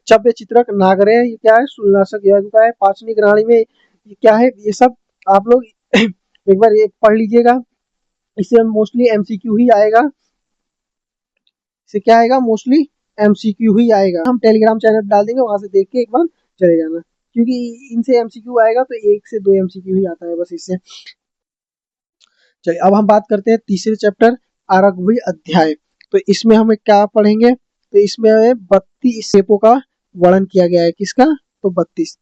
चव्य चित्रक, नागरे, ये क्या है, शूलनाशक व्यागु का है। पाचनी ग्राणी में ये क्या है, ये सब आप लोग एक बार ये पढ़ लीजिएगा, इससे मोस्टली एमसीक्यू ही आएगा। इससे क्या आएगा, मोस्टली एमसीक्यू ही आएगा। हम टेलीग्राम चैनल डाल देंगे, वहां से देख के एक बार चले जाना, क्योंकि इनसे एमसीक्यू आएगा तो 1 से 2 एमसीक्यू ही आता है बस इससे। चलिए अब हम बात करते हैं तीसरे चैप्टर आरोग्य अध्याय। तो इसमें हम क्या पढ़ेंगे, तो इसमें 32 लेपों का वर्णन किया गया है। किसका? तो 32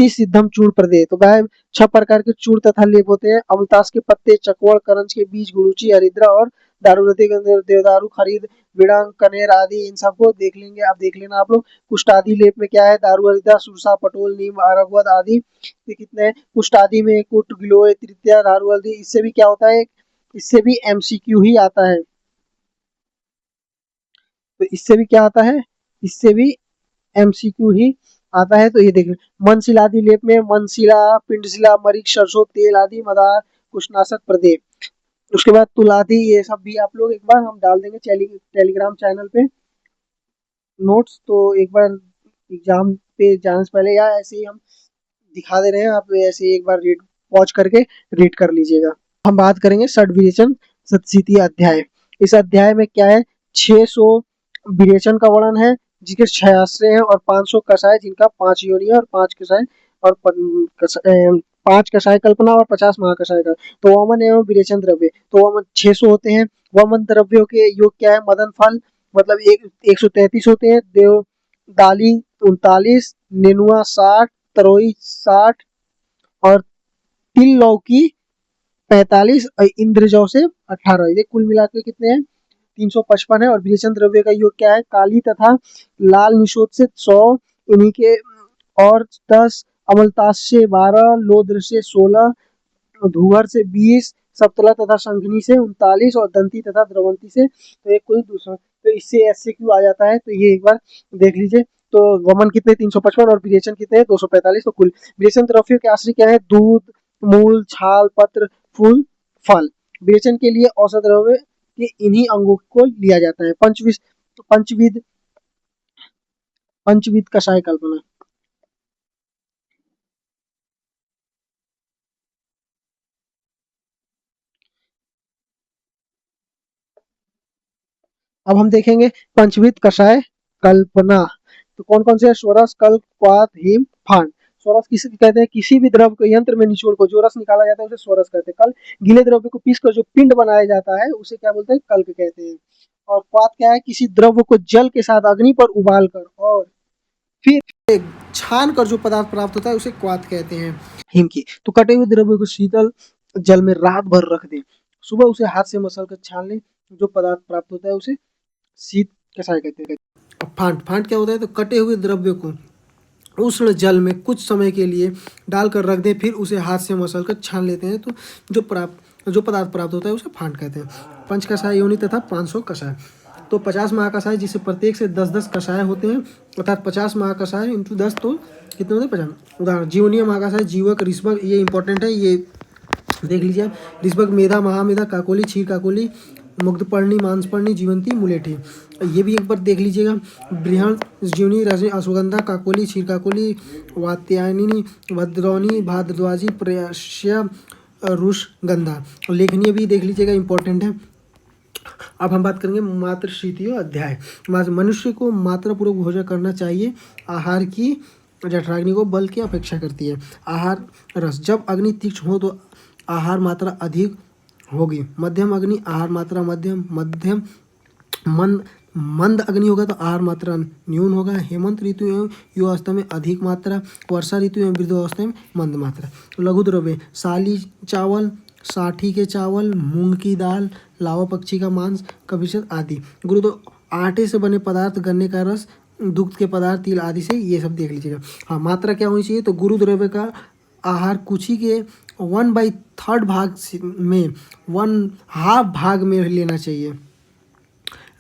सिद्धम चूर्ण प्रदे। तो वह 6 प्रकार के चूर्ण तथा लेप होते हैं। अमलतास के पत्ते, चकवड़, करंज के बीज, गुरुची, हरिद्रा और दारूरति के अंदर देवदारू, खरीद, बिड़ंग, कनेर आदि, इन सबको देख लेंगे। आप देख लेना आप लोग। कुष्ठादि लेप में क्या है? दारू, हरिद्रा, सुरसा, पटोल, नीम, अरगवद आदि। ये कितने हैं? कुष्ठादि में कुट, गिलोय, तृतीया, दारू, हल्दी। इससे भी क्या होता है? इससे भी एमसीक्यू ही आता है। तो इससे भी क्या आता है? इससे भी एमसीक्यू ही आता है। तो ये देख मनशिला आदि लेप में मनशिला, पिंडशिला, मरीच, सरसों तेल आदि, मदार, कुशनाशक प्रदे। उसके बाद तुलादी, ये सब भी आप लोग एक बार हम डाल देंगे टेलीग्राम चैनल पे नोट्स। तो एक बार एग्जाम पे जाने से पहले या ऐसे ही हम दिखा दे रहे हैं, आप ऐसे एक बार रीड वॉच करके रीड कर लीजिएगा। हम बात करेंगे षड विरेचन सतशीतीय अध्याय। इस अध्याय में क्या है? 600 विरेचन का वर्णन है जिसके 6 आश्रय हैं, और 500 कषाय जिनका 5 योनि है, और 5 कषाय और 5 कषाय कल्पना और 50 महाकषाय का। तो वमन एवं विरेचन द्रव्य, तो वमन 600 होते हैं। वमन द्रव्यों के योग क्या है? मदन फल मतलब 133 होते हैं। देव दाली 39, नेनुआ 60, तरोई 60 और तिल लौकी 45 और इंद्रजौ से 18। ये कुल मिलाकर कितने हैं? 355 है। और विरेचन द्रव्य का योग क्या है? काली तथा लाल निषोध से 100, इन्हीं के और 10, अमलतास से 12, लोद्र से 16, धुवर से 20, सप्तला तथा संघनी से 39 और दंती तथा द्रवंती से तो ये कुल 200। तो इससे एससीक्यू आ जाता है। तो ये एक बार देख लीजिए। तो वमन कितने? 355 और विरेचन कितने हैं? 245। तो कुल विरेचन द्रव्यों के आश्रय क्या है? दूध, मूल, छाल, पत्र, फूल, फल। विरेचन के लिए औसत द्रव्य के इन्हीं अंगों को लिया जाता है। पंचविध पंचविध कषाय कल्पना। अब हम देखेंगे पंचविध कषाय कल्पना। तो कौन कौन से? स्वरस, कल्प, क्वाथ, हिम, फांड। स्वरस किसे कहते हैं? किसी भी द्रव को यंत्र में निचोड़ को जो रस निकाला जाता है उसे स्वरस कहते हैं। कल गीले द्रव्य को पीसकर जो पिंड बनाया जाता है उसे क्या बोलते हैं? कल्प कहते हैं। और क्वाथ क्या है? किसी द्रव्य को जल के साथ अग्नि पर उबाल कर और फिर छान कर जो पदार्थ प्राप्त होता है उसे क्वाथ कहते हैं। हिम की, तो कटे हुए द्रव्य को शीतल जल में रात भर रख दें, सुबह उसे हाथ से मसल कर छान लें, जो पदार्थ प्राप्त होता है उसे शीत कषाय कहते हैं। फांट, फांट क्या होता है? तो कटे हुए द्रव्य को उष्ण जल में कुछ समय के लिए डालकर रख दें, फिर उसे हाथ से मसल कर छान लेते हैं, तो जो पदार्थ प्राप्त होता है उसे फांट कहते हैं। 5 कषाय योनि तथा 500 कषाय। तो 50 महाकषाय जिसे प्रत्येक से 10-10 कषाय होते हैं, अर्थात 50 महाकषाय इंटू 10 तो कितने होते हैं? 50। उदाहरण जीवनीय महाकषाय, जीवक, ऋष्भक, ये इंपॉर्टेंट है, ये देख लीजिए आप। ऋष्भक, मेधा, महामेधा, काकोली, क्षीर काकोली, मुग्धपर्णी, मांसपर्णी, जीवंती, मुलेठी। ये भी एक बार देख लीजिएगा। बृहण, जीवनी, रजनी, अश्वगंधा, काकोली, क्षीर काकोली, वात्यायनी, भद्रौनी, भारद्वाजी, प्रश्य, रुषगंधा। लेखनीय भी देख लीजिएगा, इंपॉर्टेंट है। अब हम बात करेंगे मातृशीतीय अध्याय। मनुष्य को मात्रापूर्वक भोजन करना चाहिए। आहार की जठराग्नि को बल की अपेक्षा करती है। आहार रस, जब अग्नि तीक्ष्ण हो तो आहार मात्रा अधिक होगी। मध्यम अग्नि आहार मात्रा मध्यम, मध्यम मंद मंद अग्नि होगा तो आहार मात्रा न्यून होगा। हेमंत ऋतु एवं युवावस्था में अधिक मात्रा, वर्षा ऋतु एवं वृद्धावस्था में मंद मात्रा। लघु द्रव्य, साली चावल, साठी के चावल, मूंग की दाल, लावा पक्षी का मांस, कभिशत आदि। गुरु, आटे से बने पदार्थ, गन्ने का रस, दुग्ध के पदार्थ, तिल आदि से, ये सब देख लीजिएगा। हाँ, मात्रा क्या होनी चाहिए? तो गुरु द्रव्य का आहार कुची के 1/3 भाग में 1/2 भाग में लेना चाहिए।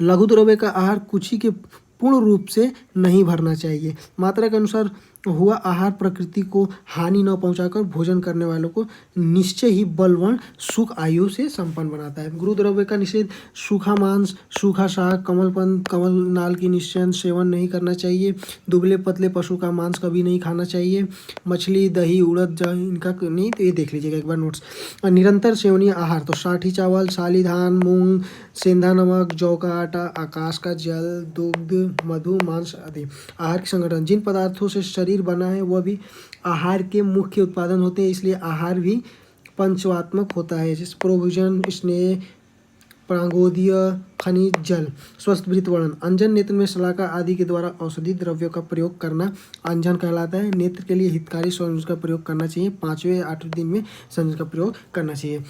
लघु द्रव्य का आहार कुची के पूर्ण रूप से नहीं भरना चाहिए। मात्रा के अनुसार हुआ आहार प्रकृति को हानि न पहुंचाकर भोजन करने वालों को निश्चय ही बलवान सुख आयु से संपन्न बनाता है। गुरु द्रव्य का निषेध, सूखा मांस, सूखा शाक, कमलपंत, कमल नाल की निश्चय सेवन नहीं करना चाहिए। दुबले पतले पशु का मांस कभी नहीं खाना चाहिए। मछली, दही, उड़द, जौ इनका नहीं, तो ये देख लीजिएगा एक बार नोट्स। निरंतर सेवनीय आहार, तो साठी चावल, साली धान, मूंग, सेंधा नमक, जौ का आटा, आकाश का जल, दुग्ध, मधु, मांस आदि। आहार के संगठन, जिन पदार्थों से शरीर बना है वह भी आहार के मुख्य उत्पादन होते हैं, इसलिए आहार भी पंचवात्मक होता है, जैसे प्रोविजन, स्नेह, प्रांगोदीय, खनिज जल। स्वस्थ वृत्त वर्णन, अंजन नेत्र में शलाका आदि के द्वारा औषधि द्रव्यों का प्रयोग करना अंजन कहलाता है। नेत्र के लिए हितकारी संयोजन का प्रयोग करना चाहिए। 5वें या 8वें दिन में संयोजन का प्रयोग करना चाहिए।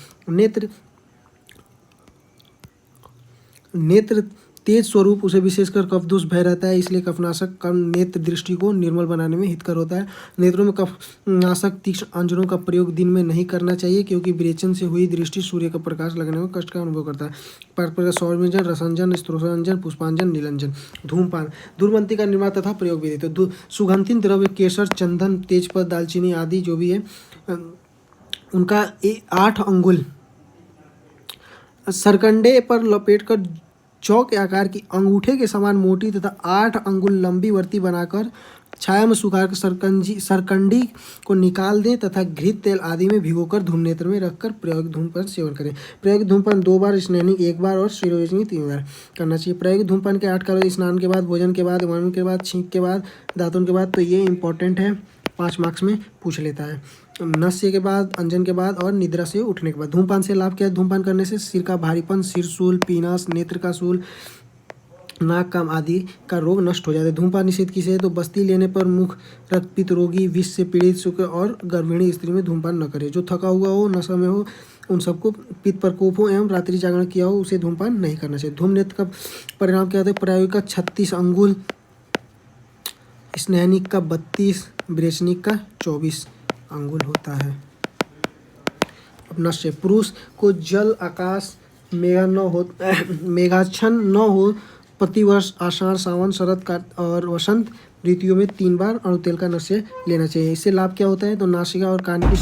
नेत्र तेज स्वरूप उसे विशेषकर कफदोष भय रहता है, इसलिए कफनाशक का नेत्र दृष्टि को निर्मल बनाने में हितकर होता है। नेत्रों में कफनाशक तीक्ष्ण अंजनों का प्रयोग दिन में नहीं करना चाहिए, क्योंकि विरेचन से हुई दृष्टि सूर्य का प्रकाश लगने में कष्ट का अनुभव करता है। सौरंजन, रसांजन, स्त्रोतांजन, पुष्पांजन, नीलांजन। धूमपान, धूमबत्ती का निर्माण तथा प्रयोग विधि। तो सुगंधित द्रव्य केसर, चंदन, तेजपत्ता, दालचीनी आदि जो भी है उनका 8 अंगुल सरकंडे पर लपेटकर जौ के आकार की अंगूठे के समान मोटी तथा 8 अंगुल लंबी वर्ती बनाकर छाया में सुखाकर सरकंडी को निकाल दें तथा घृत तेल आदि में भिगोकर धूमनेत्र में रखकर प्रायोगिक धूमपान सेवन करें। प्रायोगिक धूमपान 2 बार, स्नानिक 1 बार और शिरोवेचनी 3 बार करना चाहिए। प्रायोगिक धूमपान के 8 कारण, स्नान के बाद, भोजन के बाद, वर्म के बाद, छींक के बाद, दातुन के बाद। तो ये इंपॉर्टेंट है, 5 मार्क्स में पूछ लेता है। नस्य के बाद, अंजन के बाद और निद्रा से उठने के बाद। धूमपान से लाभ क्या है? धूमपान करने से सिर का भारीपन, सिर शूल, पीनस, नेत्र का शूल, नाक कान आदि का रोग नष्ट हो जाता है। धूमपान निषेध किसे है? तो बस्ती लेने पर, मुख रक्तपित्त रोगी, विष से पीड़ित, शुक्र और गर्भिणी स्त्री में धूमपान न करे। जो थका हुआ हो, नशा में हो, उन सबको पित्त प्रकोप हो एवं रात्रि जागरण किया हो, उसे धूमपान नहीं करना चाहिए। धूम नेत्र का परिणाम क्या होता है? प्रायोगिक का 36 अंगुल, स्नेहनिक का 32, विरेचनिक का 24 अंगुल होता है। अब नश्य, पुरुष को जल, आकाश, मेघाच्छन्न न हो, प्रतिवर्ष आषाढ़, सावन, शरद और वसंत ऋतुओं में 3 बार अणु तेल का नश्य लेना चाहिए। इससे लाभ क्या होता है? तो नासिका और कान की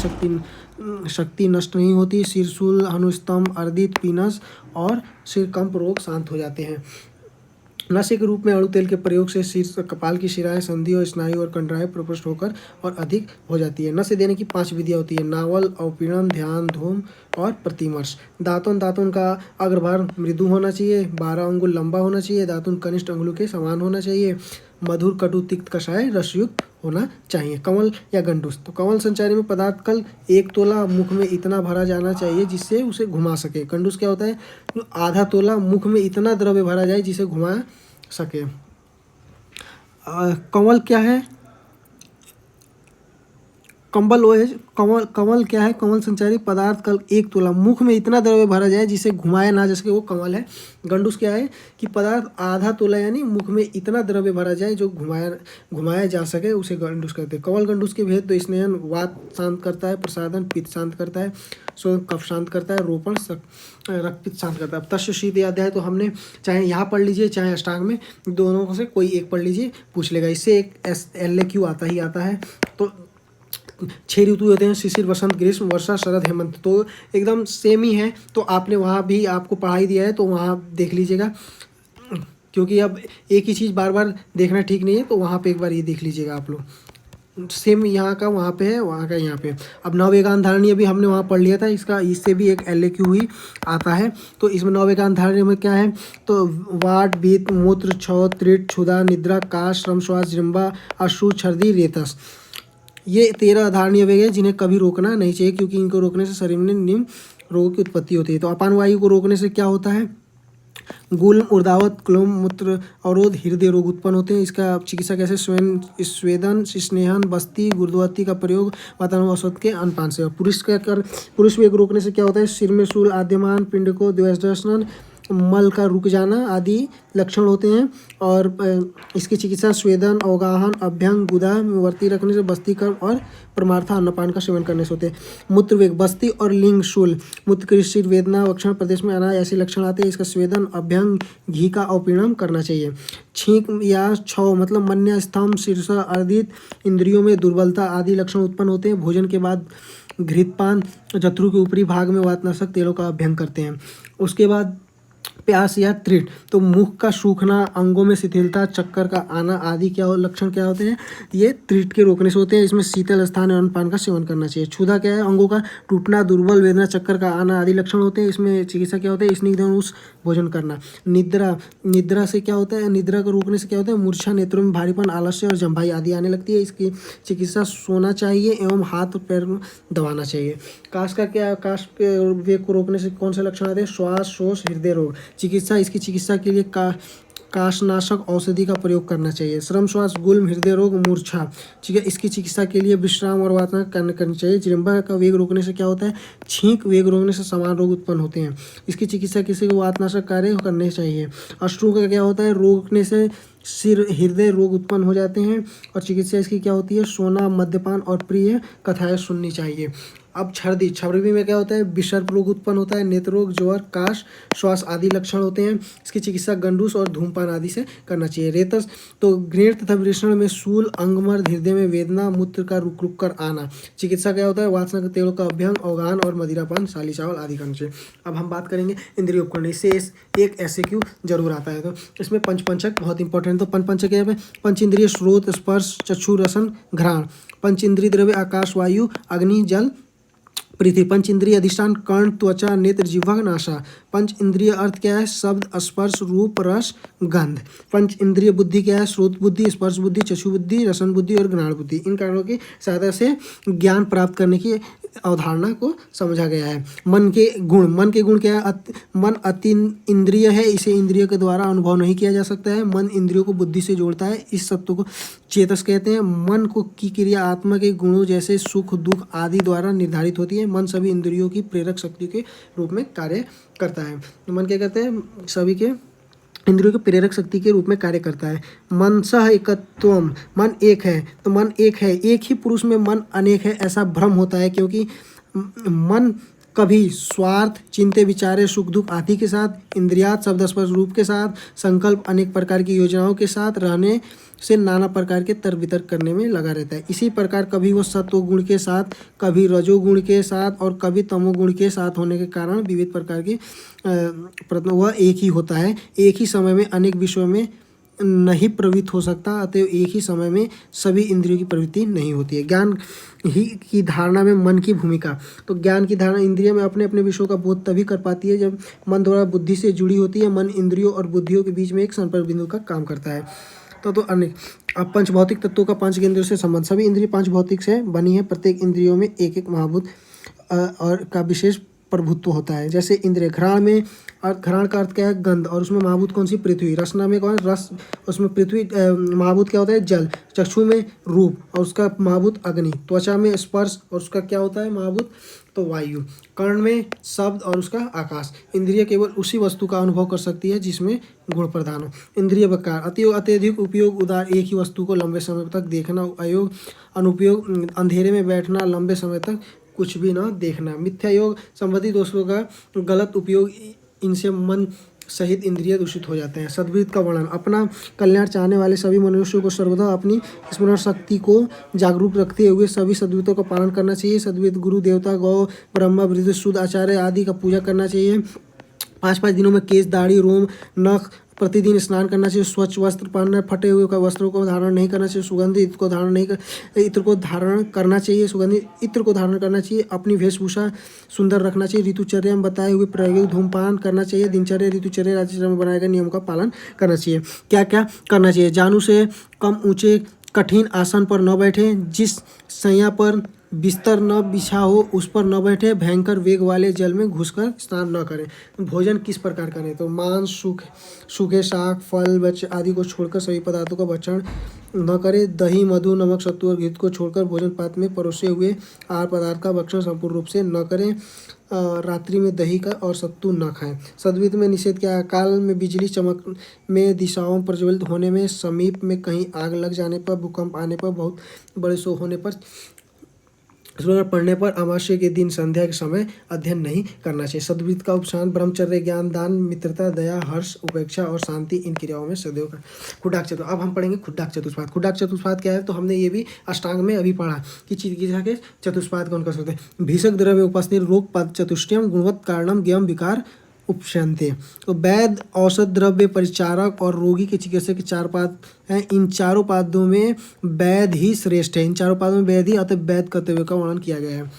शक्ति नष्ट नहीं होती। सिरशूल, हनुस्तंभ, अर्दित, पीनस और सिरकंप रोग शांत हो जाते हैं। नशे के रूप में अणु तेल के प्रयोग से सिर, कपाल की शिराएं, संधि और स्नायु और कंडराएं प्रपुष्ट होकर और अधिक हो जाती है। नशे देने की 5 विधियां होती है: नावल, अवपीड़न, ध्यान, धूम और प्रतिमर्श। दातुन का अग्रभाग मृदु होना चाहिए, 12 अंगुल लंबा होना चाहिए, दातुन कनिष्ठ अंगुलों के समान होना चाहिए, मधुर, कटु, तिक्त, कषाय रसयुक्त होना चाहिए। कमल या गंडूस, तो कमल संचारी में पदार्थ कल 1 तोला मुख में इतना भरा जाना चाहिए जिससे उसे घुमा सके। कंडूस क्या होता है? आधा तोला मुख में इतना द्रव्य भरा जाए जिसे घुमा सके। कमल क्या है? कमल क्या है? कमल संचारी पदार्थ कल 1 तोला मुख में इतना द्रव्य भरा जाए जिसे घुमाया ना जा सके, वो कमल है। गंडूस क्या है? कि पदार्थ आधा तोला यानी मुख में इतना द्रव्य भरा जाए जो घुमाया जा सके, उसे गंडूस कहते हैं। कमल गंडूस के भेद तो स्नेहन वात शांत करता है, प्रसादन पित्त शांत करता है, सो कफ शांत करता है, रोपण रक्तपित्त शांत करता है। तस्य शीत अध्याय तो हमने चाहे यहाँ पढ़ लीजिए चाहे अष्टांग में, दोनों से कोई एक पढ़ लीजिए, पूछ लेगा। इससे एक LAQ आता ही आता है। तो 6 ऋतु होते हैं: शिशिर, वसंत, ग्रीष्म, वर्षा, शरद, हेमंत। तो एकदम सेम ही है, तो आपने वहाँ भी आपको पढ़ाई दिया है तो वहाँ देख लीजिएगा, क्योंकि अब एक ही चीज़ बार बार देखना ठीक नहीं है, तो वहाँ पे एक बार ये देख लीजिएगा आप लोग। सेम यहाँ का वहाँ पे है, वहाँ का यहाँ पे। अब नवएकांत धारणी अभी हमने वहाँ पढ़ लिया था, इससे भी एक LAQ ही आता है। तो इसमें नवएकांत धारणी में क्या है? तो वाट, बीत, मूत्र, छौ, त्रिट, क्षुधा, निद्रा, काश, श्रम, श्वास, जृंभा, अश्रु, छर्दी, रेतस। ये 13 आधारणीय वेग हैं जिन्हें कभी रोकना नहीं चाहिए, क्योंकि इनको रोकने से शरीर में निम्न रोगों की उत्पत्ति होती है। तो अपान वायु को रोकने से क्या होता है? गुल्म, उर्दावत, क्लोम, मूत्र अवरोध, हृदय रोग उत्पन्न होते हैं। इसका चिकित्सा कैसे? स्वेदन, स्नेहन, बस्ती, गुरुद्वाती का प्रयोग, वातावरण औषध के अनपान से। पुरुष वेग रोकने से क्या होता है? सिर में शूल, आद्यमान, पिंड को द्वेषदर्शन, मल का रुक जाना आदि लक्षण होते हैं। और इसकी चिकित्सा स्वेदन, अवगाहन, अभ्यंग, गुदा में वर्ती रखने से, बस्ती कर और परमार्था अन्नपान का सेवन करने से होते हैं। मूत्र वेग, बस्ती और लिंग शूल, मूत्र की शिर वेदना, वक्षण प्रदेश में आना, ऐसे लक्षण आते हैं। इसका स्वेदन, अभ्यंग, घी का अवपीड़न करना चाहिए। छींक या छौ मतलब मन्य, स्तंभ, शीर्षा, अर्दित, इंद्रियों में दुर्बलता आदि लक्षण उत्पन्न होते हैं। भोजन के बाद घृतपान, जठरू के ऊपरी भाग में वातनाशक तेलों का अभ्यंग करते हैं। उसके बाद प्यास या त्रिट, तो मुख का सूखना, अंगों में शिथिलता, चक्कर का आना आदि लक्षण क्या होते हैं? ये त्रिट के रोकने से होते हैं। इसमें शीतल स्थान और अन्नपान का सेवन करना चाहिए। क्षुधा क्या है? अंगों का टूटना, दुर्बल, वेदना, चक्कर का आना आदि लक्षण होते हैं। इसमें चिकित्सा क्या होता है? स्निग्ध उस भोजन करना। निद्रा से क्या होता है? निद्रा को रोकने से क्या होता है? मूर्छा, नेत्रों में भारीपन, आलस्य और जम्भाई आदि आने लगती है। इसकी चिकित्सा सोना चाहिए एवं हाथ पैर में दबाना चाहिए। काश का क्या? काश के वेग को रोकने से कौन से लक्षण आते हैं? श्वास, शोष, हृदय रोग। चिकित्सा, इसकी चिकित्सा के लिए काशनाशक औषधि का प्रयोग करना चाहिए। श्रम श्वास गुल्म, हृदय रोग, मूर्छा, ठीक है, इसकी चिकित्सा के लिए विश्राम और वातना करनी चाहिए। जिरम्बा का वेग रोकने से क्या होता है, छींक वेग रोकने से समान रोग उत्पन्न होते हैं। इसकी चिकित्सा किसी को वातनाशक कार्य करने चाहिए। अश्रु का क्या होता है, रोकने से सिर हृदय रोग उत्पन्न हो जाते हैं। और चिकित्सा इसकी क्या होती है, सोना, मद्यपान और प्रिय कथाएं सुननी चाहिए। अब छर्दी, छर्दी में क्या होता है, विसर्प रोग उत्पन्न होता है, नेत्र रोग, ज्वर, काश, श्वास आदि लक्षण होते हैं। इसकी चिकित्सा गंडूस और धूमपान आदि से करना चाहिए। रेतस, तो घृण तथा वृषण में शूल, अंगमर्द, हृदय में वेदना, मूत्र का रुक रुक कर आना। चिकित्सा क्या होता है, वासना के तेलों का अभ्यंग, अवगान और मदिरापान, साली चावल आदि करना चाहिए। अब हम बात करेंगे इंद्रिय उपकरण, इससे एक SAQ जरूर आता है। तो इसमें पंचपंचक बहुत इंपॉर्टेंट। तो पंचपंचक क्या है, पंच इंद्रिय स्रोत, स्पर्श, चक्षु, रसन, घ्राण। पंच इंद्रिय द्रव्य आकाश, वायु, अग्नि, जल, पृथ्वी। पंच इंद्रिय अधिष्ठान कर्ण, त्वचा, नेत्र, जिह्वा, नासा। पंच इंद्रिय अर्थ क्या है, शब्द, स्पर्श, रूप, रस, गंध। पंच इंद्रिय बुद्धि क्या है, श्रोत बुद्धि, स्पर्श बुद्धि, चक्षु बुद्धि, रसन बुद्धि और घ्राण बुद्धि। इन कारणों की सहायता से ज्ञान प्राप्त करने की अवधारणा को समझा गया है। मन के गुण, मन के गुण क्या है, मन अति इंद्रिय है, इसे इंद्रियों के द्वारा अनुभव नहीं किया जा सकता है। मन इंद्रियों को बुद्धि से जोड़ता है, इस सत्व को चेतस कहते हैं। मन को की क्रिया आत्मा के गुणों जैसे सुख, दुख आदि द्वारा निर्धारित होती है। मन सभी इंद्रियों की प्रेरक शक्ति के रूप में कार्य करता है। मन क्या करते हैं, सभी के इंद्रियों के प्रेरक शक्ति के रूप में कार्य करता है। मनसः एकत्वम, मन एक है, तो मन एक है, एक ही पुरुष में मन अनेक है ऐसा भ्रम होता है, क्योंकि मन कभी स्वार्थ, चिंते, विचारे, सुख दुख आदि के साथ, इंद्रियात, शब्द, स्पर्श, रूप के साथ, संकल्प, अनेक प्रकार की योजनाओं के साथ रहने से नाना प्रकार के तर्क वितर्क करने में लगा रहता है। इसी प्रकार कभी वो सत्वगुण के साथ, कभी रजोगुण के साथ और कभी तमोगुण के साथ होने के कारण विविध प्रकार की वह एक ही होता है। एक ही समय में अनेक विषयों में नहीं प्रवृत्त हो सकता, अतएव एक ही समय में सभी इंद्रियों की प्रवृत्ति नहीं होती है। ज्ञान ही की धारणा में मन की भूमिका, तो ज्ञान की धारणा इंद्रियों में अपने अपने विषयों का बोध तभी कर पाती है जब मन द्वारा बुद्धि से जुड़ी होती है। मन इंद्रियों और बुद्धियों के बीच में एक संपर्क बिंदु का काम करता है। तो अनेक, अब पंचभौतिक तत्वों का पांच इंद्रियों से संबंध, सभी इंद्रिय पांच भौतिक से बनी है। प्रत्येक इंद्रियों में एक एक महाभूत और का विशेष प्रभुत्व होता है। जैसे इंद्रिय घ्राण में, और घ्राण का अर्थ क्या है, गंध, और उसमें महाभूत कौन सी, पृथ्वी। रसना में कौन, रस, उसमें पृथ्वी महाभूत क्या होता है, जल। चक्षु में रूप और उसका महाभूत अग्नि। त्वचा में स्पर्श और उसका क्या होता है, महाभूत तो वायु। कर्ण में शब्द और उसका आकाश। इंद्रिय केवल उसी वस्तु का अनुभव कर सकती है जिसमें गुण प्रधान हो। इंद्रिय विकार, अत्यधिक उपयोग, उदार, एक ही वस्तु को लंबे समय तक देखना। अयोग, अनुपयोग, अंधेरे में बैठना, लंबे समय तक कुछ भी ना देखना। मिथ्या योग, संबंधित वस्तुओं का गलत उपयोग, इनसे मन सहित इंद्रिय दूषित हो जाते हैं। सद्वृत्त का वर्णन, अपना कल्याण चाहने वाले सभी मनुष्यों को सर्वदा अपनी स्मरण शक्ति को जागरूक रखते हुए सभी सद्वृत्तों का पालन करना चाहिए। सद्वृत्त गुरु, देवता, गौ, ब्रह्मा, वृद्ध, शुद्ध, आचार्य आदि का पूजा करना चाहिए। 5-5 दिनों में केश, दाढ़ी, रोम, नख, प्रतिदिन स्नान करना चाहिए। स्वच्छ वस्त्र पहनना, फटे हुए का वस्त्रों को धारण नहीं करना चाहिए। सुगंधित इत्र को धारण नहीं कर इत्र को धारण करना चाहिए। सुगंधित इत्र को धारण करना चाहिए। अपनी वेशभूषा सुंदर रखना चाहिए। ऋतुचर्या में बताए हुए प्रायोगिक धूमपान करना चाहिए। दिनचर्या, ऋतुचर्या, राजचर्या में बनाए गए नियमों का पालन करना चाहिए। क्या क्या करना चाहिए, जानू से कम ऊंचे कठिन आसन पर न बैठे। जिस शैया पर बिस्तर न बिछा हो उस पर न बैठे। भयंकर वेग वाले जल में घुसकर स्नान न करें। भोजन किस प्रकार करें, तो मांस, सूखे शाक, फल, वृक्ष आदि को छोड़कर सभी पदार्थों का भक्षण न करें। दही, मधु, नमक, सत्तू और घृत को छोड़कर भोजन पात्र में परोसे हुए आहार पदार्थ का भक्षण संपूर्ण रूप से न करें। रात्रि में दही का और सत्तू न खाएं। सद्वृत्त में निषेध क्या है, काल में बिजली चमक में, दिशाओं प्रज्वलित होने में, समीप में कहीं आग लग जाने पर, भूकंप आने पर, बहुत बड़े शोर होने पर, सूर्य पड़ने पर, अमावस्या के दिन, संध्या के समय अध्ययन नहीं करना चाहिए। सद्वृत्त का उपशांत ब्रह्मचर्य, ज्ञान, दान, मित्रता, दया, हर्ष, उपेक्षा और शांति इन क्रियाओं में सदैव कर। खुड्डाक चतुर्थ, अब हम पढ़ेंगे खुड्डाक चतुष्पाद। खुड्डाक चतुष्पाद क्या है, तो हमने ये भी अष्टांग में अभी पढ़ा कि चिकित्सा के चतुष्पाद कौन कर सकते हैं। भीषक द्रव्य उपस्थित रोग पद चतुष्टयम गुणवत् कारणम ज्ञम विकार उपशंते। तो वैद, औषध द्रव्य, परिचारक और रोगी के चिकित्सक के 4 पाद हैं। इन चारों पादों में वैद ही श्रेष्ठ है। इन चारों पादों में वैद ही, अतः वैद कर्तव्य का वर्णन किया गया है।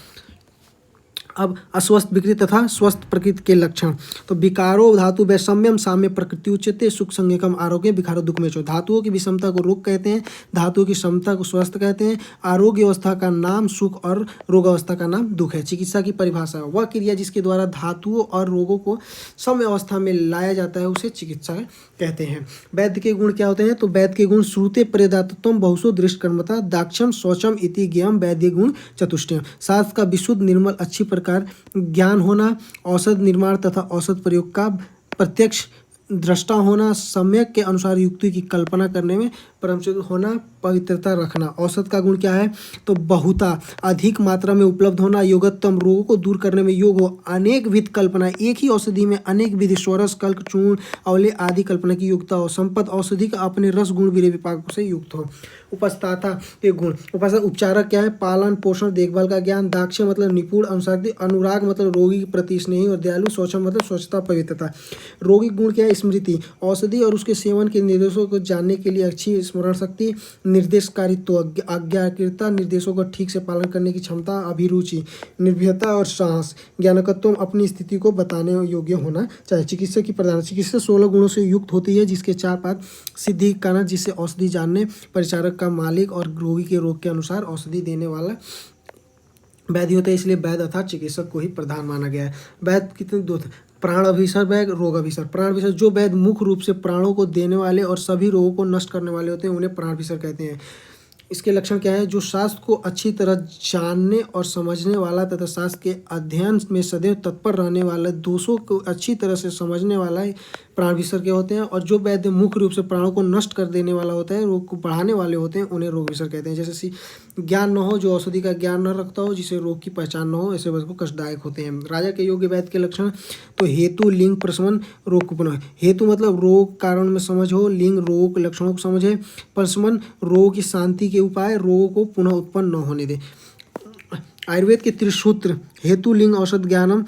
अब अस्वस्थ विकृति तथा स्वस्थ प्रकृति के लक्षण। तो विकारो धातु वैषम्यम साम्य प्रकृति उच्यते सुख संज्ञकम आरोग्य विकारो दुख में। धातुओं की विषमता को रोग कहते हैं, धातुओं की क्षमता को स्वस्थ कहते हैं। आरोग्य अवस्था का नाम सुख और रोग अवस्था का नाम दुख है। चिकित्सा की परिभाषा, वह क्रिया जिसके द्वारा धातुओं और रोगों को सम अवस्था में लाया जाता है उसे चिकित्सा कहते हैं। वैद्य के गुण क्या होते हैं? तो वैद्य के गुण श्रुते प्रेदातत्वम बहुसो दृष्टकर्मता दाक्षम शौचम इति ज्ञान वैद्य गुण चतुष्टयम। शास्त्र का विशुद्ध निर्मल अच्छी प्रकार ज्ञान होना, औषध निर्माण तथा औषध प्रयोग का प्रत्यक्ष दृष्टा होना, सम्यक के अनुसार युक्ति की कल्पना करने में परमचुद होना, पवित्रता रखना। औषध का गुण क्या है? तो बहुता अधिक मात्रा में उपलब्ध होना, योगत्तम रोगों को दूर करने में योग हो, अनेक विध कल्पना, एक ही औषधि में अनेक विधि स्वरस कल्क चूर्ण अवले आदि कल्पना की युक्ता हो, संपद औषधि का अपने रस गुण विरय विपाक से युक्त हो। उपस्थाता के गुण, उपचारक क्या है? पालन पोषण देखभाल का ज्ञान, दाक्ष मतलब निपुण, अनुराग मतलब रोगी के प्रति स्नेही और दयालु, शौचम मतलब स्वच्छता पवित्रता। रोगी गुण क्या है? स्मृति, औषधि और उसके सेवन के निर्देशों को जानने के लिए अच्छी स्मरण शक्ति, निर्देशकारित्व, आज्ञाकारिता, निर्देशों का ठीक से पालन करने की क्षमता, अभिरुचि, निर्भयता और साहस, ज्ञानकत्व, अपनी स्थिति को बताने योग्य होना चाहिए। चिकित्सा की प्रधान, चिकित्सा 16 गुणों से युक्त होती है जिसके 4 पाद सिद्धि कारण, जिससे औषधि जानने, परिचारक का मालिक और रोगी के रोग के अनुसार औषधि देने वाला वैद्य होता है। इसलिए वैद्य अर्थात चिकित्सक को ही प्रधान माना गया है। वैद्य कितने दो थे? प्राण अभिसर वैद्य, रोग अभिसर। प्राण अभिसर जो वैद्य मुख्य रूप से प्राणों को देने वाले और सभी रोगों को नष्ट करने वाले होते हैं उन्हें प्राण अभिसर कहते हैं। इसके लक्षण क्या है? जो शास्त्र को अच्छी तरह जानने और समझने वाला तथा शास्त्र के अध्ययन में सदैव तत्पर रहने वाला, दोषों को अच्छी तरह से समझने वाला प्राण विसर्ग के होते हैं। और जो वैद्य मुख्य रूप से प्राणों को नष्ट कर देने वाला होता है, रोग को बढ़ाने वाले होते हैं, उन्हें रोग विसर्ग कहते हैं। जैसे ज्ञान न हो, जो औषधि का ज्ञान न रखता हो, जिसे रोग की पहचान न हो, ऐसे वैद्य को कष्टदायक होते हैं। राजा के योग्य वैद्य के लक्षण, तो हेतु लिंग प्रशमन रोग को पुनः, हेतु मतलब रोग कारण में समझ हो, लिंग रोग लक्षणों को समझे, प्रशमन रोग की शांति के उपाय, रोगों को पुनः उत्पन्न न होने दे। आयुर्वेद के त्रिसूत्र हेतु लिंग औषध ज्ञानम,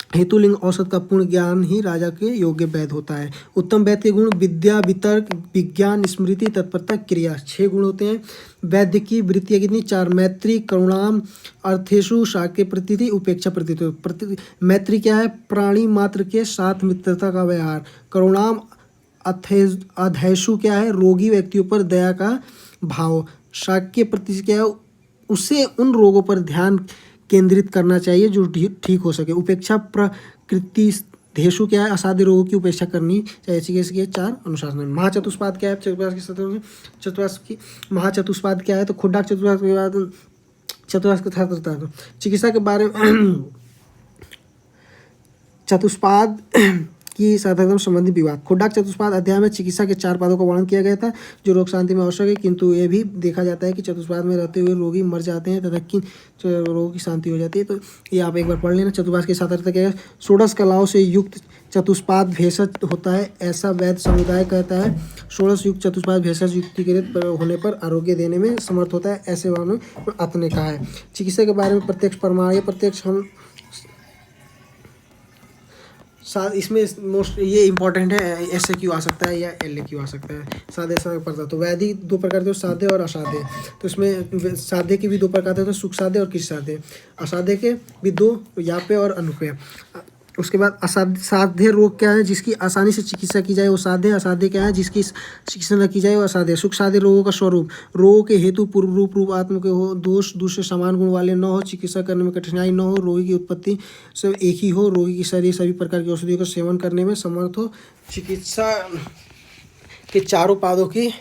हेतुलिंग औषध का पूर्ण ज्ञान ही राजा के योग्य वैद्य होता है। उत्तम वैद्य के गुण, विद्या, वितर्क, विज्ञान, स्मृति, तत्परता, क्रिया, 6 गुण होते हैं। वैद्य की वृत्तियाँ कितनी? 4। मैत्री, करुणाम, अर्थेषु, शाक्य प्रतीति, उपेक्षा प्रतीति। मैत्री क्या है? प्राणी मात्र के साथ मित्रता का व्यवहार। करुणाम अधैषु क्या है? रोगी व्यक्तियों पर दया का भाव। शाक्य प्रतीति क्या है? उसे उन रोगों पर ध्यान केंद्रित करना चाहिए जो ठीक हो सके। उपेक्षा प्रकृति धेषु क्या है? असाध्य रोगों की उपेक्षा करनी चाहिए। चिकित्सा के 4 अनुशासन। महाचतुष्पाद क्या है? चतुर्पाद के सत्र चतुर्पाद की महाचतुष्पाद क्या है? तो खुड्डाक चतुर्पाद के बाद चतुर्पाद के छात्र चिकित्सा के बारे में चतुष्पाद की साधन संबंधी विवाद। खुड्डाक चतुष्पाद अध्याय में चिकित्सा के 4 पादों का वर्णन किया गया था जो रोग शांति में आवश्यक है, किंतु ये भी देखा जाता है कि चतुष्पाद में रहते हुए रोगी मर जाते हैं तथा कि रोगों की शांति हो जाती है। तो ये आप एक बार पढ़ लेना। चतुष्पाद के साथ अर्थ क्या है? षोडश कलाओं से युक्त चतुष्पाद भेषज होता है, ऐसा वैद्य समुदाय कहता है। षोडश युक्त चतुष्पाद भेषज युक्तिकृत होने पर आरोग्य देने में समर्थ होता है, ऐसे वालों अत ने कहा है। चिकित्सा के बारे में प्रत्यक्ष प्रमाण, या प्रत्यक्ष हम इसमें मोस्ट ये इंपॉर्टेंट है, ऐसे क्यों आ सकता है या एल क्यों आ सकता है, साधे ऐसा पड़ता। तो वैधि 2 प्रकार के, साधे और असाध्य। तो इसमें साधे के भी 2 प्रकार थे, तो सुख साधे और किस साधे। असाध्य के भी 2, यापे और अनुपे। उसके बाद असाध्य, साध्य रोग क्या है? जिसकी आसानी से चिकित्सा की जाए वो साध्य। असाध्य क्या है? जिसकी चिकित्सा न की जाए वो असाध्य। सुख साध्य रोगों का स्वरूप, रोगों के हेतु पूर्व रूप आत्म के हो, दोष दूसरे समान गुण वाले न हो, चिकित्सा करने में कठिनाई न हो, रोगी की उत्पत्ति सब एक ही हो, रोगी की शरीर सभी प्रकार की औषधियों का सेवन करने में समर्थ हो, चिकित्सा के 4 पादों की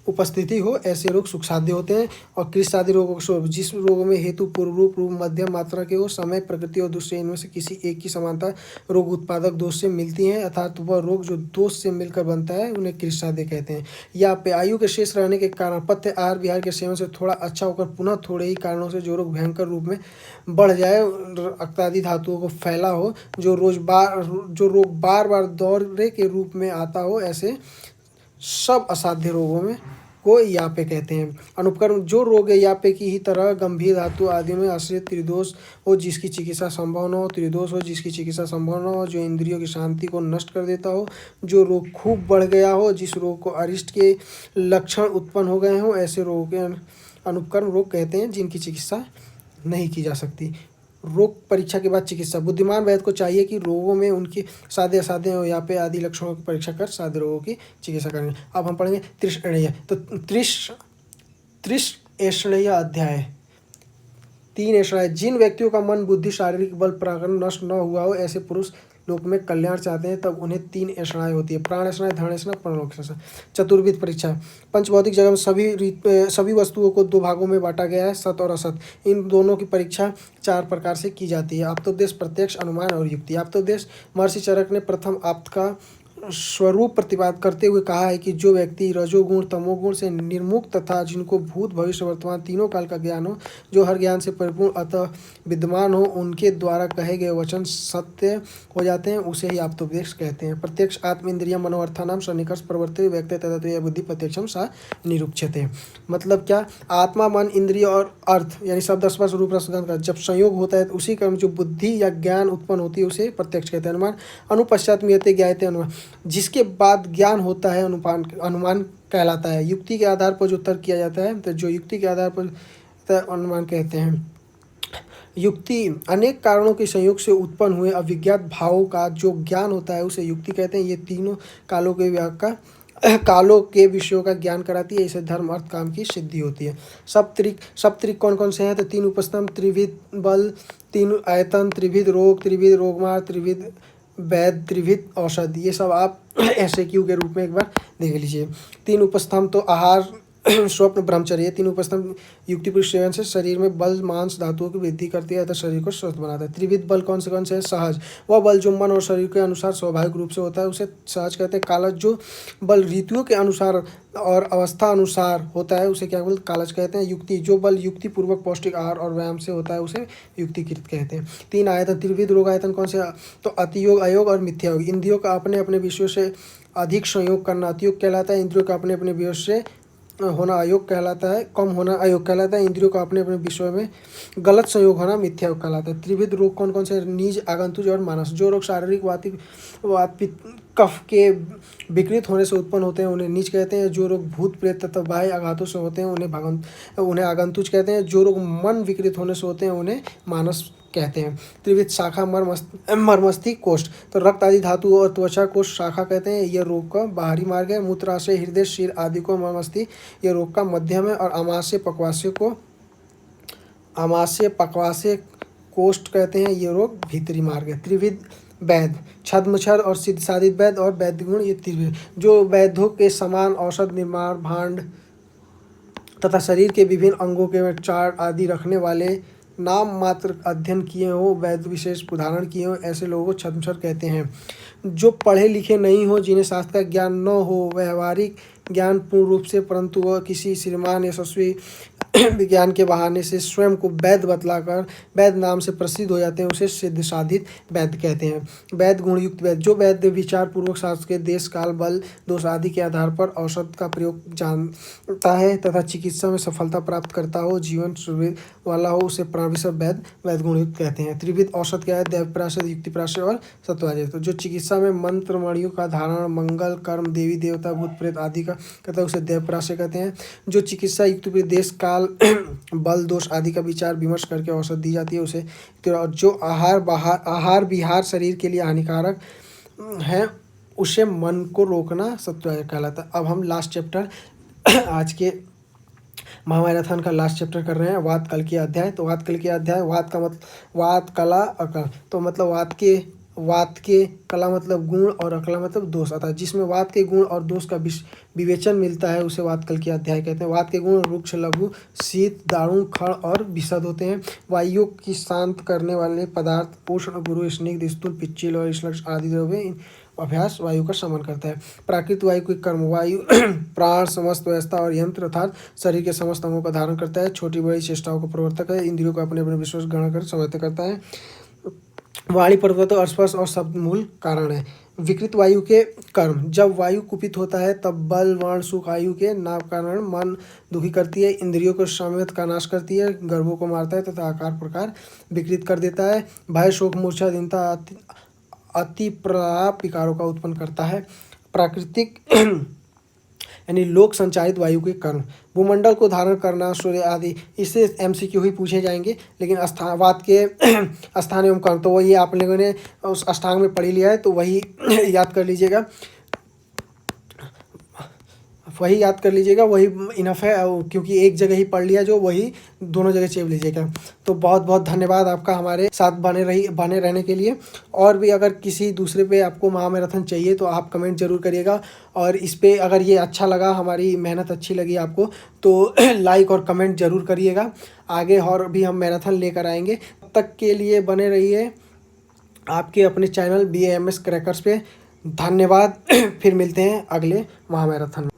उपस्थिति हो, ऐसे रोग सुख साध्य होते हैं। और कृषि रोगों का स्वरूप, जिस रोगों में हेतु पूर्व रूप मध्यम मात्रा के हो, समय प्रकृति और दूसरे इनमें से किसी एक की समानता रोग उत्पादक दोष से मिलती है, अर्थात वह रोग जो दोष से मिलकर बनता है उन्हें कृषि साध्य कहते हैं। या पे आयु के शेष रहने के कारण पथ्य आहार विहार के सेवन से थोड़ा अच्छा होकर पुनः थोड़े ही कारणों से जो रोग भयंकर रूप में बढ़ जाए, रक्तादि धातुओं को फैला हो, जो रोग बार बार दौरे के रूप में आता हो, ऐसे सब असाध्य रोगों में को यापे कहते हैं। अनुपकर्म, जो रोग यापे की ही तरह गंभीर धातु आदि में आश्रित त्रिदोष हो जिसकी चिकित्सा संभव न हो, त्रिदोष हो जिसकी चिकित्सा संभव न हो, जो इंद्रियों की शांति को नष्ट कर देता हो, जो रोग खूब बढ़ गया हो, जिस रोग को अरिष्ट के लक्षण उत्पन्न हो गए हों, ऐसे रोग के अनुपकर्म रोग कहते हैं जिनकी चिकित्सा नहीं की जा सकती। रोग परीक्षा के बाद चिकित्सा। बुद्धिमान वैद्य को चाहिए कि रोगों में उनके सादे असाध्य हो यहाँ पे आदि लक्षणों की परीक्षा कर सादे रोगों की चिकित्सा करेंगे। अब हम पढ़ेंगे त्रिशणीय। तो त्रिशेषणीय अध्याय। 3 ऐसा जिन व्यक्तियों का मन बुद्धि शारीरिक बल पराक्रम नष्ट न हुआ हो, ऐसे पुरुष लोक में कल्याण चाहते हैं, तब उन्हें 3 ऐसाएं होती है, प्राण ऐसा, धन ऐसा, परलोक ऐसा। चतुर्विध परीक्षा। पंचभौतिक जगत में सभी वस्तुओं को 2 भागों में बांटा गया है, सत और असत। इन दोनों की परीक्षा 4 प्रकार से की जाती है, आप्तोपदेश, प्रत्यक्ष, अनुमान और युक्ति। आप्तोपदेश। महर्षि चरक ने प्रथम आप्त का स्वरूप प्रतिपाद करते हुए कहा है कि जो व्यक्ति रजोगुण तमोगुण से निर्मुक्त तथा जिनको भूत भविष्य वर्तमान तीनों काल का ज्ञान हो, जो हर ज्ञान से परिपूर्ण अतः विद्यमान हो, उनके द्वारा कहे गए वचन सत्य हो जाते हैं, उसे ही आप्तोपदेश कहते हैं। प्रत्यक्ष। आत्म इंद्रिय मनोअर्थानाम सन्निकर्ष प्रवर्ते व्यक्ति तथा बुद्धि प्रत्यक्षम सा निरुच्यते। मतलब क्या? आत्मा मन इंद्रिय और अर्थ यानी शब्द स्पर्श रूप रसगंध का जब संयोग होता है तो उसी क्रम जो बुद्धि या ज्ञान उत्पन्न होती है उसे प्रत्यक्ष कहते हैं। अनुमान। अनुपश्चात मियते ज्ञायते अनुमान। जिसके बाद ज्ञान होता है अनुमान कहलाता है। युक्ति के आधार पर जो तर्क किया जाता है तो जो युक्ति के आधार पर अनुमान कहते हैं। युक्ति। अनेक कारणों के संयोग से उत्पन्न हुए अविज्ञात भावों का जो ज्ञान होता है उसे युक्ति कहते हैं। ये तीनों कालों के विषयों का ज्ञान कराती है, इसे धर्म अर्थ काम की सिद्धि होती है। सप्तरिक कौन कौन से हैं? तो 3 उपस्तंभ, त्रिविध बल, 3 आयतन, त्रिविध रोग, त्रिविध रोगमार, त्रिविध वैद, त्रिविध औषध। ये सब आप SAQ के रूप में एक बार देख लीजिए। 3 उपस्तंभ तो आहार स्वप्न ब्रह्मचर्य। 3 उपस्तंभ युक्तिपूर्ण सेवन से शरीर में बल मांस धातुओं की वृद्धि करती है तथा शरीर को स्वस्थ बनाता है। त्रिविध बल कौन से है? सहज। वह बल जो मन और शरीर के अनुसार स्वाभाविक रूप से होता है उसे सहज कहते हैं। कालज। जो बल ऋतुओं के अनुसार और अवस्था अनुसार होता है उसे क्या बोलते? कालज कहते हैं। युक्ति। जो बल युक्ति पूर्वक पौष्टिक आहार और व्यायाम से होता है उसे युक्तिकृत कहते हैं। 3 आयतन। त्रिविध रोग आयतन कौन से? तो अतियोग, अयोग और मिथ्यायोग। इंद्रियों का अपने अपने विषयों से अधिक संयोग करना अतियोग कहलाता है। इंद्रियों का अपने अपने विषयों से होना अयोग कहलाता है, कम होना अयोग कहलाता है। इंद्रियों का अपने अपने विषयों में गलत संयोग होना मिथ्या योग कहलाता है। त्रिविध रोग कौन कौन से? नीज, आगंतुज और मानस। जो रोग शारीरिक वात पित्त कफ के विकृत होने से उत्पन्न होते हैं उन्हें नीच कहते हैं। जो रोग भूत प्रेत तथा बाह्य आघातों से होते हैं उन्हें आगंतुज कहते हैं। जो रोग मन विकृत होने से होते हैं उन्हें मानस कहते हैं। त्रिविध शाखा। मर्मस्थि कोष्ठ। तो रक्त आदि धातु और त्वचा कोष्ठ शाखा कहते हैं। यह रोग का बाहरी मार्ग है। मूत्राशय, हृदय, सिर आदि को मर्मस्थि यह रोग का मध्यम है। और आमाशय पक्वाशय कोष्ठ कहते हैं, ये रोग भीतरी मार्ग है। त्रिविध वैद्य। छद्मच्छद और सिद्ध साधित वैद्य और वैद्य गुण, ये त्रिविध। जो वैद्यों के समान औषध निर्माण भांड तथा शरीर के विभिन्न अंगों के चार्ट आदि रखने वाले नाम मात्र अध्ययन किए हो, वैद्य विशेष उदाहरण किए हो, ऐसे लोगों को छद्मच्छद कहते हैं। जो पढ़े लिखे नहीं हो, जिन्हें शास्त्र का ज्ञान न हो, व्यवहारिक ज्ञान पूर्ण रूप से, परंतु वह किसी श्रीमान यशस्वी विज्ञान के बहाने से स्वयं को वैद्य बतलाकर वैद्य नाम से प्रसिद्ध हो जाते हैं, उसे सिद्ध साधित वैद्य कहते हैं। वैद्य गुणयुक्त वैद्य। जो वैद्य विचार पूर्वक शास्त्र के देश काल बल दोष आदि के आधार पर औषध का प्रयोग जानता है तथा चिकित्सा में सफलता प्राप्त करता हो, जीवन सुविध वाला हो, उसे प्राणविशद वैद्य गुणयुक्त कहते हैं। त्रिविध औषध क्या है? दैवप्राशय, युक्तिप्राशय और सत्वाजय। तो जो चिकित्सा में मंत्र मणियों का धारण, मंगल कर्म, देवी देवता भूत प्रेत आदि का कहता है उसे दैवप्राशय कहते हैं। जो चिकित्सा युक्त देश काल बल दोष आदि का विचार विमर्श करके औषध दी जाती है उसे। जो आहार विहार शरीर के लिए हानिकारक है उसे मन को रोकना सत्वाजय कहलाता है। अब हम लास्ट चैप्टर आज के महामैराथन का लास्ट चैप्टर कर रहे हैं, वात कल की अध्याय। तो वात कल की अध्याय, वात का मतलब वात कला अकल। तो मतलब वात के कला मतलब गुण और अकला मतलब दोष आता है। जिसमें वात के गुण और दोष का विवेचन मिलता है उसे वात कल की अध्याय कहते हैं। वात के गुण रुक्ष, लघु, शीत, दारुण, खड़ और विशद होते हैं। वायु की शांत करने वाले पदार्थ उष्ण, गुरु, स्निग्ध, स्थूल, पिच्चिल और श्लेष आदि द्रव्य अभ्यास वायु का शमन करता है। प्राकृत वायु के कर्म। वायु प्राण, समस्त व्यवस्था और यंत्र अर्थात शरीर के समस्त अंगों का धारण करता है। छोटी बड़ी चेष्टाओं को प्रवर्तक है। इंद्रियों को अपने अपने विश्वास ग्रहण कर समर्थ करता है। वाणी प्रवर्तक और स्पर्श और शब्द मूल कारण है। विकृत वायु के कर्म। जब वायु कुपित होता है तब बल वर्ण सुख आयु के नाम कारण मन दुखी करती है, इंद्रियों को संयत का नाश करती है, गर्भों को मारता है तथा आकार प्रकार विकृत कर देता है। भय, शोक, मूर्छा, दीनता, अति प्रलाप विकारों का उत्पन्न करता है। प्राकृतिक यानी लोक संचारित वायु के कण। भूमंडल को धारण करना, सूर्य आदि, इससे MCQ ही पूछे जाएंगे। लेकिन वात के स्थान एवं कण, तो वही आप लोगों ने उस अष्टांग में पढ़ लिया है, तो वही याद कर लीजिएगा, वही इनफ है, क्योंकि एक जगह ही पढ़ लिया जो, वही दोनों जगह चेप लीजिएगा। तो बहुत बहुत धन्यवाद आपका हमारे साथ बने रहने के लिए। और भी अगर किसी दूसरे पे आपको महामैराथन चाहिए तो आप कमेंट जरूर करिएगा। और इस पे अगर ये अच्छा लगा, हमारी मेहनत अच्छी लगी आपको, तो लाइक और कमेंट जरूर करिएगा। आगे और भी हम मैराथन लेकर आएंगे। तब तक के लिए बने रहिए आपके अपने चैनल BAMS क्रैकर्स पे। धन्यवाद। फिर मिलते हैं अगले महामैराथन में।